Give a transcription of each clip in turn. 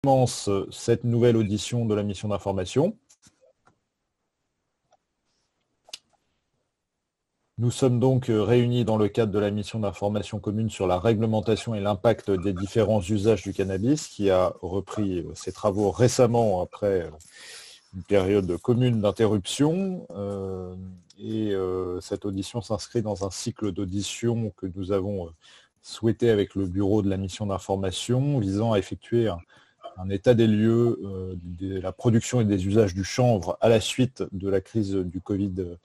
commence cette nouvelle audition de la mission d'information. Nous sommes donc réunis dans le cadre de la mission d'information commune sur la réglementation et l'impact des différents usages du cannabis, qui a repris ses travaux récemment après une période commune d'interruption. Cette audition s'inscrit dans un cycle d'audition que nous avons souhaité avec le bureau de la mission d'information, visant à effectuer un état des lieux de la production et des usages du chanvre à la suite de la crise du Covid-19.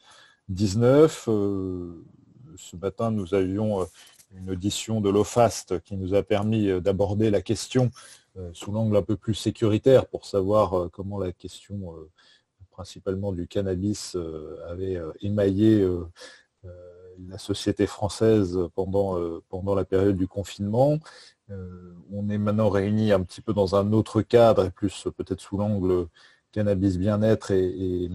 Ce matin, nous avions une audition de l'OFAST qui nous a permis d'aborder la question sous l'angle un peu plus sécuritaire pour savoir comment la question principalement du cannabis avait émaillé la société française pendant la période du confinement. On est maintenant réunis un petit peu dans un autre cadre et plus peut-être sous l'angle cannabis bien-être et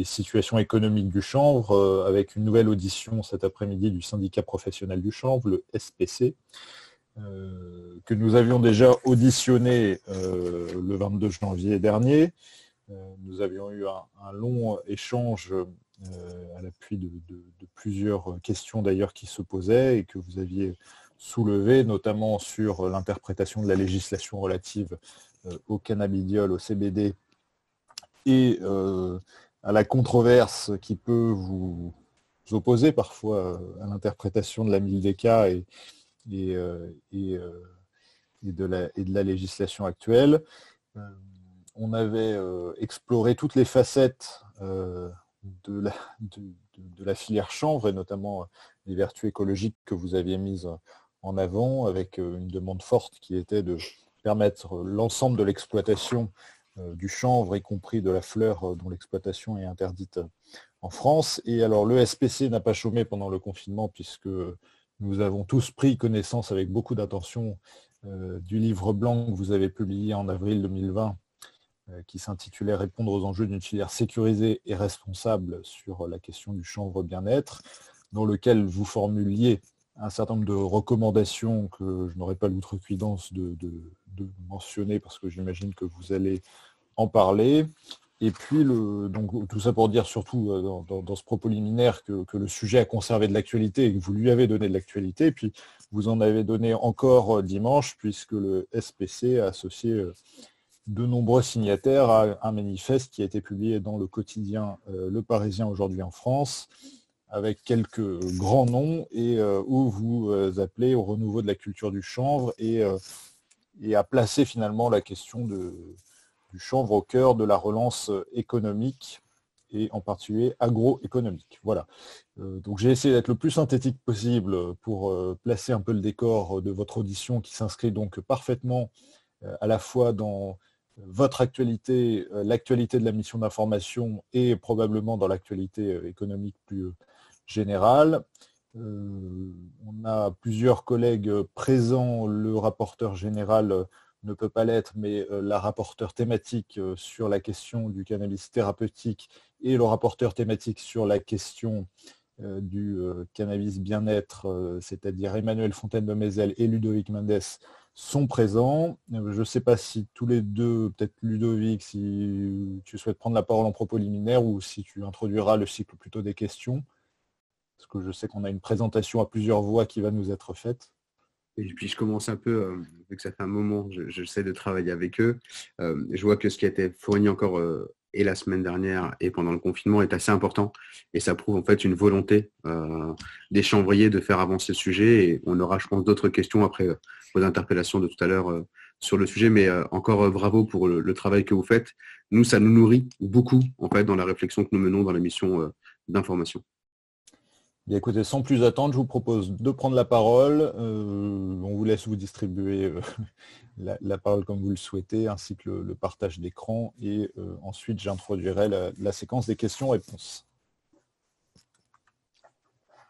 situation économique du chanvre, avec une nouvelle audition cet après-midi du syndicat professionnel du chanvre, le SPC, que nous avions déjà auditionné le 22 janvier dernier. Nous avions eu un long échange à l'appui de plusieurs questions d'ailleurs qui se posaient et que vous aviez soulevées, notamment sur l'interprétation de la législation relative au cannabidiol, au CBD, et à la controverse qui peut vous opposer parfois à l'interprétation de la MILDECA et de la législation actuelle. On avait exploré toutes les facettes de la filière chanvre, et notamment les vertus écologiques que vous aviez mises en avant, avec une demande forte qui était de permettre l'ensemble de l'exploitation du chanvre, y compris de la fleur dont l'exploitation est interdite en France. Et alors le SPC n'a pas chômé pendant le confinement, puisque nous avons tous pris connaissance avec beaucoup d'attention du livre blanc que vous avez publié en avril 2020, qui s'intitulait « Répondre aux enjeux d'une filière sécurisée et responsable sur la question du chanvre bien-être », dans lequel vous formuliez un certain nombre de recommandations que je n'aurai pas l'outrecuidance de mentionner, parce que j'imagine que vous allez en parler. Et puis, donc, tout ça pour dire surtout dans ce propos liminaire que le sujet a conservé de l'actualité et que vous lui avez donné de l'actualité. Et puis, vous en avez donné encore dimanche, puisque le SPC a associé de nombreux signataires à un manifeste qui a été publié dans le quotidien Le Parisien aujourd'hui en France, avec quelques grands noms, et où vous appelez au renouveau de la culture du chanvre et à placer finalement la question du chanvre au cœur de la relance économique, et en particulier agroéconomique. Voilà. Donc j'ai essayé d'être le plus synthétique possible pour placer un peu le décor de votre audition, qui s'inscrit donc parfaitement à la fois dans votre actualité, l'actualité de la mission d'information, et probablement dans l'actualité économique plus générale. On a plusieurs collègues présents. Le rapporteur général ne peut pas l'être, mais la rapporteure thématique sur la question du cannabis thérapeutique et le rapporteur thématique sur la question du cannabis bien-être, c'est-à-dire Emmanuel Fontaine de Mézel et Ludovic Mendes, sont présents. Je ne sais pas si tous les deux, peut-être Ludovic, si tu souhaites prendre la parole en propos liminaire, ou si tu introduiras le cycle plutôt des questions, parce que je sais qu'on a une présentation à plusieurs voix qui va nous être faite. Et puis je commence un peu, vu que ça fait un moment, j'essaie de travailler avec eux. Je vois que ce qui a été fourni encore et la semaine dernière et pendant le confinement est assez important, et ça prouve en fait une volonté des chanvriers de faire avancer le sujet, et on aura, je pense, d'autres questions après vos interpellations de tout à l'heure sur le sujet, mais encore bravo pour le travail que vous faites. Nous, ça nous nourrit beaucoup en fait dans la réflexion que nous menons dans la mission d'information. Bien, écoutez, sans plus attendre, je vous propose de prendre la parole. On vous laisse vous distribuer la parole comme vous le souhaitez, ainsi que le partage d'écran. Et ensuite, j'introduirai la séquence des questions-réponses.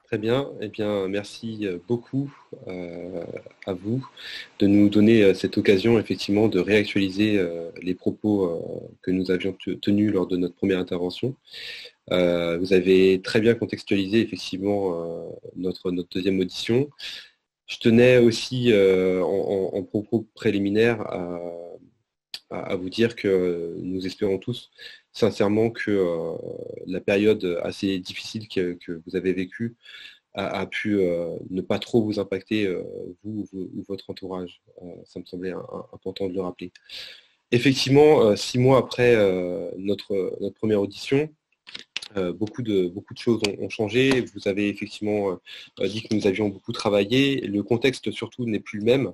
Très bien. Eh bien, merci beaucoup à vous de nous donner cette occasion, effectivement, de réactualiser les propos que nous avions tenus lors de notre première intervention. Vous avez très bien contextualisé effectivement notre deuxième audition. Je tenais aussi en propos préliminaire à vous dire que nous espérons tous sincèrement que la période assez difficile que vous avez vécue a pu ne pas trop vous impacter, vous ou votre entourage. Ça me semblait important de le rappeler. Effectivement, 6 mois après notre première audition, beaucoup de choses ont changé. Vous avez effectivement dit que nous avions beaucoup travaillé. Le contexte surtout n'est plus le même.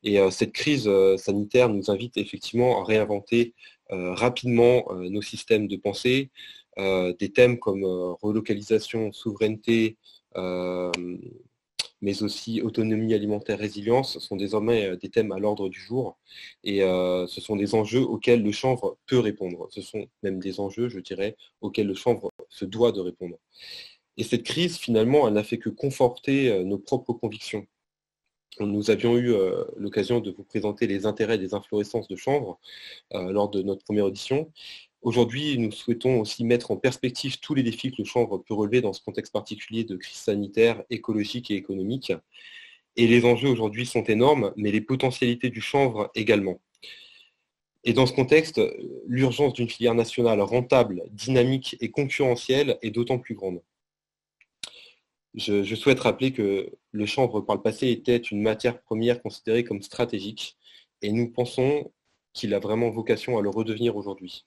Et cette crise sanitaire nous invite effectivement à réinventer rapidement nos systèmes de pensée. Des thèmes comme relocalisation, souveraineté, mais aussi autonomie alimentaire, résilience, sont désormais des thèmes à l'ordre du jour. Et ce sont des enjeux auxquels le chanvre peut répondre. Ce sont même des enjeux, je dirais, auxquels le chanvre se doit de répondre. Et cette crise, finalement, elle n'a fait que conforter nos propres convictions. Nous avions eu l'occasion de vous présenter les intérêts des inflorescences de chanvre lors de notre première audition. Aujourd'hui, nous souhaitons aussi mettre en perspective tous les défis que le chanvre peut relever dans ce contexte particulier de crise sanitaire, écologique et économique. Et les enjeux aujourd'hui sont énormes, mais les potentialités du chanvre également. Et dans ce contexte, l'urgence d'une filière nationale rentable, dynamique et concurrentielle est d'autant plus grande. Je souhaite rappeler que le chanvre par le passé était une matière première considérée comme stratégique et nous pensons qu'il a vraiment vocation à le redevenir aujourd'hui.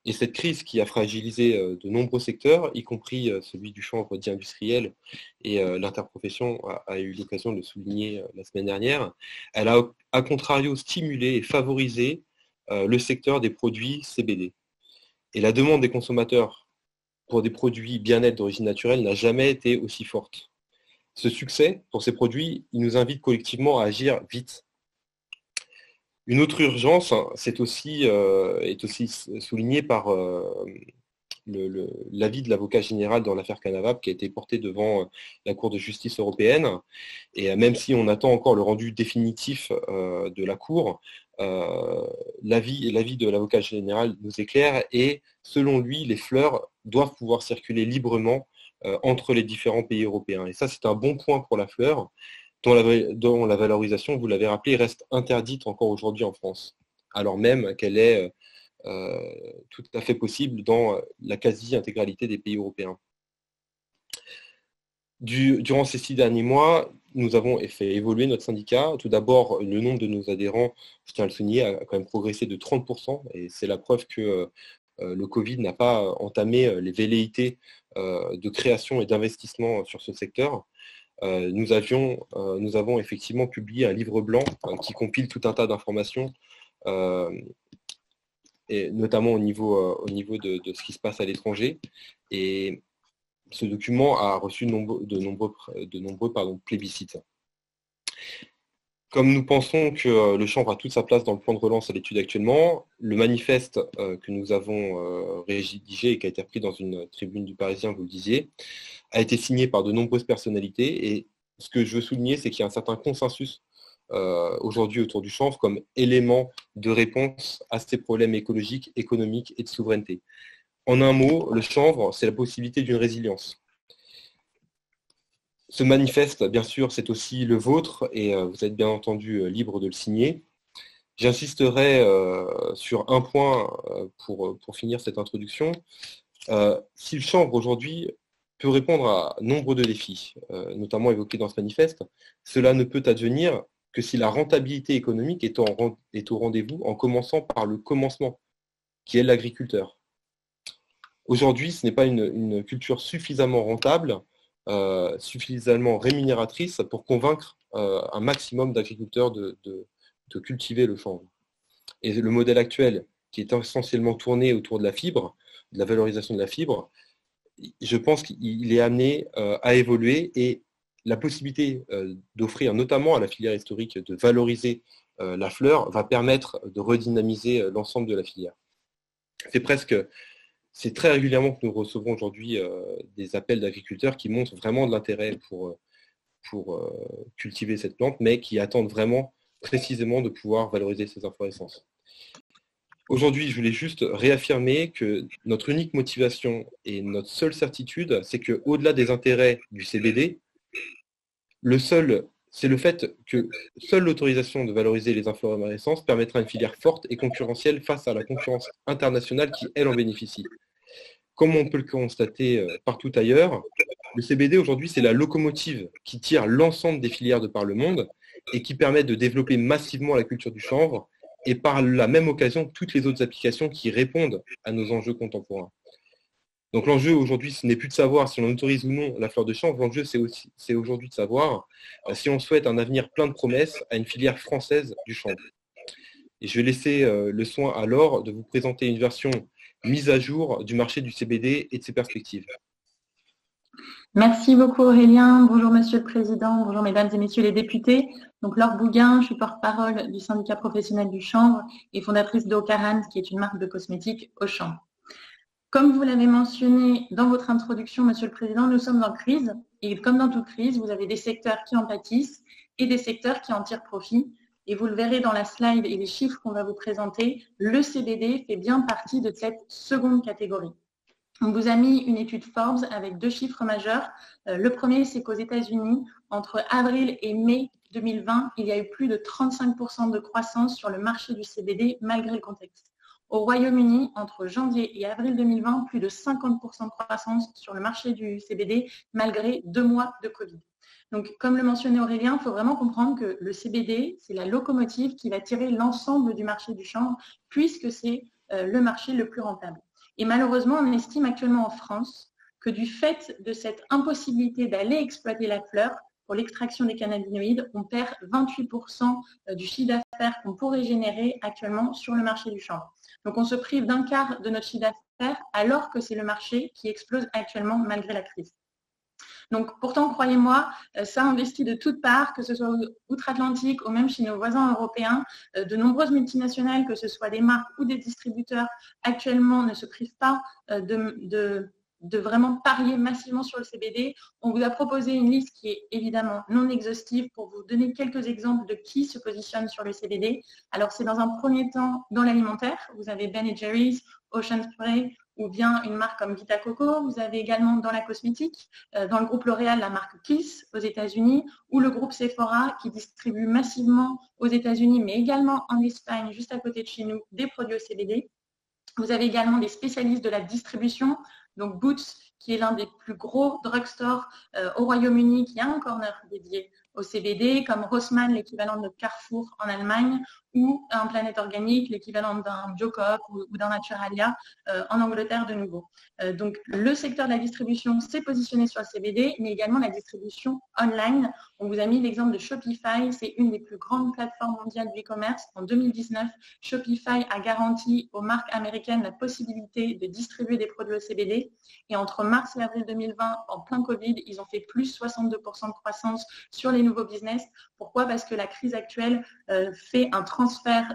Et cette crise qui a fragilisé de nombreux secteurs, y compris celui du chanvre dit industriel, et l'interprofession a eu l'occasion de le souligner la semaine dernière, elle a à contrario stimulé et favorisé le secteur des produits CBD. Et la demande des consommateurs pour des produits bien-être d'origine naturelle n'a jamais été aussi forte. Ce succès pour ces produits, il nous invite collectivement à agir vite. Une autre urgence est aussi soulignée par l'avis de l'avocat général dans l'affaire Canavap qui a été porté devant la Cour de justice européenne. Et même si on attend encore le rendu définitif de la Cour, l'avis de l'avocat général nous éclaire et selon lui, les fleurs doivent pouvoir circuler librement entre les différents pays européens. Et ça, c'est un bon point pour la fleur, dont la valorisation, vous l'avez rappelé, reste interdite encore aujourd'hui en France, alors même qu'elle est tout à fait possible dans la quasi-intégralité des pays européens. Durant ces 6 derniers mois, nous avons fait évoluer notre syndicat. Tout d'abord, le nombre de nos adhérents, je tiens à le souligner, a quand même progressé de 30%, et c'est la preuve que le Covid n'a pas entamé les velléités de création et d'investissement sur ce secteur. Nous avons effectivement publié un livre blanc qui compile tout un tas d'informations, et notamment au niveau de ce qui se passe à l'étranger. Et ce document a reçu de nombreux plébiscites. Comme nous pensons que le chanvre a toute sa place dans le plan de relance à l'étude actuellement, le manifeste que nous avons rédigé et qui a été repris dans une tribune du Parisien, vous le disiez, a été signé par de nombreuses personnalités. Et ce que je veux souligner, c'est qu'il y a un certain consensus aujourd'hui autour du chanvre comme élément de réponse à ces problèmes écologiques, économiques et de souveraineté. En un mot, le chanvre, c'est la possibilité d'une résilience. Ce manifeste, bien sûr, c'est aussi le vôtre et vous êtes bien entendu libre de le signer. J'insisterai sur un point pour finir cette introduction. Si le chanvre aujourd'hui peut répondre à nombre de défis, notamment évoqués dans ce manifeste, cela ne peut advenir que si la rentabilité économique est au rendez-vous, en commençant par le commencement, qui est l'agriculteur. Aujourd'hui, ce n'est pas une culture suffisamment rentable, suffisamment rémunératrice pour convaincre un maximum d'agriculteurs de cultiver le chanvre. Et le modèle actuel, qui est essentiellement tourné autour de la fibre, de la valorisation de la fibre, je pense qu'il est amené à évoluer et la possibilité d'offrir notamment à la filière historique de valoriser la fleur va permettre de redynamiser l'ensemble de la filière. C'est très régulièrement que nous recevons aujourd'hui des appels d'agriculteurs qui montrent vraiment de l'intérêt pour cultiver cette plante, mais qui attendent vraiment précisément de pouvoir valoriser ces inflorescences. Aujourd'hui, je voulais juste réaffirmer que notre unique motivation et notre seule certitude, c'est qu'au-delà des intérêts du CBD, le seul c'est le fait que seule l'autorisation de valoriser les inflorescences permettra une filière forte et concurrentielle face à la concurrence internationale qui, elle, en bénéficie. Comme on peut le constater partout ailleurs, le CBD aujourd'hui, c'est la locomotive qui tire l'ensemble des filières de par le monde et qui permet de développer massivement la culture du chanvre et par la même occasion toutes les autres applications qui répondent à nos enjeux contemporains. Donc l'enjeu aujourd'hui, ce n'est plus de savoir si on autorise ou non la fleur de chanvre, l'enjeu c'est aujourd'hui de savoir si on souhaite un avenir plein de promesses à une filière française du chanvre. Et je vais laisser le soin à Laure de vous présenter une version mise à jour du marché du CBD et de ses perspectives. Merci beaucoup Aurélien. Bonjour Monsieur le Président, bonjour Mesdames et Messieurs les députés. Donc Laure Bouguin, je suis porte-parole du syndicat professionnel du chanvre et fondatrice d'Ocaran, qui est une marque de cosmétiques au chanvre. Comme vous l'avez mentionné dans votre introduction, Monsieur le Président, nous sommes en crise et comme dans toute crise, vous avez des secteurs qui en pâtissent et des secteurs qui en tirent profit. Et vous le verrez dans la slide et les chiffres qu'on va vous présenter, le CBD fait bien partie de cette seconde catégorie. On vous a mis une étude Forbes avec 2 chiffres majeurs. Le premier, c'est qu'aux États-Unis, entre avril et mai 2020, il y a eu plus de 35% de croissance sur le marché du CBD malgré le contexte. Au Royaume-Uni, entre janvier et avril 2020, plus de 50% de croissance sur le marché du CBD malgré 2 mois de Covid. Donc, comme le mentionnait Aurélien, il faut vraiment comprendre que le CBD, c'est la locomotive qui va tirer l'ensemble du marché du chanvre puisque c'est le marché le plus rentable. Et malheureusement, on estime actuellement en France que du fait de cette impossibilité d'aller exploiter la fleur pour l'extraction des cannabinoïdes, on perd 28% du chiffre d'affaires qu'on pourrait générer actuellement sur le marché du chanvre. Donc, on se prive d'un quart de notre chiffre d'affaires alors que c'est le marché qui explose actuellement malgré la crise. Donc, pourtant, croyez-moi, ça investit de toutes parts, que ce soit outre-Atlantique ou même chez nos voisins européens. De nombreuses multinationales, que ce soit des marques ou des distributeurs, actuellement ne se privent pas de vraiment parier massivement sur le CBD. On vous a proposé une liste qui est évidemment non exhaustive pour vous donner quelques exemples de qui se positionne sur le CBD. Alors, c'est dans un premier temps dans l'alimentaire. Vous avez Ben & Jerry's, Ocean Spray, ou bien une marque comme Vita Coco. Vous avez également dans la cosmétique, dans le groupe L'Oréal, la marque Kiss aux États-Unis, ou le groupe Sephora qui distribue massivement aux États-Unis, mais également en Espagne, juste à côté de chez nous, des produits au CBD. Vous avez également des spécialistes de la distribution, donc Boots, qui est l'un des plus gros drugstores au Royaume-Uni, qui a un corner dédié au CBD, comme Rossmann, l'équivalent de Carrefour en Allemagne, ou un Planète Organique, l'équivalent d'un Biocoop ou d'un Naturalia en Angleterre de nouveau. Donc le secteur de la distribution s'est positionné sur le CBD, mais également la distribution online. On vous a mis l'exemple de Shopify, c'est une des plus grandes plateformes mondiales du e-commerce. En 2019, Shopify a garanti aux marques américaines la possibilité de distribuer des produits au CBD. Et entre mars et avril 2020, en plein Covid, ils ont fait plus 62% de croissance sur les nouveaux business. Pourquoi ? Parce que la crise actuelle fait un transfert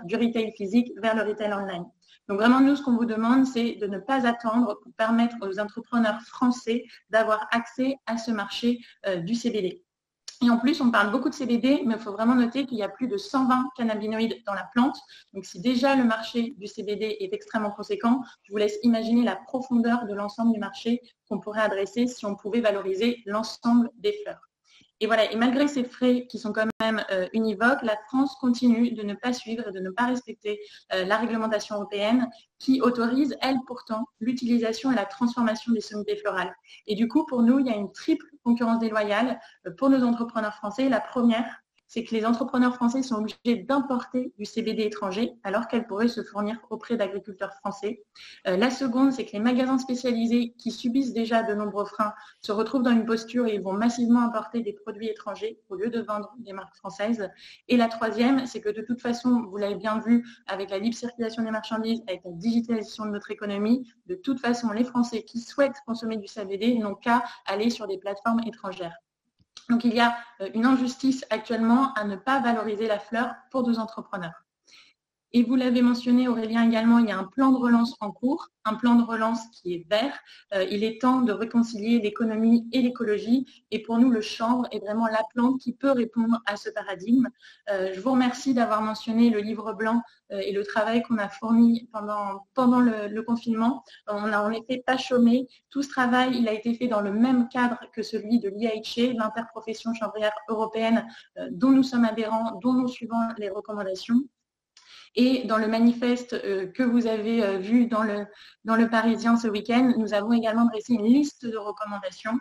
du retail physique vers le retail online. Donc vraiment, nous, ce qu'on vous demande, c'est de ne pas attendre pour permettre aux entrepreneurs français d'avoir accès à ce marché du CBD. Et en plus, on parle beaucoup de CBD, mais il faut vraiment noter qu'il y a plus de 120 cannabinoïdes dans la plante. Donc si déjà le marché du CBD est extrêmement conséquent, je vous laisse imaginer la profondeur de l'ensemble du marché qu'on pourrait adresser si on pouvait valoriser l'ensemble des fleurs. Et voilà, et malgré ces frais qui sont quand même univoques, la France continue de ne pas suivre et de ne pas respecter la réglementation européenne qui autorise, elle pourtant, l'utilisation et la transformation des sommités florales. Et du coup, pour nous, il y a une triple concurrence déloyale pour nos entrepreneurs français. La première, c'est que les entrepreneurs français sont obligés d'importer du CBD étranger alors qu'elles pourraient se fournir auprès d'agriculteurs français. La seconde, c'est que les magasins spécialisés qui subissent déjà de nombreux freins se retrouvent dans une posture et ils vont massivement importer des produits étrangers au lieu de vendre des marques françaises. Et la troisième, c'est que de toute façon, vous l'avez bien vu avec la libre circulation des marchandises, avec la digitalisation de notre économie, de toute façon, les Français qui souhaitent consommer du CBD n'ont qu'à aller sur des plateformes étrangères. Donc, il y a une injustice actuellement à ne pas valoriser la fleur pour nos entrepreneurs. Et vous l'avez mentionné, Aurélien, également, il y a un plan de relance en cours, un plan de relance qui est vert. Il est temps de réconcilier l'économie et l'écologie. Et pour nous, le chanvre est vraiment la plante qui peut répondre à ce paradigme. Je vous remercie d'avoir mentionné le livre blanc et le travail qu'on a fourni pendant le confinement. On n'a en effet pas chômé. Tout ce travail, il a été fait dans le même cadre que celui de l'IAHE, l'interprofession chanvrière européenne, dont nous sommes adhérents, dont nous suivons les recommandations. Et dans le manifeste que vous avez vu dans le Parisien ce week-end, nous avons également dressé une liste de recommandations.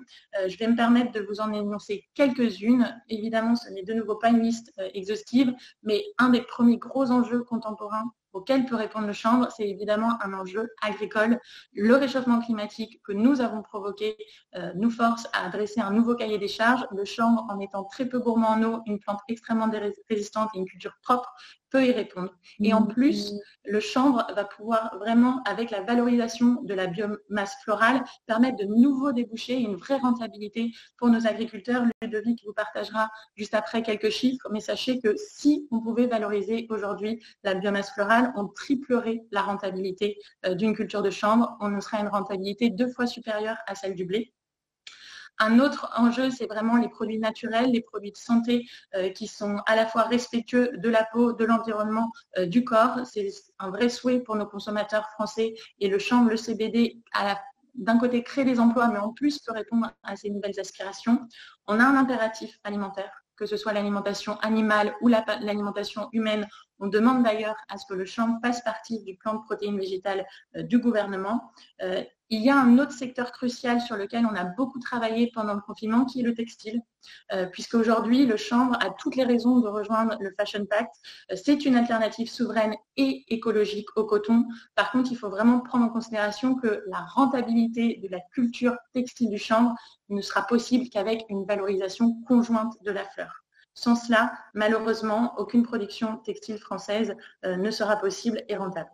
Je vais me permettre de vous en énoncer quelques-unes. Évidemment, ce n'est de nouveau pas une liste exhaustive, mais un des premiers gros enjeux contemporains auquel peut répondre le chanvre, c'est évidemment un enjeu agricole. Le réchauffement climatique que nous avons provoqué nous force à adresser un nouveau cahier des charges. Le chanvre, en étant très peu gourmand en eau, une plante extrêmement résistante et une culture propre, peut y répondre. Et en plus, le chanvre va pouvoir vraiment, avec la valorisation de la biomasse florale, permettre de nouveaux débouchés et une vraie rentabilité pour nos agriculteurs. Ludovic vous partagera juste après quelques chiffres, mais sachez que si on pouvait valoriser aujourd'hui la biomasse florale, on triplerait la rentabilité d'une culture de chanvre. On sera à une rentabilité 2 fois supérieure à celle du blé. Un autre enjeu, c'est vraiment les produits naturels, les produits de santé qui sont à la fois respectueux de la peau, de l'environnement, du corps. C'est un vrai souhait pour nos consommateurs français et le chanvre, le CBD, d'un côté crée des emplois, mais en plus peut répondre à ces nouvelles aspirations. On a un impératif alimentaire, que ce soit l'alimentation animale ou l'alimentation humaine. On demande d'ailleurs à ce que le chanvre fasse partie du plan de protéines végétales du gouvernement. Il y a un autre secteur crucial sur lequel on a beaucoup travaillé pendant le confinement, qui est le textile, puisqu'aujourd'hui, le chanvre a toutes les raisons de rejoindre le Fashion Pact. C'est une alternative souveraine et écologique au coton. Par contre, il faut vraiment prendre en considération que la rentabilité de la culture textile du chanvre ne sera possible qu'avec une valorisation conjointe de la fleur. Sans cela, malheureusement, aucune production textile française ne sera possible et rentable.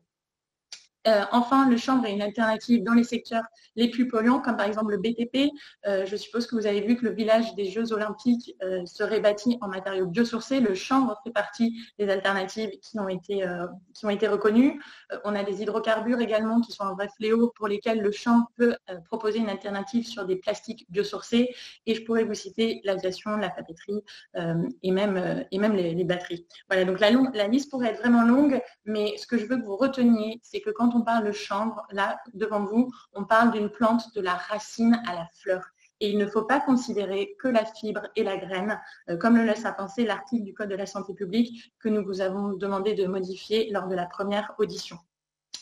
Enfin, le chanvre est une alternative dans les secteurs les plus polluants, comme par exemple le BTP. Je suppose que vous avez vu que le village des Jeux Olympiques serait bâti en matériaux biosourcés. Le chanvre fait partie des alternatives qui ont été reconnues. On a des hydrocarbures également qui sont un vrai fléau pour lesquels le chanvre peut proposer une alternative sur des plastiques biosourcés. Et je pourrais vous citer l'aviation, la papeterie et même les batteries. Voilà, donc la liste pourrait être vraiment longue, mais ce que je veux que vous reteniez, c'est que quand on parle de chanvre, là, devant vous, on parle d'une plante de la racine à la fleur. Et il ne faut pas considérer que la fibre et la graine, comme le laisse à penser l'article du Code de la santé publique que nous vous avons demandé de modifier lors de la première audition.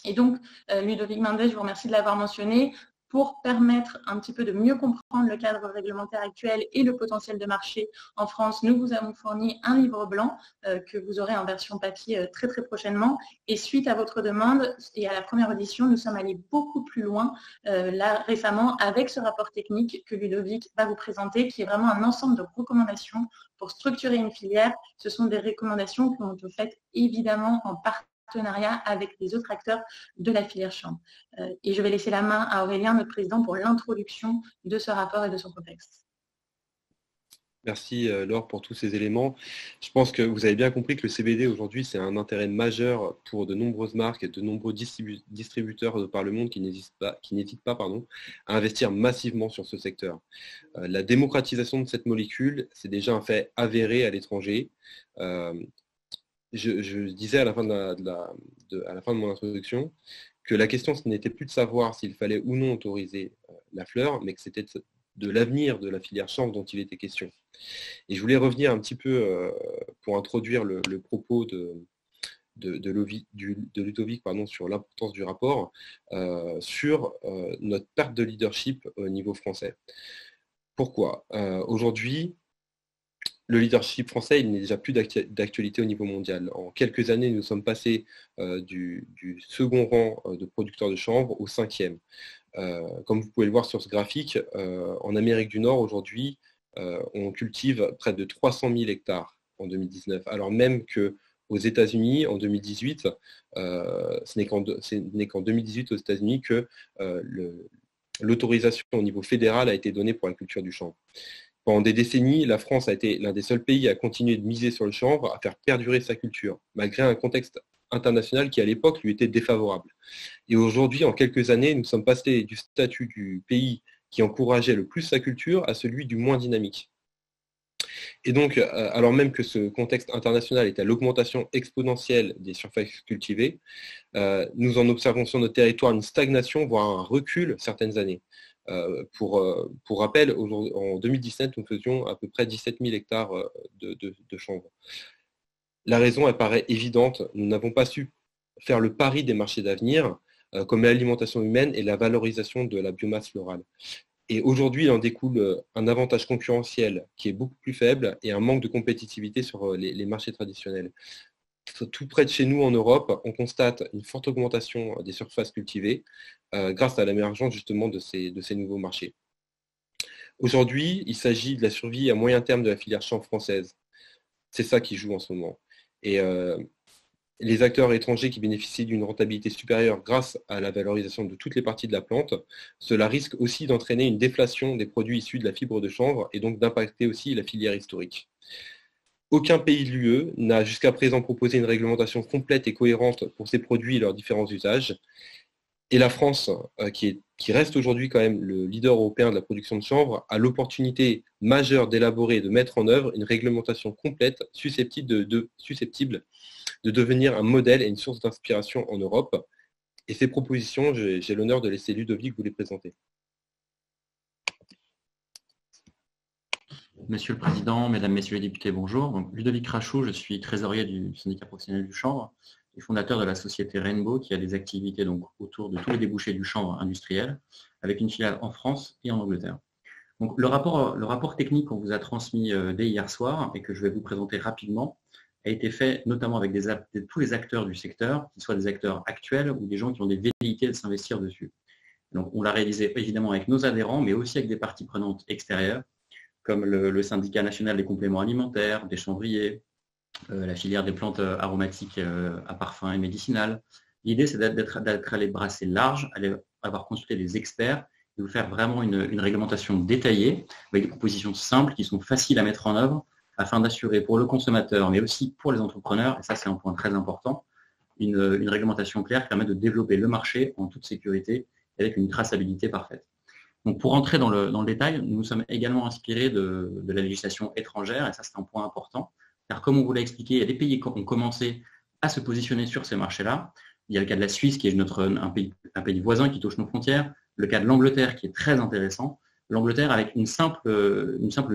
Et donc, Ludovic Mendes, je vous remercie de l'avoir mentionné. Pour permettre un petit peu de mieux comprendre le cadre réglementaire actuel et le potentiel de marché en France, nous vous avons fourni un livre blanc que vous aurez en version papier très très prochainement. Et suite à votre demande et à la première audition, nous sommes allés beaucoup plus loin là récemment avec ce rapport technique que Ludovic va vous présenter, qui est vraiment un ensemble de recommandations pour structurer une filière. Ce sont des recommandations que l'on peut faire évidemment en partie avec les autres acteurs de la filière chanvre. Et je vais laisser la main à Aurélien, notre président, pour l'introduction de ce rapport et de son contexte. Merci Laure pour tous ces éléments. Je pense que vous avez bien compris que le CBD aujourd'hui, c'est un intérêt majeur pour de nombreuses marques et de nombreux distributeurs de par le monde qui n'hésitent pas à investir massivement sur ce secteur. La démocratisation de cette molécule, c'est déjà un fait avéré à l'étranger. Je disais à la fin de mon introduction que la question, ce n'était plus de savoir s'il fallait ou non autoriser la fleur, mais que c'était de l'avenir de la filière chanvre dont il était question. Et je voulais revenir un petit peu pour introduire le propos de Ludovic sur l'importance du rapport, sur notre perte de leadership au niveau français. Pourquoi ? Aujourd'hui, le leadership français, il n'est déjà plus d'actualité au niveau mondial. En quelques années, nous sommes passés du second rang de producteurs de chanvre au 5e. Comme vous pouvez le voir sur ce graphique, en Amérique du Nord, aujourd'hui, on cultive près de 300 000 hectares en 2019, alors même qu'aux États-Unis, en 2018, ce n'est qu'en 2018 aux États-Unis que l'autorisation au niveau fédéral a été donnée pour la culture du chanvre. Pendant des décennies, la France a été l'un des seuls pays à continuer de miser sur le chanvre, à faire perdurer sa culture, malgré un contexte international qui, à l'époque, lui était défavorable. Et aujourd'hui, en quelques années, nous sommes passés du statut du pays qui encourageait le plus sa culture à celui du moins dynamique. Et donc, alors même que ce contexte international est à l'augmentation exponentielle des surfaces cultivées, nous en observons sur notre territoire une stagnation, voire un recul certaines années. Pour rappel, en 2017, nous faisions à peu près 17 000 hectares de chanvre. La raison, elle paraît évidente. Nous n'avons pas su faire le pari des marchés d'avenir, comme l'alimentation humaine et la valorisation de la biomasse florale. Et aujourd'hui, il en découle un avantage concurrentiel qui est beaucoup plus faible et un manque de compétitivité sur les marchés traditionnels. Tout près de chez nous en Europe, on constate une forte augmentation des surfaces cultivées grâce à l'émergence justement de ces nouveaux marchés. Aujourd'hui, il s'agit de la survie à moyen terme de la filière chanvre française. C'est ça qui joue en ce moment. Et les acteurs étrangers qui bénéficient d'une rentabilité supérieure grâce à la valorisation de toutes les parties de la plante, cela risque aussi d'entraîner une déflation des produits issus de la fibre de chanvre et donc d'impacter aussi la filière historique. Aucun pays de l'UE n'a jusqu'à présent proposé une réglementation complète et cohérente pour ces produits et leurs différents usages. Et la France, qui reste aujourd'hui quand même le leader européen de la production de chanvre, a l'opportunité majeure d'élaborer et de mettre en œuvre une réglementation complète susceptible de devenir un modèle et une source d'inspiration en Europe. Et ces propositions, j'ai l'honneur de laisser Ludovic vous les présenter. Monsieur le Président, Mesdames, Messieurs les députés, bonjour. Donc, Ludovic Rachou, je suis trésorier du syndicat professionnel du chanvre et fondateur de la société Rainbow qui a des activités donc, autour de tous les débouchés du chanvre industriel avec une filiale en France et en Angleterre. Donc, le rapport technique qu'on vous a transmis dès hier soir et que je vais vous présenter rapidement a été fait notamment avec tous les acteurs du secteur, qu'ils soient des acteurs actuels ou des gens qui ont des velléités de s'investir dessus. Donc, on l'a réalisé évidemment avec nos adhérents, mais aussi avec des parties prenantes extérieures, comme le syndicat national des compléments alimentaires, des chanvriers, la filière des plantes aromatiques à parfum et médicinales. L'idée, c'est d'être allé brasser large, avoir consulté des experts et vous faire vraiment une réglementation détaillée avec des propositions simples qui sont faciles à mettre en œuvre afin d'assurer pour le consommateur, mais aussi pour les entrepreneurs, et ça c'est un point très important, une réglementation claire qui permet de développer le marché en toute sécurité et avec une traçabilité parfaite. Donc pour entrer dans le détail, nous sommes également inspirés de la législation étrangère, et ça c'est un point important, car comme on vous l'a expliqué, il y a des pays qui ont commencé à se positionner sur ces marchés-là. Il y a le cas de la Suisse, qui est un pays voisin qui touche nos frontières, le cas de l'Angleterre qui est très intéressant. L'Angleterre, avec une simple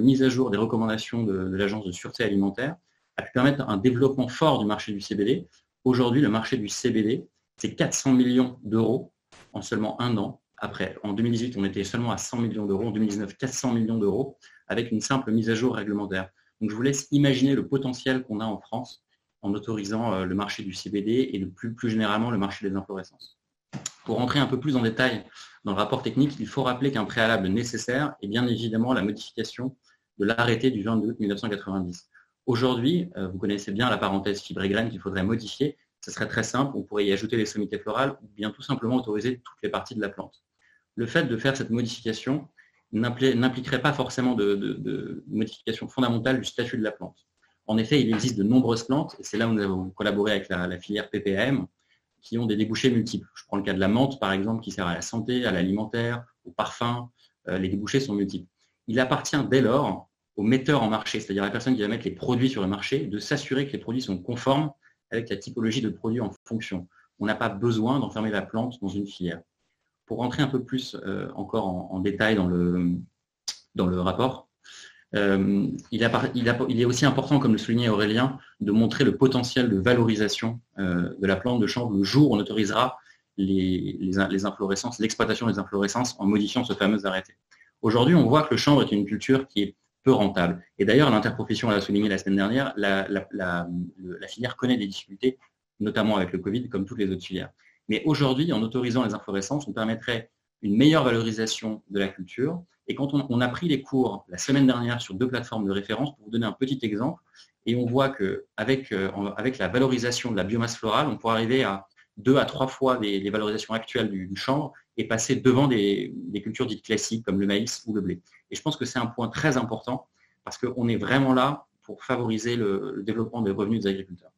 mise à jour des recommandations de l'Agence de sûreté alimentaire, a pu permettre un développement fort du marché du CBD. Aujourd'hui, le marché du CBD, c'est 400 millions d'euros en seulement un an. Après, en 2018, on était seulement à 100 millions d'euros. En 2019, 400 millions d'euros avec une simple mise à jour réglementaire. Donc, je vous laisse imaginer le potentiel qu'on a en France en autorisant le marché du CBD et plus généralement le marché des inflorescences. Pour rentrer un peu plus en détail dans le rapport technique, il faut rappeler qu'un préalable nécessaire est bien évidemment la modification de l'arrêté du 22 août 1990. Aujourd'hui, vous connaissez bien la parenthèse fibre et graines qu'il faudrait modifier. Ce serait très simple, on pourrait y ajouter les sommités florales ou bien tout simplement autoriser toutes les parties de la plante. Le fait de faire cette modification n'impliquerait pas forcément de modification fondamentale du statut de la plante. En effet, il existe de nombreuses plantes, et c'est là où nous avons collaboré avec la filière PPAM, qui ont des débouchés multiples. Je prends le cas de la menthe, par exemple, qui sert à la santé, à l'alimentaire, au parfum. Les débouchés sont multiples. Il appartient dès lors au metteur en marché, c'est-à-dire à la personne qui va mettre les produits sur le marché, de s'assurer que les produits sont conformes avec la typologie de produits en fonction. On n'a pas besoin d'enfermer la plante dans une filière. Pour rentrer un peu plus encore en détail dans le rapport, il est aussi important, comme le soulignait Aurélien, de montrer le potentiel de valorisation de la plante de chanvre le jour où on autorisera les inflorescences, l'exploitation des inflorescences en modifiant ce fameux arrêté. Aujourd'hui, on voit que le chanvre est une culture qui est peu rentable. Et d'ailleurs, l'interprofession l'a souligné la semaine dernière, la filière connaît des difficultés, notamment avec le Covid, comme toutes les autres filières. Mais aujourd'hui, en autorisant les inflorescences, on permettrait une meilleure valorisation de la culture. Et quand on a pris les cours la semaine dernière sur 2 plateformes de référence, pour vous donner un petit exemple, et on voit qu'avec la valorisation de la biomasse florale, on pourrait arriver à 2 à 3 fois les valorisations actuelles du chanvre et passer devant des cultures dites classiques comme le maïs ou le blé. Et je pense que c'est un point très important parce qu'on est vraiment là pour favoriser le développement des revenus des agriculteurs.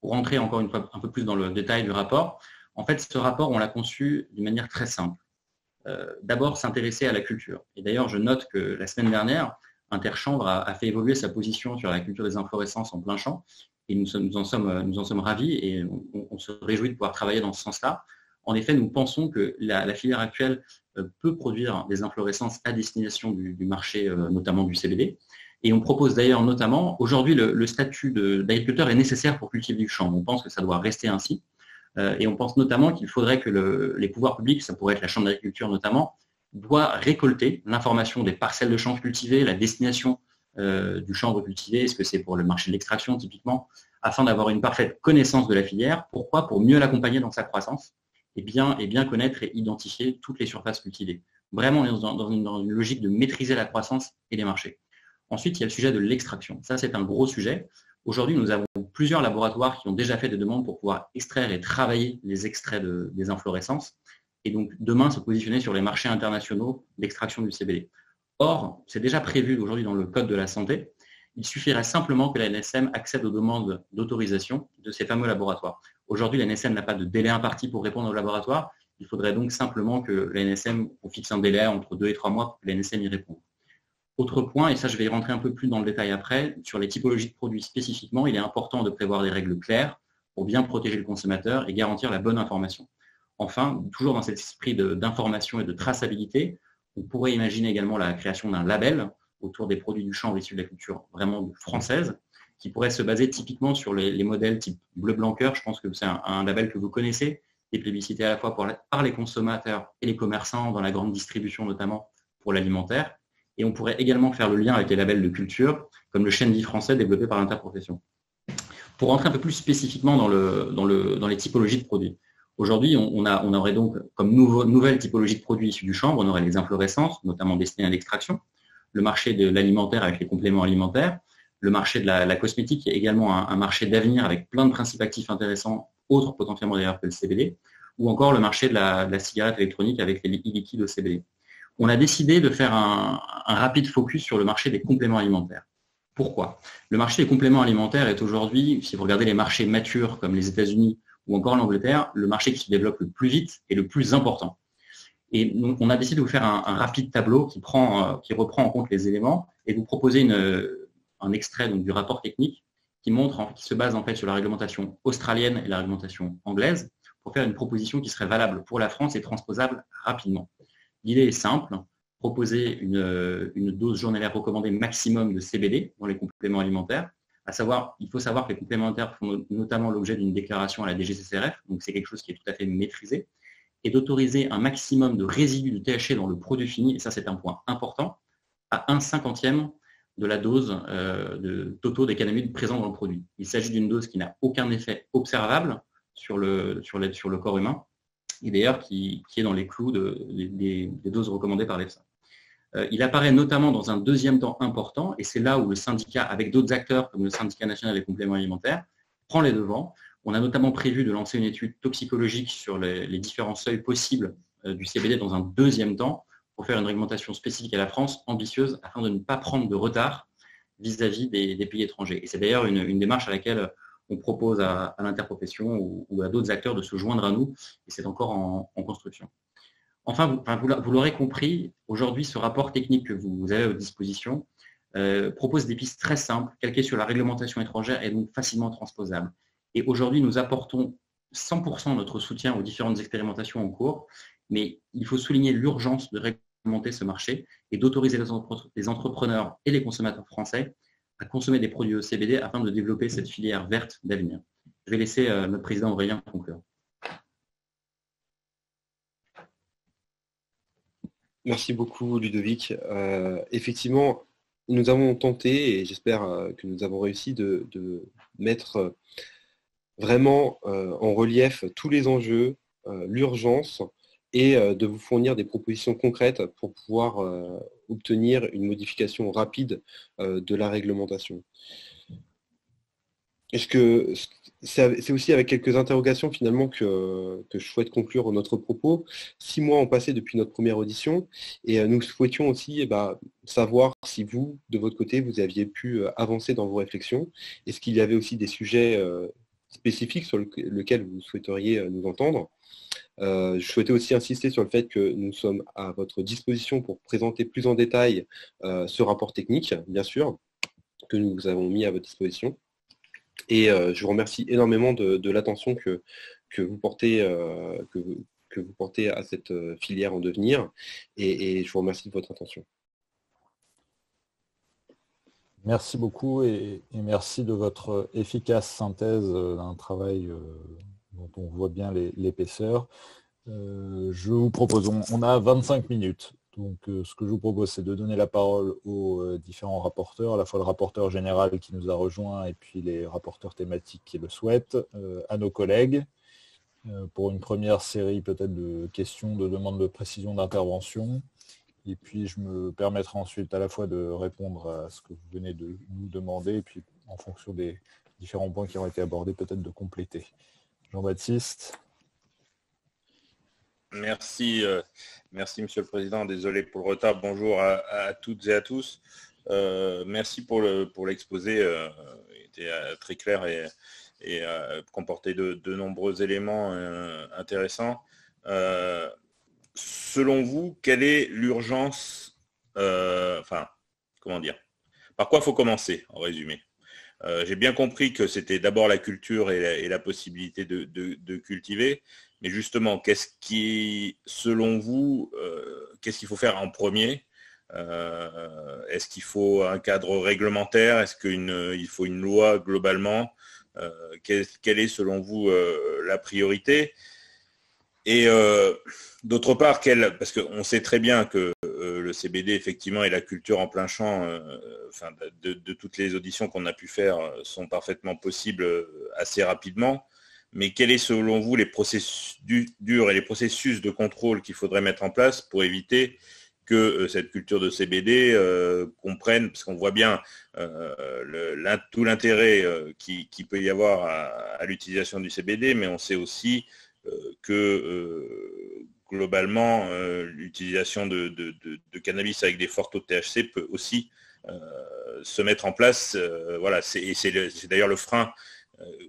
Pour rentrer encore une fois un peu plus dans le détail du rapport, en fait, ce rapport, on l'a conçu d'une manière très simple. D'abord, s'intéresser à la culture. Et d'ailleurs, je note que la semaine dernière, Interchambre a fait évoluer sa position sur la culture des inflorescences en plein champ. Et nous en sommes ravis et on se réjouit de pouvoir travailler dans ce sens-là. En effet, nous pensons que la filière actuelle peut produire des inflorescences à destination du marché, notamment du CBD. Et on propose d'ailleurs notamment, aujourd'hui, le statut d'agriculteur est nécessaire pour cultiver du champ. On pense que ça doit rester ainsi. Et on pense notamment qu'il faudrait que les pouvoirs publics, ça pourrait être la Chambre d'agriculture notamment, doit récolter l'information des parcelles de champs cultivés, la destination du champ cultivé, est-ce que c'est pour le marché de l'extraction typiquement, afin d'avoir une parfaite connaissance de la filière. Pourquoi ? Pour mieux l'accompagner dans sa croissance et bien connaître et identifier toutes les surfaces cultivées. Vraiment, on est dans une logique de maîtriser la croissance et les marchés. Ensuite, il y a le sujet de l'extraction. Ça, c'est un gros sujet. Aujourd'hui, nous avons plusieurs laboratoires qui ont déjà fait des demandes pour pouvoir extraire et travailler les extraits des inflorescences et donc demain se positionner sur les marchés internationaux d'extraction du CBD. Or, c'est déjà prévu aujourd'hui dans le Code de la santé. Il suffirait simplement que la NSM accède aux demandes d'autorisation de ces fameux laboratoires. Aujourd'hui, la NSM n'a pas de délai imparti pour répondre aux laboratoires. Il faudrait donc simplement que la NSM fixe un délai entre 2 et 3 mois pour que la NSM y réponde. Autre point, et ça je vais y rentrer un peu plus dans le détail après, sur les typologies de produits spécifiquement, il est important de prévoir des règles claires pour bien protéger le consommateur et garantir la bonne information. Enfin, toujours dans cet esprit d'information et de traçabilité, on pourrait imaginer également la création d'un label autour des produits du champ issus de la culture vraiment française, qui pourrait se baser typiquement sur les modèles type bleu blanc cœur. Je pense que c'est un label que vous connaissez, qui est plébiscité à la fois par les consommateurs et les commerçants, dans la grande distribution notamment pour l'alimentaire. Et on pourrait également faire le lien avec les labels de culture, comme le chêne vie français développé par l'interprofession. Pour rentrer un peu plus spécifiquement dans les typologies de produits. Aujourd'hui, on aurait donc comme nouvelle typologie de produits issus du chanvre, on aurait les inflorescences, notamment destinées à l'extraction, le marché de l'alimentaire avec les compléments alimentaires, le marché de la cosmétique, qui est également un marché d'avenir avec plein de principes actifs intéressants, autres potentiellement d'ailleurs que le CBD, ou encore le marché de la cigarette électronique avec les e-liquides au CBD. On a décidé de faire un rapide focus sur le marché des compléments alimentaires. Pourquoi ? Le marché des compléments alimentaires est aujourd'hui, si vous regardez les marchés matures comme les États-Unis ou encore l'Angleterre, le marché qui se développe le plus vite et le plus important. Et on a décidé de vous faire un rapide tableau qui reprend en compte les éléments et vous proposer un extrait donc, du rapport technique qui se base en fait sur la réglementation australienne et la réglementation anglaise pour faire une proposition qui serait valable pour la France et transposable rapidement. L'idée est simple, proposer une dose journalière recommandée maximum de CBD dans les compléments alimentaires. Il faut savoir que les compléments alimentaires font notamment l'objet d'une déclaration à la DGCCRF, donc c'est quelque chose qui est tout à fait maîtrisé, et d'autoriser un maximum de résidus de THC dans le produit fini, et ça c'est un point important, à 1/50e de la dose de totaux des cannabinoïdes présents dans le produit. Il s'agit d'une dose qui n'a aucun effet observable sur le corps humain, et d'ailleurs qui est dans les clous des doses recommandées par l'EFSA. Il apparaît notamment dans un deuxième temps important, et c'est là où le syndicat, avec d'autres acteurs comme le syndicat national des compléments alimentaires, prend les devants. On a notamment prévu de lancer une étude toxicologique sur les différents seuils possibles du CBD dans un deuxième temps, pour faire une réglementation spécifique à la France, ambitieuse, afin de ne pas prendre de retard vis-à-vis des pays étrangers. Et c'est d'ailleurs une démarche à laquelle on propose à l'interprofession ou à d'autres acteurs de se joindre à nous, et c'est encore en construction. Enfin, vous l'aurez compris, aujourd'hui, ce rapport technique que vous avez à votre disposition propose des pistes très simples, calquées sur la réglementation étrangère et donc facilement transposables. Et aujourd'hui, nous apportons 100% notre soutien aux différentes expérimentations en cours, mais il faut souligner l'urgence de réglementer ce marché et d'autoriser les entrepreneurs et les consommateurs français à consommer des produits au CBD afin de développer cette filière verte d'avenir. Je vais laisser notre président Aurélien conclure. Merci beaucoup Ludovic. Effectivement, nous avons tenté, et j'espère que nous avons réussi, de mettre vraiment en relief tous les enjeux, l'urgence, et de vous fournir des propositions concrètes pour pouvoir obtenir une modification rapide de la réglementation. Est-ce que c'est aussi avec quelques interrogations finalement que je souhaite conclure notre propos. 6 mois ont passé depuis notre première audition et nous souhaitions aussi savoir si vous, de votre côté, vous aviez pu avancer dans vos réflexions. Est-ce qu'il y avait aussi des sujets spécifique sur lequel vous souhaiteriez nous entendre. Je souhaitais aussi insister sur le fait que nous sommes à votre disposition pour présenter plus en détail ce rapport technique, bien sûr, que nous avons mis à votre disposition. Et je vous remercie énormément de l'attention que vous portez à cette filière en devenir. Et je vous remercie de votre attention. Merci beaucoup et merci de votre efficace synthèse d'un travail dont on voit bien l'épaisseur. Je vous propose, on a 25 minutes. Donc ce que je vous propose, c'est de donner la parole aux différents rapporteurs, à la fois le rapporteur général qui nous a rejoint et puis les rapporteurs thématiques qui le souhaitent, à nos collègues, pour une première série peut-être de questions, de demandes de précision d'intervention. Et puis je me permettrai ensuite à la fois de répondre à ce que vous venez de nous demander, et puis en fonction des différents points qui ont été abordés, peut-être de compléter. Jean-Baptiste. Merci, Monsieur le Président. Désolé pour le retard. Bonjour à toutes et à tous. Merci pour l'exposé. Il était très clair et comportait de nombreux éléments intéressants. Selon vous, quelle est l'urgence, comment dire, par quoi il faut commencer, en résumé? J'ai bien compris que c'était d'abord la culture et la possibilité de cultiver, mais justement, qu'est-ce qui, selon vous, qu'est-ce qu'il faut faire en premier? Est-ce qu'il faut un cadre réglementaire? Est-ce qu'il faut une loi globalement? Quelle est, selon vous, la priorité? Et d'autre part, parce qu'on sait très bien que le CBD, effectivement, et la culture en plein champ, de toutes les auditions qu'on a pu faire, sont parfaitement possibles assez rapidement. Mais quels sont, selon vous, les procédures et les processus de contrôle qu'il faudrait mettre en place pour éviter que cette culture de CBD comprenne, parce qu'on voit bien tout l'intérêt qui peut y avoir à l'utilisation du CBD, mais on sait aussi que globalement, l'utilisation de cannabis avec des forts taux de THC peut aussi se mettre en place. Voilà, c'est d'ailleurs le frein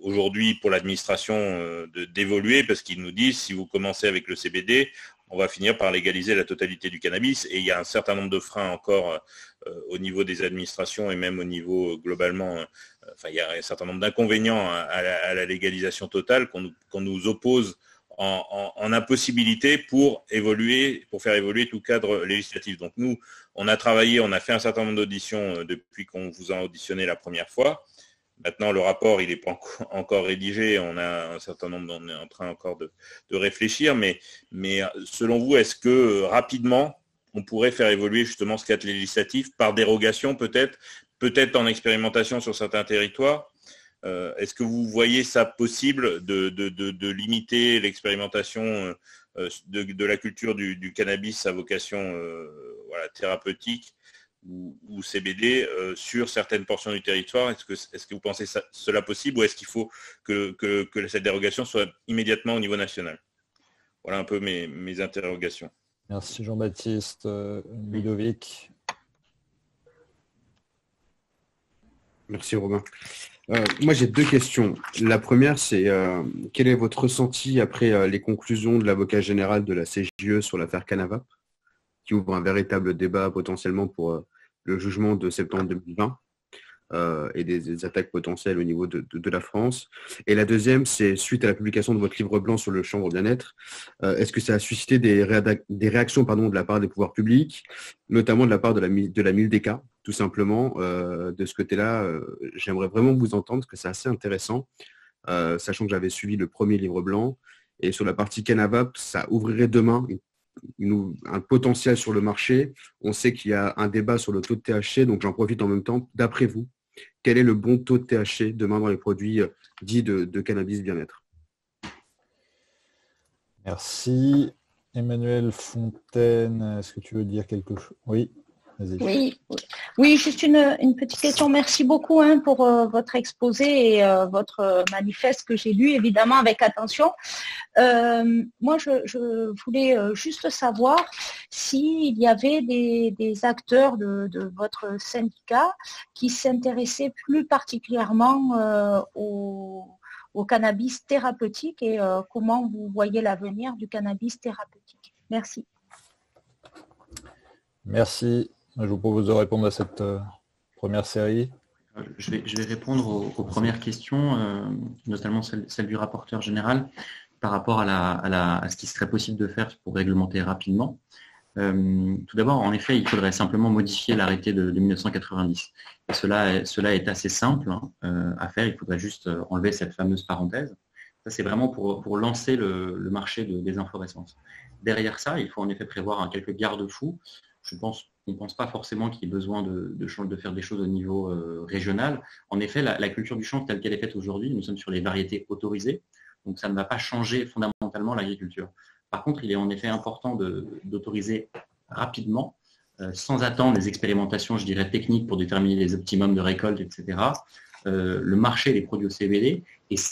aujourd'hui pour l'administration d'évoluer, parce qu'ils nous disent, si vous commencez avec le CBD, on va finir par légaliser la totalité du cannabis. Et il y a un certain nombre de freins encore au niveau des administrations et même au niveau globalement, il y a un certain nombre d'inconvénients à la légalisation totale qu'on nous oppose en impossibilité pour faire évoluer tout cadre législatif. Donc nous, on a travaillé, on a fait un certain nombre d'auditions depuis qu'on vous a auditionné la première fois. Maintenant, le rapport, il n'est pas encore rédigé. On a un certain nombre, on est en train encore de réfléchir. Mais selon vous, est-ce que rapidement, on pourrait faire évoluer justement ce cadre législatif par dérogation peut-être en expérimentation sur certains territoires? Est-ce que vous voyez ça possible de limiter l'expérimentation de la culture du cannabis à vocation thérapeutique ou CBD sur certaines portions du territoire? Est-ce que vous pensez cela possible, ou est-ce qu'il faut que cette dérogation soit immédiatement au niveau national? Voilà un peu mes interrogations. Merci Jean-Baptiste. Ludovic. Merci Robin. Moi j'ai deux questions. La première, c'est quel est votre ressenti après les conclusions de l'avocat général de la CJE sur l'affaire Canavap, qui ouvre un véritable débat potentiellement pour le jugement de septembre 2020 et des attaques potentielles au niveau de la France. Et la deuxième, c'est suite à la publication de votre livre blanc sur le chanvre bien-être, est-ce que ça a suscité des réactions de la part des pouvoirs publics, notamment de la part de la MILDECA, tout simplement. De ce côté-là, j'aimerais vraiment vous entendre, que c'est assez intéressant, sachant que j'avais suivi le premier livre blanc, et sur la partie Canavap, ça ouvrirait demain un potentiel sur le marché. On sait qu'il y a un débat sur le taux de THC, donc j'en profite en même temps. D'après vous, quel est le bon taux de THC demain dans les produits dits de cannabis bien-être? Merci. Emmanuel Fontaine, est-ce que tu veux dire quelque chose? Oui, vas-y. Oui, juste une petite question. Merci beaucoup pour votre exposé et votre manifeste que j'ai lu évidemment avec attention. Moi, je voulais juste savoir s'il y avait des acteurs de votre syndicat qui s'intéressaient plus particulièrement aux au cannabis thérapeutique et comment vous voyez l'avenir du cannabis thérapeutique. Merci. Merci. Je vous propose de répondre à cette première série. Je vais répondre aux premières questions, notamment celle du rapporteur général, par rapport à ce qui serait possible de faire pour réglementer rapidement. Tout d'abord, en effet, il faudrait simplement modifier l'arrêté de 1990. Et cela est assez simple à faire, il faudrait juste enlever cette fameuse parenthèse. Ça, c'est vraiment pour lancer le marché des inflorescences. Derrière ça, il faut en effet prévoir quelques garde-fous. On ne pense pas forcément qu'il y ait besoin de faire des choses au niveau régional. En effet, la culture du chanvre telle qu'elle est faite aujourd'hui, nous sommes sur les variétés autorisées, donc ça ne va pas changer fondamentalement l'agriculture. Par contre, il est en effet important d'autoriser rapidement, sans attendre les expérimentations, je dirais, techniques pour déterminer les optimums de récolte, etc., le marché des produits au CBD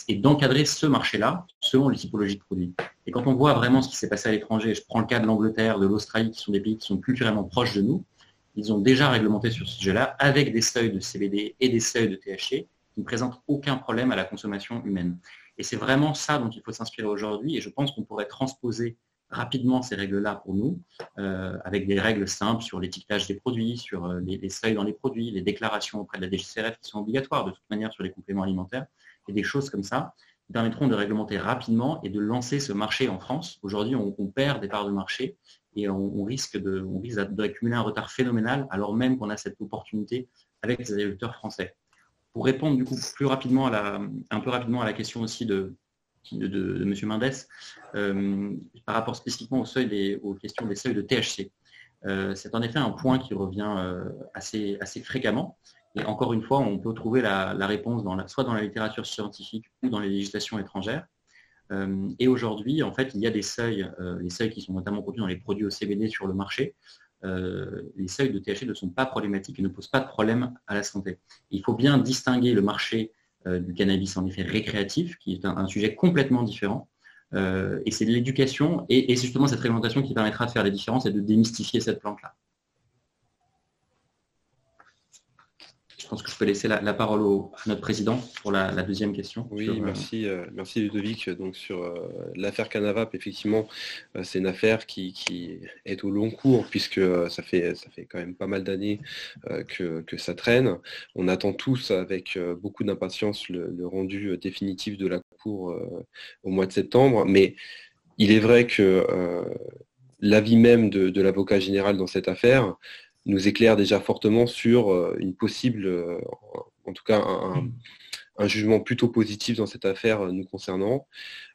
et d'encadrer ce marché-là selon les typologies de produits. Et quand on voit vraiment ce qui s'est passé à l'étranger, je prends le cas de l'Angleterre, de l'Australie, qui sont des pays qui sont culturellement proches de nous, ils ont déjà réglementé sur ce sujet-là avec des seuils de CBD et des seuils de THC qui ne présentent aucun problème à la consommation humaine. Et c'est vraiment ça dont il faut s'inspirer aujourd'hui et je pense qu'on pourrait transposer rapidement ces règles-là pour nous, avec des règles simples sur l'étiquetage des produits, sur les seuils dans les produits, les déclarations auprès de la DGCCRF qui sont obligatoires de toute manière sur les compléments alimentaires, et des choses comme ça qui permettront de réglementer rapidement et de lancer ce marché en France. Aujourd'hui, on perd des parts de marché et on risque d'accumuler un retard phénoménal alors même qu'on a cette opportunité avec les agriculteurs français. Pour répondre du coup un peu rapidement à la question aussi de M. Mendes, par rapport spécifiquement aux questions des seuils de THC. C'est en effet un point qui revient assez fréquemment. Et encore une fois, on peut trouver la réponse soit dans la littérature scientifique ou dans les législations étrangères. Et aujourd'hui, en fait, il y a des seuils, les seuils qui sont notamment produits dans les produits au CBD sur le marché. Les seuils de THC ne sont pas problématiques et ne posent pas de problème à la santé. Il faut bien distinguer le marché du cannabis en effet récréatif, qui est un sujet complètement différent. Et c'est de l'éducation et c'est justement cette réglementation qui permettra de faire les différences et de démystifier cette plante-là. Je pense que je peux laisser la parole à notre président pour la deuxième question. Oui, merci Ludovic. Donc sur l'affaire Canavap, effectivement, c'est une affaire qui est au long cours puisque ça fait quand même pas mal d'années que ça traîne. On attend tous avec beaucoup d'impatience le rendu définitif de la Cour au mois de septembre, mais il est vrai que l'avis même de l'avocat général dans cette affaire nous éclaire déjà fortement sur une possible, en tout cas un jugement plutôt positif dans cette affaire nous concernant.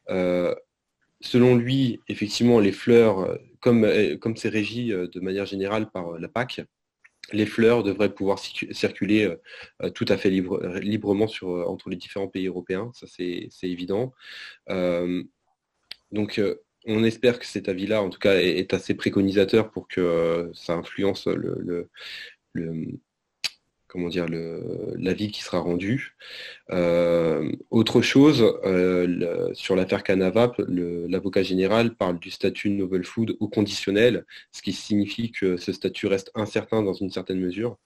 Selon lui, effectivement, les fleurs, comme c'est régi de manière générale par la PAC, les fleurs devraient pouvoir circuler tout à fait librement entre les différents pays européens, ça c'est évident. Donc, on espère que cet avis-là, en tout cas, est assez préconisateur pour que ça influence l'avis qui sera rendu. Autre chose, sur l'affaire Canavap, l'avocat général parle du statut novel food au conditionnel, ce qui signifie que ce statut reste incertain dans une certaine mesure.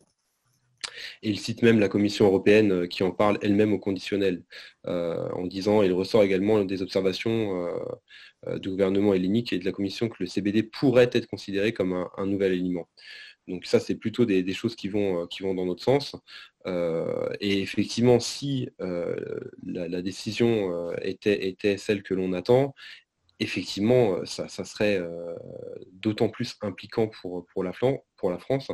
Et il cite même la Commission européenne qui en parle elle-même au conditionnel, en disant, il ressort également des observations du gouvernement hellénique et de la Commission que le CBD pourrait être considéré comme un nouvel aliment. Donc ça, c'est plutôt des choses qui vont dans notre sens. Et effectivement, si la décision était celle que l'on attend, effectivement, ça serait d'autant plus impliquant pour la France.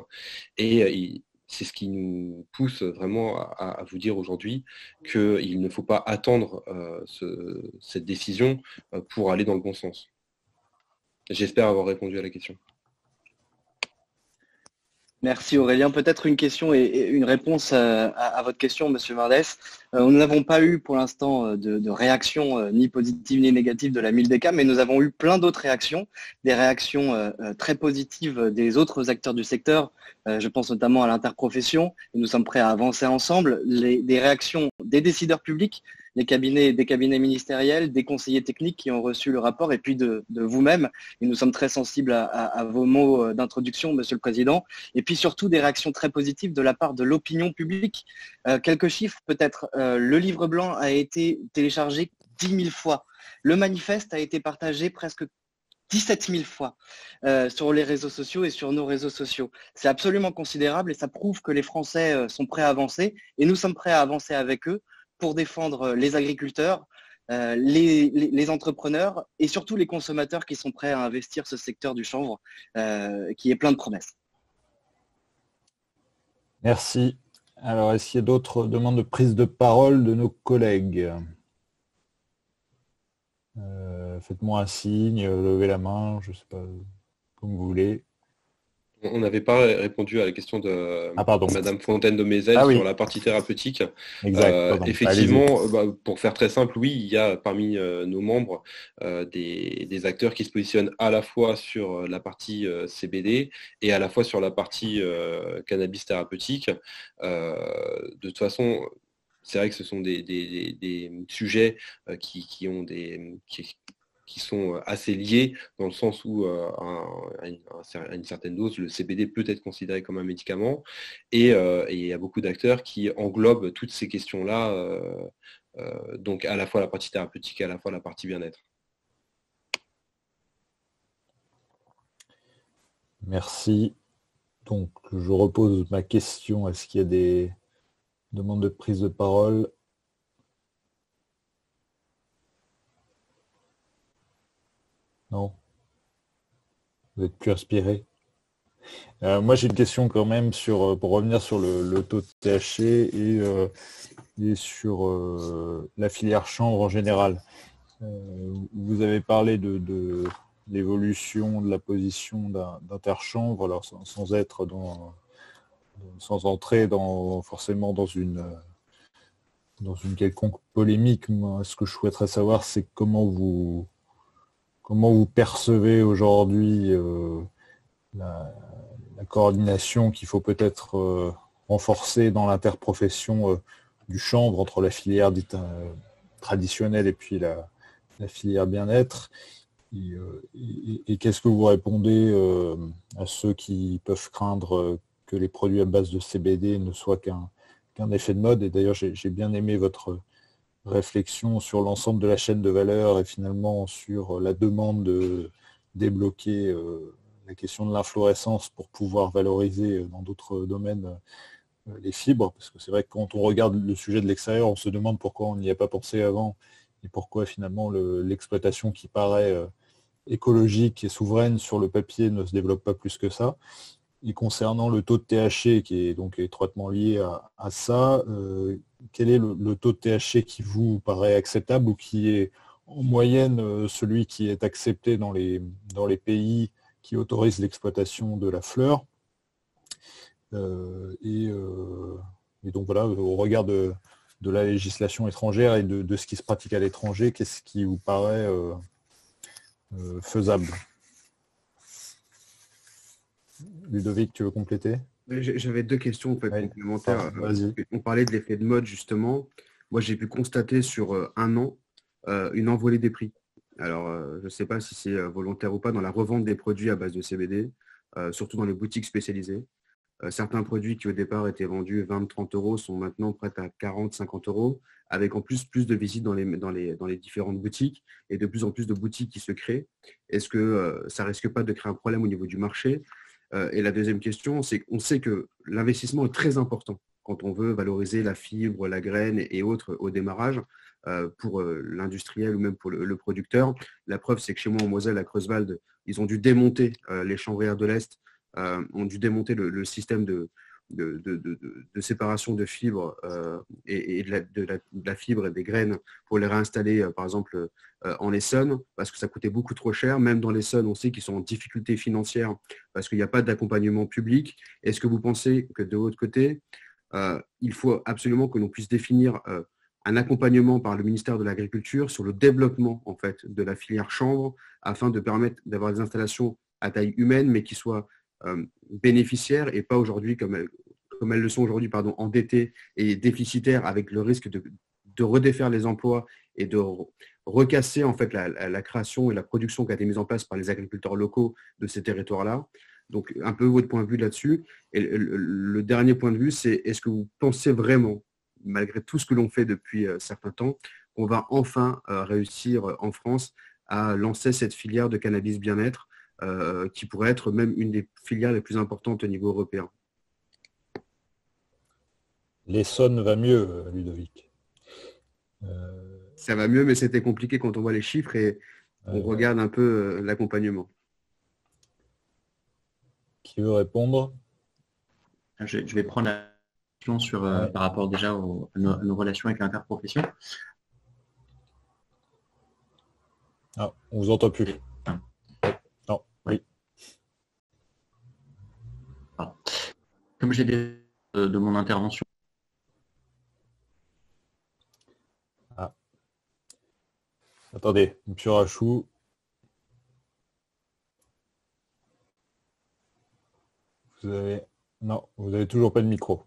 Et c'est ce qui nous pousse vraiment à vous dire aujourd'hui qu'il ne faut pas attendre cette décision pour aller dans le bon sens. J'espère avoir répondu à la question. Merci Aurélien. Peut-être une question et une réponse à votre question, Monsieur Mendes. Nous n'avons pas eu pour l'instant de réaction ni positive ni négative de la Mildeca, mais nous avons eu plein d'autres réactions, des réactions très positives des autres acteurs du secteur. Je pense notamment à l'interprofession, et nous sommes prêts à avancer ensemble. Des réactions des décideurs publics des cabinets ministériels, des conseillers techniques qui ont reçu le rapport et puis de vous-même. Et nous sommes très sensibles à vos mots d'introduction, Monsieur le Président. Et puis surtout des réactions très positives de la part de l'opinion publique. Quelques chiffres peut-être. Le livre blanc a été téléchargé 10 000 fois. Le manifeste a été partagé presque 17 000 fois sur les réseaux sociaux et sur nos réseaux sociaux. C'est absolument considérable et ça prouve que les Français sont prêts à avancer et nous sommes prêts à avancer avec eux pour défendre les agriculteurs, les entrepreneurs et surtout les consommateurs qui sont prêts à investir ce secteur du chanvre qui est plein de promesses. Merci. Alors, est-ce qu'il y a d'autres demandes de prise de parole de nos collègues ? Faites-moi un signe, levez la main, je ne sais pas, comme vous voulez. On n'avait pas répondu à la question de Madame Fontaine de Mézel sur la partie thérapeutique. Exact, effectivement, pour faire très simple, oui, il y a parmi nos membres des acteurs qui se positionnent à la fois sur la partie CBD et à la fois sur la partie cannabis thérapeutique. De toute façon, c'est vrai que ce sont des sujets qui sont assez liés dans le sens où à une certaine dose, le CBD peut être considéré comme un médicament et il y a beaucoup d'acteurs qui englobent toutes ces questions-là, donc à la fois la partie thérapeutique et à la fois la partie bien-être. Merci. Donc, je repose ma question. Est-ce qu'il y a des demandes de prise de parole ? Non. Vous êtes plus inspiré. Moi, j'ai une question quand même pour revenir sur le taux de THC et sur la filière chanvre en général. Vous avez parlé de l'évolution de la position d'Interchanvre, alors sans entrer forcément dans une quelconque polémique. Moi, ce que je souhaiterais savoir, c'est comment vous percevez aujourd'hui la coordination qu'il faut peut-être renforcer dans l'interprofession du chanvre entre la filière dite traditionnelle et puis la filière bien-être. Et qu'est-ce que vous répondez à ceux qui peuvent craindre que les produits à base de CBD ne soient qu'un effet de mode? Et d'ailleurs, j'ai bien aimé votre réflexion sur l'ensemble de la chaîne de valeur et finalement sur la demande de débloquer la question de l'inflorescence pour pouvoir valoriser dans d'autres domaines les fibres, parce que c'est vrai que quand on regarde le sujet de l'extérieur, on se demande pourquoi on n'y a pas pensé avant et pourquoi finalement l'exploitation qui paraît écologique et souveraine sur le papier ne se développe pas plus que ça. Et concernant le taux de THC qui est donc étroitement lié à ça, quel est le taux de THC qui vous paraît acceptable ou qui est en moyenne celui qui est accepté dans les pays qui autorisent l'exploitation de la fleur et donc voilà, au regard de la législation étrangère et de ce qui se pratique à l'étranger, qu'est-ce qui vous paraît faisable? Ludovic, tu veux compléter? J'avais deux questions en fait, complémentaires. Vas-y. On parlait de l'effet de mode justement. Moi, j'ai pu constater sur un an une envolée des prix. Alors, je ne sais pas si c'est volontaire ou pas dans la revente des produits à base de CBD, surtout dans les boutiques spécialisées. Certains produits qui au départ étaient vendus 20-30 euros sont maintenant prêts à 40-50 euros, avec en plus de visites dans les différentes boutiques et de plus en plus de boutiques qui se créent. Est-ce que ça ne risque pas de créer un problème au niveau du marché? Et la deuxième question, c'est qu'on sait que l'investissement est très important quand on veut valoriser la fibre, la graine et autres au démarrage pour l'industriel ou même pour le producteur. La preuve, c'est que chez moi en Moselle, à Creuswald, ils ont dû démonter les chanvrières de l'Est, ont dû démonter le système de séparation de fibres et de la fibre et des graines pour les réinstaller, par exemple, en Essonne, parce que ça coûtait beaucoup trop cher. Même dans l'Essonne, on sait qu'ils sont en difficulté financière parce qu'il n'y a pas d'accompagnement public. Est-ce que vous pensez que de l'autre côté, il faut absolument que l'on puisse définir un accompagnement par le ministère de l'Agriculture sur le développement en fait, de la filière chanvre afin de permettre d'avoir des installations à taille humaine, mais qui soient bénéficiaires et pas aujourd'hui comme elles le sont aujourd'hui, endettées et déficitaires avec le risque de redéfaire les emplois et de recasser en fait la création et la production qui a été mise en place par les agriculteurs locaux de ces territoires-là. Donc, un peu votre point de vue là-dessus. Et le dernier point de vue, c'est est-ce que vous pensez vraiment, malgré tout ce que l'on fait depuis certains temps, qu'on va enfin réussir en France à lancer cette filière de cannabis bien-être qui pourrait être même une des filières les plus importantes au niveau européen? L'Essonne va mieux, Ludovic. Ça va mieux, mais c'était compliqué quand on voit les chiffres et on regarde un peu l'accompagnement. Qui veut répondre? Je vais prendre la question sur, par rapport déjà à nos relations avec l'interprofession. Ah, on vous entend plus. Non, oui. Comme j'ai dit de mon intervention. Attendez, M. Rachou. Non, vous n'avez toujours pas de micro.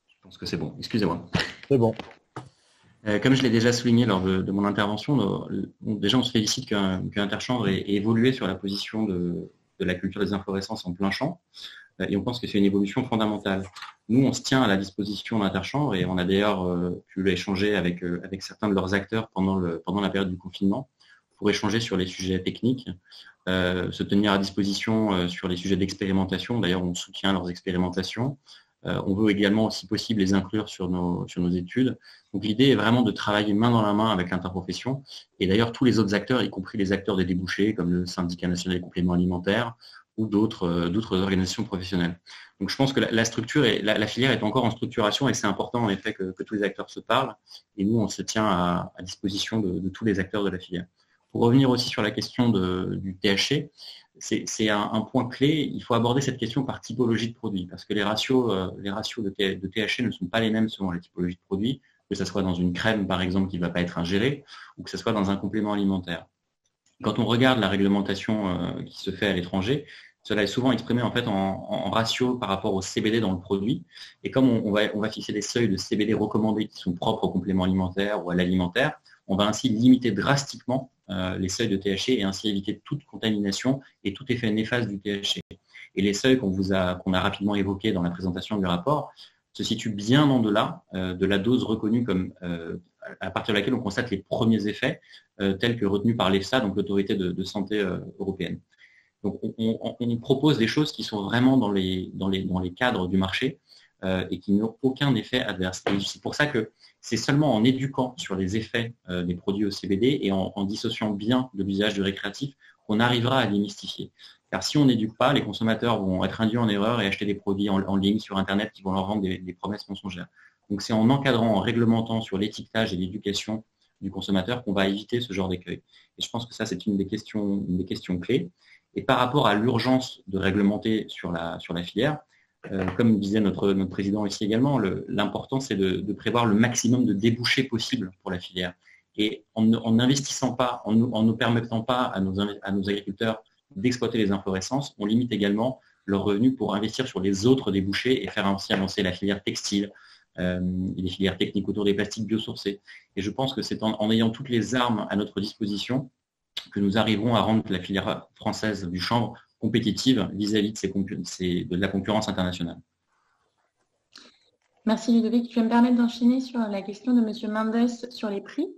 Je pense que c'est bon, excusez-moi. C'est bon. Comme je l'ai déjà souligné lors de mon intervention, déjà on se félicite qu'Interchambre ait évolué sur la position de la culture des inflorescences en plein champ, et on pense que c'est une évolution fondamentale. Nous, on se tient à la disposition d'Interchambre et on a d'ailleurs pu échanger avec certains de leurs acteurs pendant la période du confinement pour échanger sur les sujets techniques, se tenir à disposition sur les sujets d'expérimentation. D'ailleurs, on soutient leurs expérimentations. On veut également, si possible, les inclure sur nos études. Donc l'idée est vraiment de travailler main dans la main avec l'interprofession et d'ailleurs tous les autres acteurs, y compris les acteurs des débouchés, comme le Syndicat national des compléments alimentaires ou d'autres organisations professionnelles. Donc je pense que la structure et la filière est encore en structuration et c'est important en effet que tous les acteurs se parlent et nous on se tient à disposition de tous les acteurs de la filière. Pour revenir aussi sur la question du THC, c'est un point clé. Il faut aborder cette question par typologie de produit parce que les ratios de THC ne sont pas les mêmes selon les typologies de produits, que ce soit dans une crème par exemple qui ne va pas être ingérée ou que ce soit dans un complément alimentaire. Quand on regarde la réglementation qui se fait à l'étranger, cela est souvent exprimé en fait en ratio par rapport au CBD dans le produit. Et comme on va fixer des seuils de CBD recommandés qui sont propres au complément alimentaire ou à l'alimentaire, on va ainsi limiter drastiquement les seuils de THC et ainsi éviter toute contamination et tout effet néfaste du THC. Et les seuils qu'on a rapidement évoqués dans la présentation du rapport se situent bien en delà de la dose reconnue comme à partir de laquelle on constate les premiers effets tels que retenus par l'EFSA, donc l'autorité de santé européenne. Donc on propose des choses qui sont vraiment dans les cadres du marché et qui n'ont aucun effet adverse. Et c'est pour ça que c'est seulement en éduquant sur les effets des produits au CBD et en dissociant bien de l'usage du récréatif qu'on arrivera à démystifier. Car si on n'éduque pas, les consommateurs vont être induits en erreur et acheter des produits en ligne sur Internet qui vont leur vendre des promesses mensongères. Donc c'est en encadrant, en réglementant sur l'étiquetage et l'éducation du consommateur qu'on va éviter ce genre d'écueil. Et je pense que ça, c'est une des questions clés. Et par rapport à l'urgence de réglementer sur la filière, comme disait notre président ici également, l'important c'est de prévoir le maximum de débouchés possibles pour la filière. Et en n'investissant pas, en ne permettant pas à nos agriculteurs d'exploiter les inflorescences, on limite également leurs revenus pour investir sur les autres débouchés et faire ainsi avancer la filière textile, les filières techniques autour des plastiques biosourcés. Et je pense que c'est en ayant toutes les armes à notre disposition que nous arriverons à rendre la filière française du chanvre compétitive vis-à-vis de la concurrence internationale. Merci Ludovic. Tu vas me permettre d'enchaîner sur la question de M. Mendes sur les prix.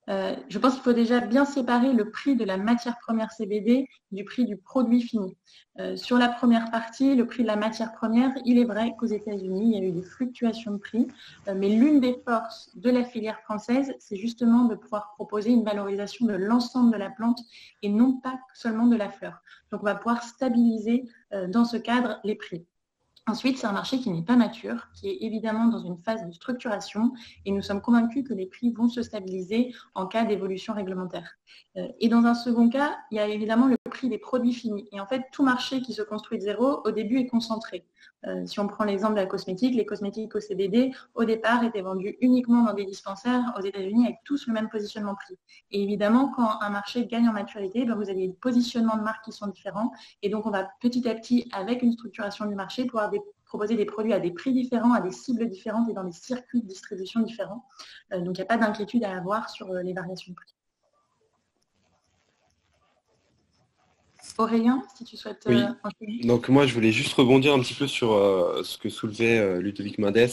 Je pense qu'il faut déjà bien séparer le prix de la matière première CBD du prix du produit fini. Sur la première partie, le prix de la matière première, il est vrai qu'aux États-Unis, il y a eu des fluctuations de prix, mais l'une des forces de la filière française, c'est justement de pouvoir proposer une valorisation de l'ensemble de la plante et non pas seulement de la fleur. Donc, on va pouvoir stabiliser dans ce cadre les prix. Ensuite, c'est un marché qui n'est pas mature, qui est évidemment dans une phase de structuration et nous sommes convaincus que les prix vont se stabiliser en cas d'évolution réglementaire. Et dans un second cas, il y a évidemment le prix des produits finis. Et en fait, tout marché qui se construit de zéro, au début, est concentré. Si on prend l'exemple de la cosmétique, les cosmétiques au CBD, au départ, étaient vendus uniquement dans des dispensaires aux États-Unis avec tous le même positionnement prix. Et évidemment, quand un marché gagne en maturité, vous avez des positionnements de marques qui sont différents. Et donc, on va petit à petit, avec une structuration du marché, pouvoir proposer des produits à des prix différents, à des cibles différentes et dans des circuits de distribution différents. Donc, il n'y a pas d'inquiétude à avoir sur les variations de prix. Aurélien, si tu souhaites enchaîner. Donc moi, je voulais juste rebondir un petit peu sur ce que soulevait Ludovic Mendes.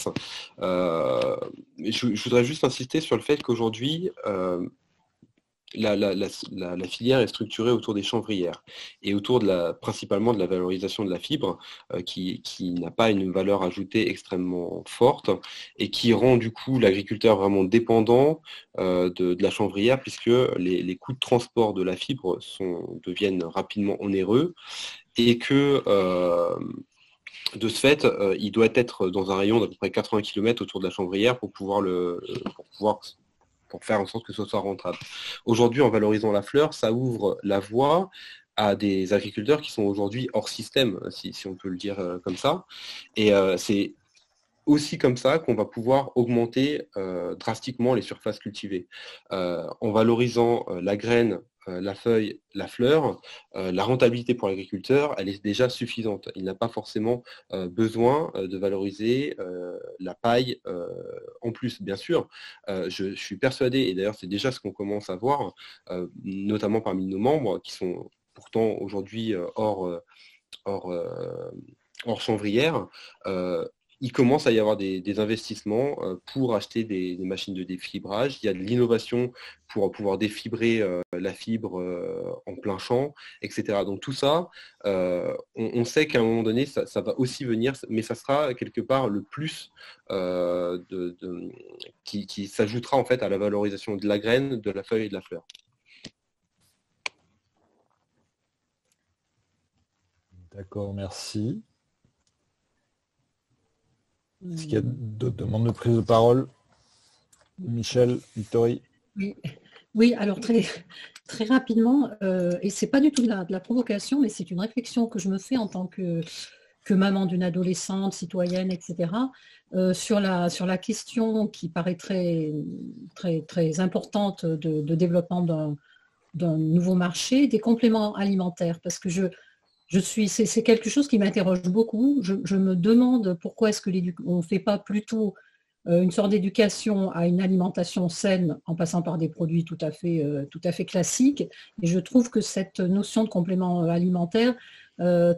Je voudrais juste insister sur le fait qu'aujourd'hui, la filière est structurée autour des chanvrières et autour principalement de la valorisation de la fibre qui n'a pas une valeur ajoutée extrêmement forte et qui rend du coup l'agriculteur vraiment dépendant de la chanvrière puisque les coûts de transport de la fibre deviennent rapidement onéreux et que de ce fait, il doit être dans un rayon d'à peu près 80 km autour de la chanvrière pour faire en sorte que ce soit rentable. Aujourd'hui, en valorisant la fleur, ça ouvre la voie à des agriculteurs qui sont aujourd'hui hors système, si on peut le dire comme ça. Et c'est aussi comme ça qu'on va pouvoir augmenter drastiquement les surfaces cultivées. En valorisant la graine, la feuille, la fleur, la rentabilité pour l'agriculteur, elle est déjà suffisante. Il n'a pas forcément besoin de valoriser la paille en plus, bien sûr. Je suis persuadé, et d'ailleurs c'est déjà ce qu'on commence à voir, notamment parmi nos membres, qui sont pourtant aujourd'hui hors chanvrière, il commence à y avoir des investissements pour acheter des machines de défibrage. Il y a de l'innovation pour pouvoir défibrer la fibre en plein champ, etc. Donc tout ça, on sait qu'à un moment donné, ça va aussi venir, mais ça sera quelque part le plus qui s'ajoutera en fait à la valorisation de la graine, de la feuille et de la fleur. D'accord, merci. Est-ce qu'il y a d'autres demandes de prise de parole? Michel, Victorie? Oui, alors très rapidement, et c'est pas du tout de la provocation, mais c'est une réflexion que je me fais en tant que maman d'une adolescente, citoyenne, etc., sur la question qui paraît très, très, très importante de développement d'un nouveau marché, des compléments alimentaires, parce que c'est quelque chose qui m'interroge beaucoup. Je me demande pourquoi est-ce qu'on ne fait pas plutôt une sorte d'éducation à une alimentation saine en passant par des produits tout à fait classiques. Et je trouve que cette notion de complément alimentaire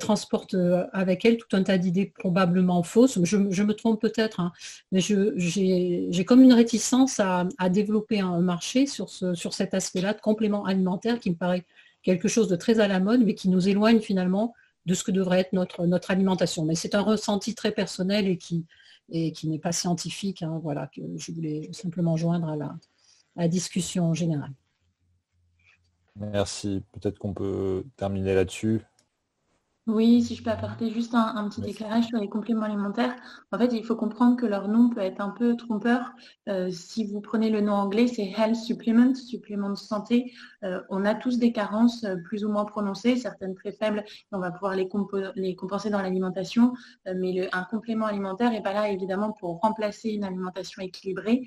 transporte avec elle tout un tas d'idées probablement fausses. Je me trompe peut-être, hein, mais j'ai comme une réticence à développer un marché sur cet aspect-là de complément alimentaire qui me paraît quelque chose de très à la mode, mais qui nous éloigne finalement de ce que devrait être notre alimentation. Mais c'est un ressenti très personnel et qui n'est pas scientifique, hein, voilà, que je voulais simplement joindre à la discussion générale. Merci. Peut-être qu'on peut terminer là-dessus. Oui, si je peux apporter juste un petit éclairage sur les compléments alimentaires. En fait, il faut comprendre que leur nom peut être un peu trompeur. Si vous prenez le nom anglais, c'est Health Supplement, supplément de santé. On a tous des carences plus ou moins prononcées, certaines très faibles, et on va pouvoir les compenser dans l'alimentation. Mais un complément alimentaire n'est pas là, évidemment, pour remplacer une alimentation équilibrée.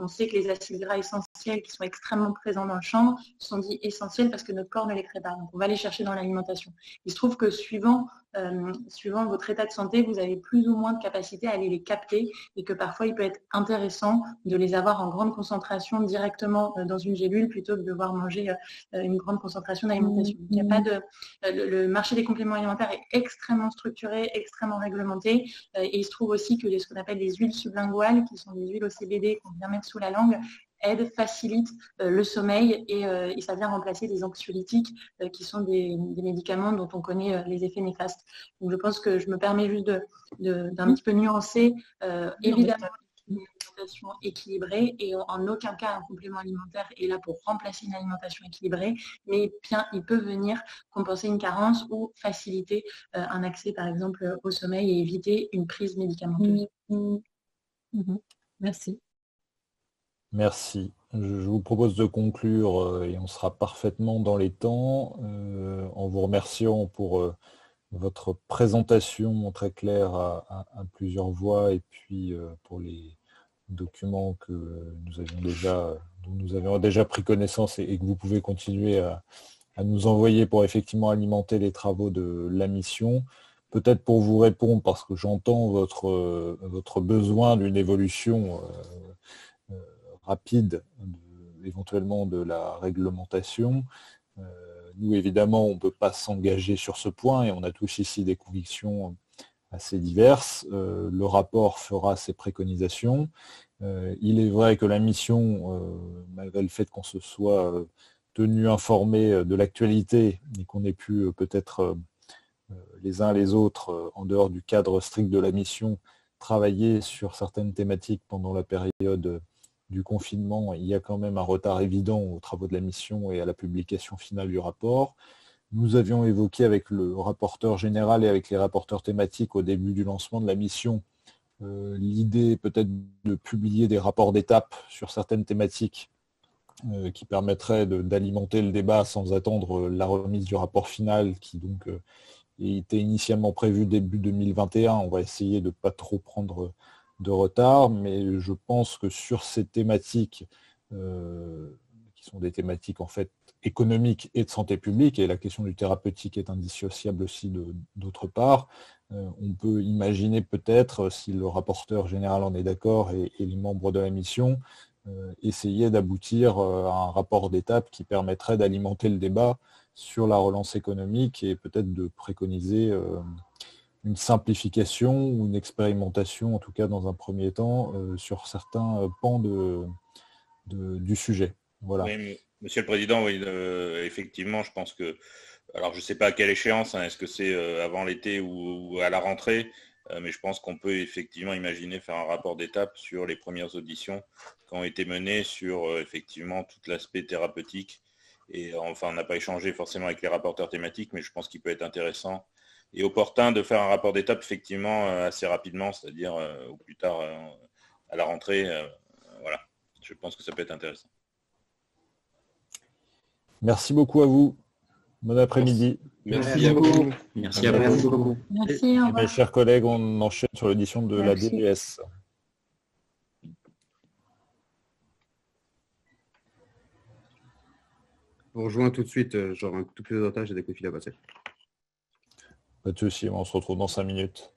On sait que les acides gras essentiels qui sont extrêmement présents dans le champ sont dits essentiels parce que notre corps ne les crée pas. Donc, on va les chercher dans l'alimentation. Il se trouve que suivant votre état de santé, vous avez plus ou moins de capacité à aller les capter et que parfois il peut être intéressant de les avoir en grande concentration directement dans une gélule plutôt que de devoir manger une grande concentration d'alimentation. Il n'y a pas le marché des compléments alimentaires est extrêmement structuré, extrêmement réglementé et il se trouve aussi que ce qu'on appelle les huiles sublinguales, qui sont des huiles au CBD qu'on vient mettre sous la langue, facilite le sommeil et ça vient remplacer des anxiolytiques qui sont des médicaments dont on connaît les effets néfastes. Donc je pense que je me permets juste d'un petit peu nuancer, évidemment une alimentation équilibrée et en aucun cas un complément alimentaire est là pour remplacer une alimentation équilibrée, mais bien il peut venir compenser une carence ou faciliter un accès par exemple au sommeil et éviter une prise médicamenteuse. Merci. Merci. Je vous propose de conclure et on sera parfaitement dans les temps en vous remerciant pour votre présentation très claire à plusieurs voix et puis pour les documents que dont nous avions déjà pris connaissance et que vous pouvez continuer à nous envoyer pour effectivement alimenter les travaux de la mission. Peut-être pour vous répondre, parce que j'entends votre besoin d'une évolution rapide, éventuellement de la réglementation. Nous, évidemment, on ne peut pas s'engager sur ce point et on a tous ici des convictions assez diverses. Le rapport fera ses préconisations. Il est vrai que la mission, malgré le fait qu'on se soit tenu informé de l'actualité et qu'on ait pu peut-être les uns les autres, en dehors du cadre strict de la mission, travailler sur certaines thématiques pendant la période du confinement, il y a quand même un retard évident aux travaux de la mission et à la publication finale du rapport. Nous avions évoqué avec le rapporteur général et avec les rapporteurs thématiques au début du lancement de la mission l'idée peut-être de publier des rapports d'étape sur certaines thématiques qui permettraient d'alimenter le débat sans attendre la remise du rapport final qui donc était initialement prévu début 2021. On va essayer de ne pas trop prendre de retard, mais je pense que sur ces thématiques, qui sont des thématiques en fait économiques et de santé publique, et la question du thérapeutique est indissociable aussi d'autre part, on peut imaginer peut-être, si le rapporteur général en est d'accord et les membres de la mission, essayer d'aboutir à un rapport d'étape qui permettrait d'alimenter le débat sur la relance économique et peut-être de préconiser une simplification ou une expérimentation, en tout cas dans un premier temps, sur certains pans du sujet. Voilà. Oui, Monsieur le Président, oui, effectivement, je pense que, alors je ne sais pas à quelle échéance, hein, est-ce que c'est avant l'été ou à la rentrée, mais je pense qu'on peut effectivement imaginer faire un rapport d'étape sur les premières auditions qui ont été menées sur effectivement tout l'aspect thérapeutique. Et enfin, on n'a pas échangé forcément avec les rapporteurs thématiques, mais je pense qu'il peut être intéressant et opportun de faire un rapport d'étape effectivement assez rapidement, c'est-à-dire au plus tard à la rentrée. Voilà, je pense que ça peut être intéressant. Merci beaucoup à vous. Bon après-midi. Merci à vous. Merci à vous. beaucoup. Merci, au revoir. Mes chers collègues, on enchaîne sur l'édition de la Merci. DGS. On rejoint tout de suite, genre un tout petit peu d'otage et des coups de fil à passer. Pas de souci, on se retrouve dans 5 minutes.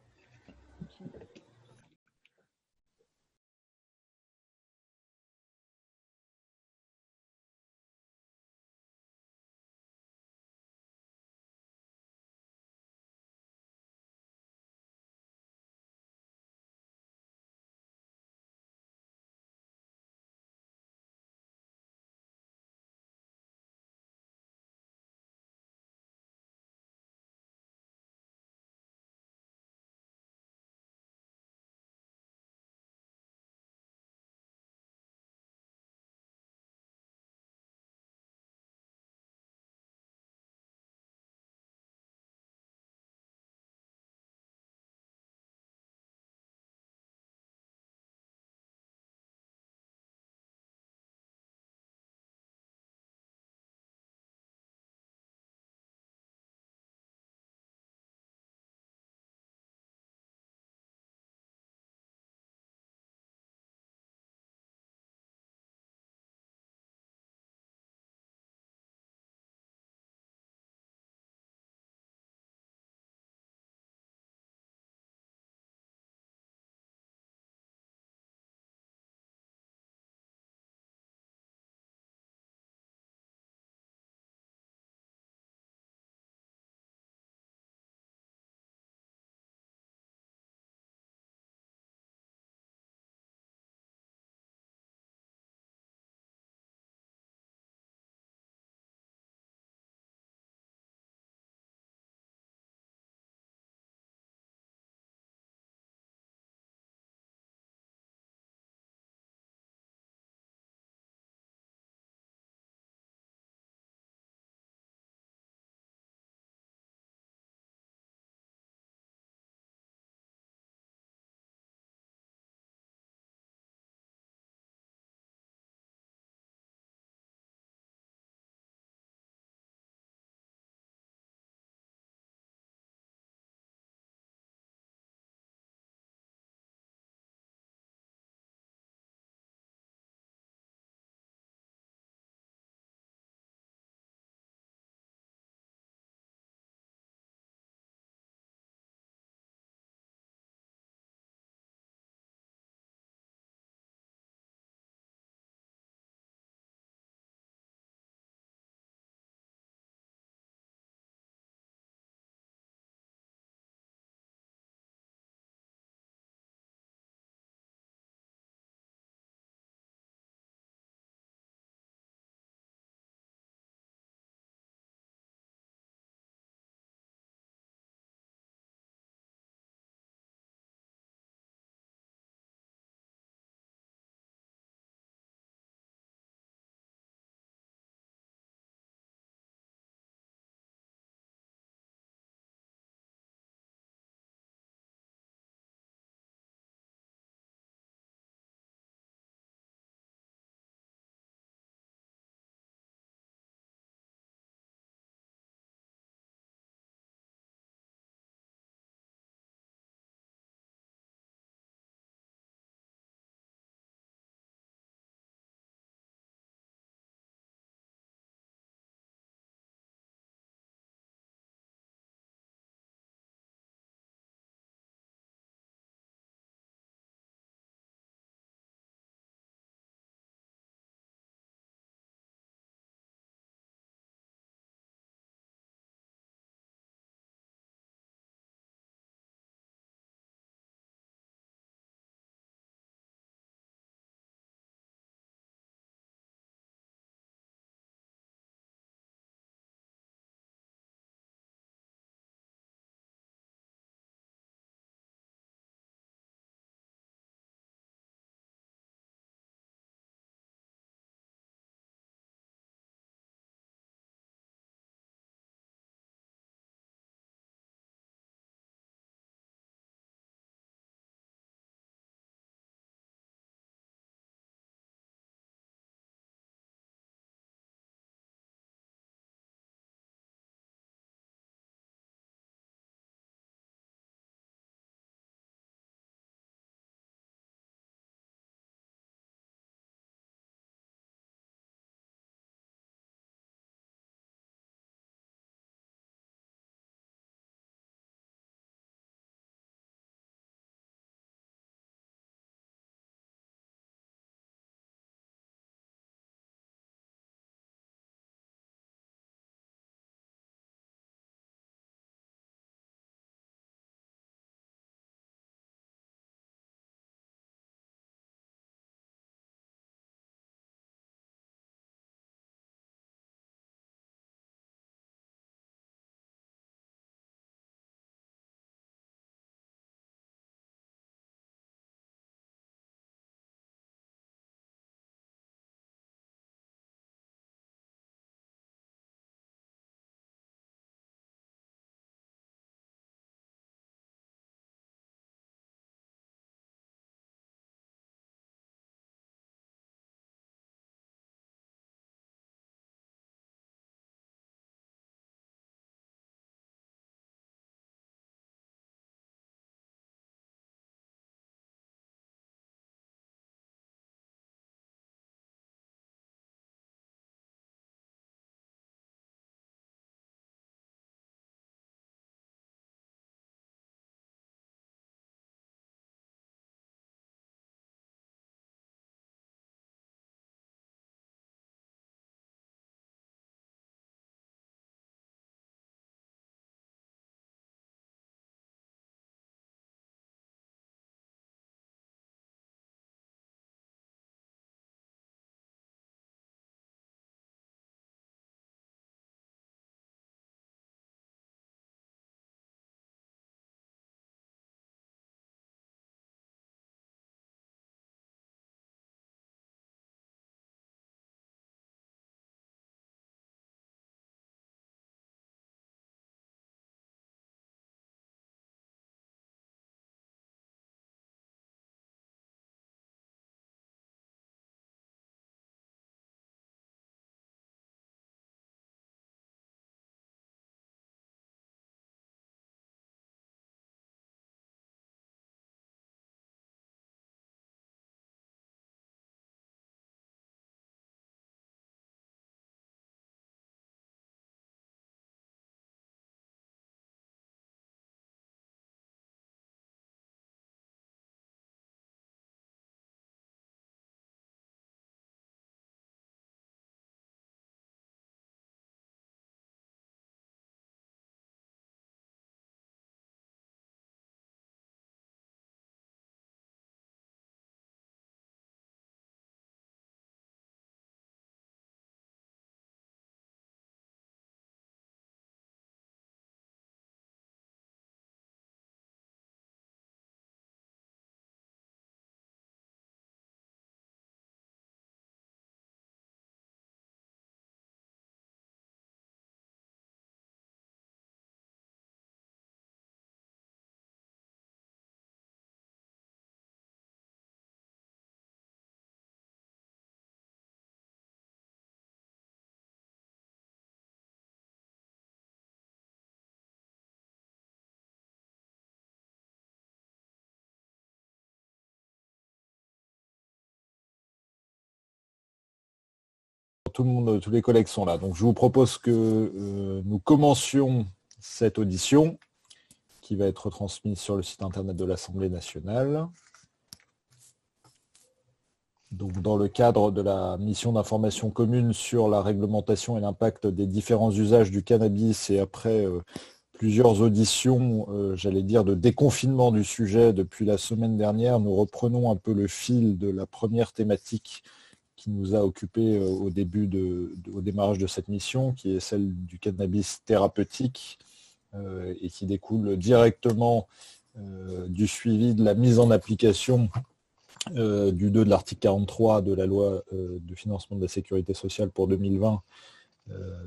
tout le monde, tous les collègues sont là. Donc je vous propose que nous commencions cette audition qui va être transmise sur le site internet de l'Assemblée nationale. Donc dans le cadre de la mission d'information commune sur la réglementation et l'impact des différents usages du cannabis et après plusieurs auditions, j'allais dire, de déconfinement du sujet depuis la semaine dernière, nous reprenons un peu le fil de la première thématique qui nous a occupé au démarrage de cette mission, qui est celle du cannabis thérapeutique et qui découle directement du suivi de la mise en application du 2 de l'article 43 de la loi de financement de la sécurité sociale pour 2020,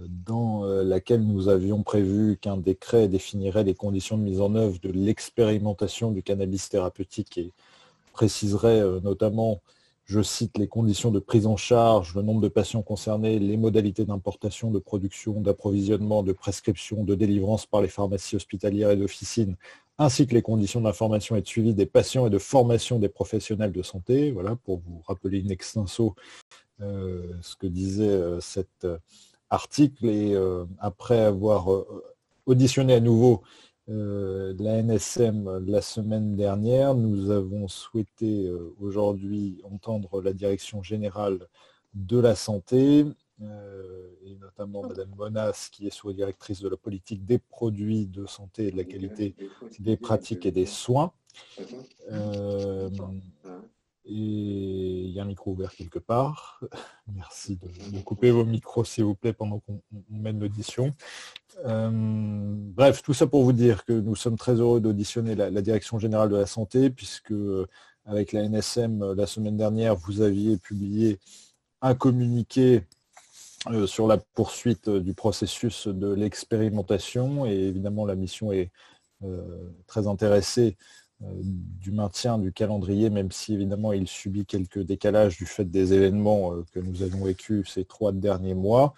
dans laquelle nous avions prévu qu'un décret définirait les conditions de mise en œuvre de l'expérimentation du cannabis thérapeutique et préciserait notamment, je cite, les conditions de prise en charge, le nombre de patients concernés, les modalités d'importation, de production, d'approvisionnement, de prescription, de délivrance par les pharmacies hospitalières et d'officines, ainsi que les conditions d'information et de suivi des patients et de formation des professionnels de santé. Voilà, pour vous rappeler in extenso ce que disait cet article. Et après avoir auditionné à nouveau la NSM la semaine dernière, nous avons souhaité aujourd'hui entendre la Direction générale de la santé, et notamment Madame Monas, qui est sous-directrice de la politique des produits de santé et de la qualité des pratiques et des soins. Et il y a un micro ouvert quelque part. Merci de couper vos micros, s'il vous plaît, pendant qu'on mène l'audition. Bref, tout ça pour vous dire que nous sommes très heureux d'auditionner la Direction générale de la santé, puisque avec la NSM, la semaine dernière, vous aviez publié un communiqué sur la poursuite du processus de l'expérimentation, et évidemment la mission est très intéressée du maintien du calendrier, même si évidemment il subit quelques décalages du fait des événements que nous avons vécus ces 3 derniers mois.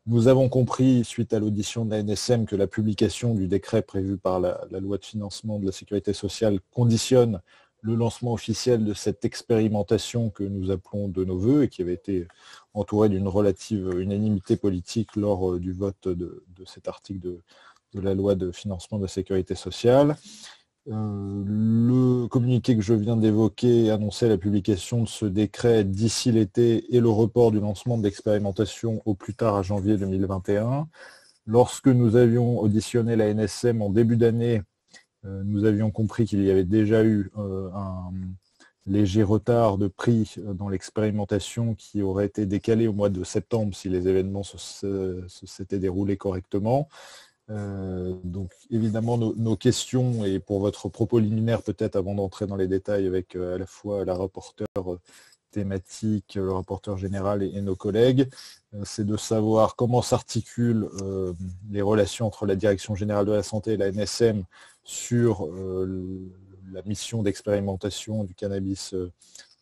Nous avons compris, suite à l'audition de la NSM, que la publication du décret prévu par la loi de financement de la sécurité sociale conditionne le lancement officiel de cette expérimentation que nous appelons de nos voeux et qui avait été entourée d'une relative unanimité politique lors du vote de cet article de la loi de financement de la sécurité sociale. Le communiqué que je viens d'évoquer annonçait la publication de ce décret d'ici l'été et le report du lancement de l'expérimentation au plus tard à janvier 2021. Lorsque nous avions auditionné la NSM en début d'année, nous avions compris qu'il y avait déjà eu un léger retard de prix dans l'expérimentation qui aurait été décalé au mois de septembre si les événements s'étaient déroulés correctement. Donc évidemment nos questions, et pour votre propos liminaire peut-être avant d'entrer dans les détails avec à la fois la rapporteure thématique, le rapporteur général et nos collègues, c'est de savoir comment s'articulent les relations entre la Direction générale de la santé et la NSM sur la mission d'expérimentation du cannabis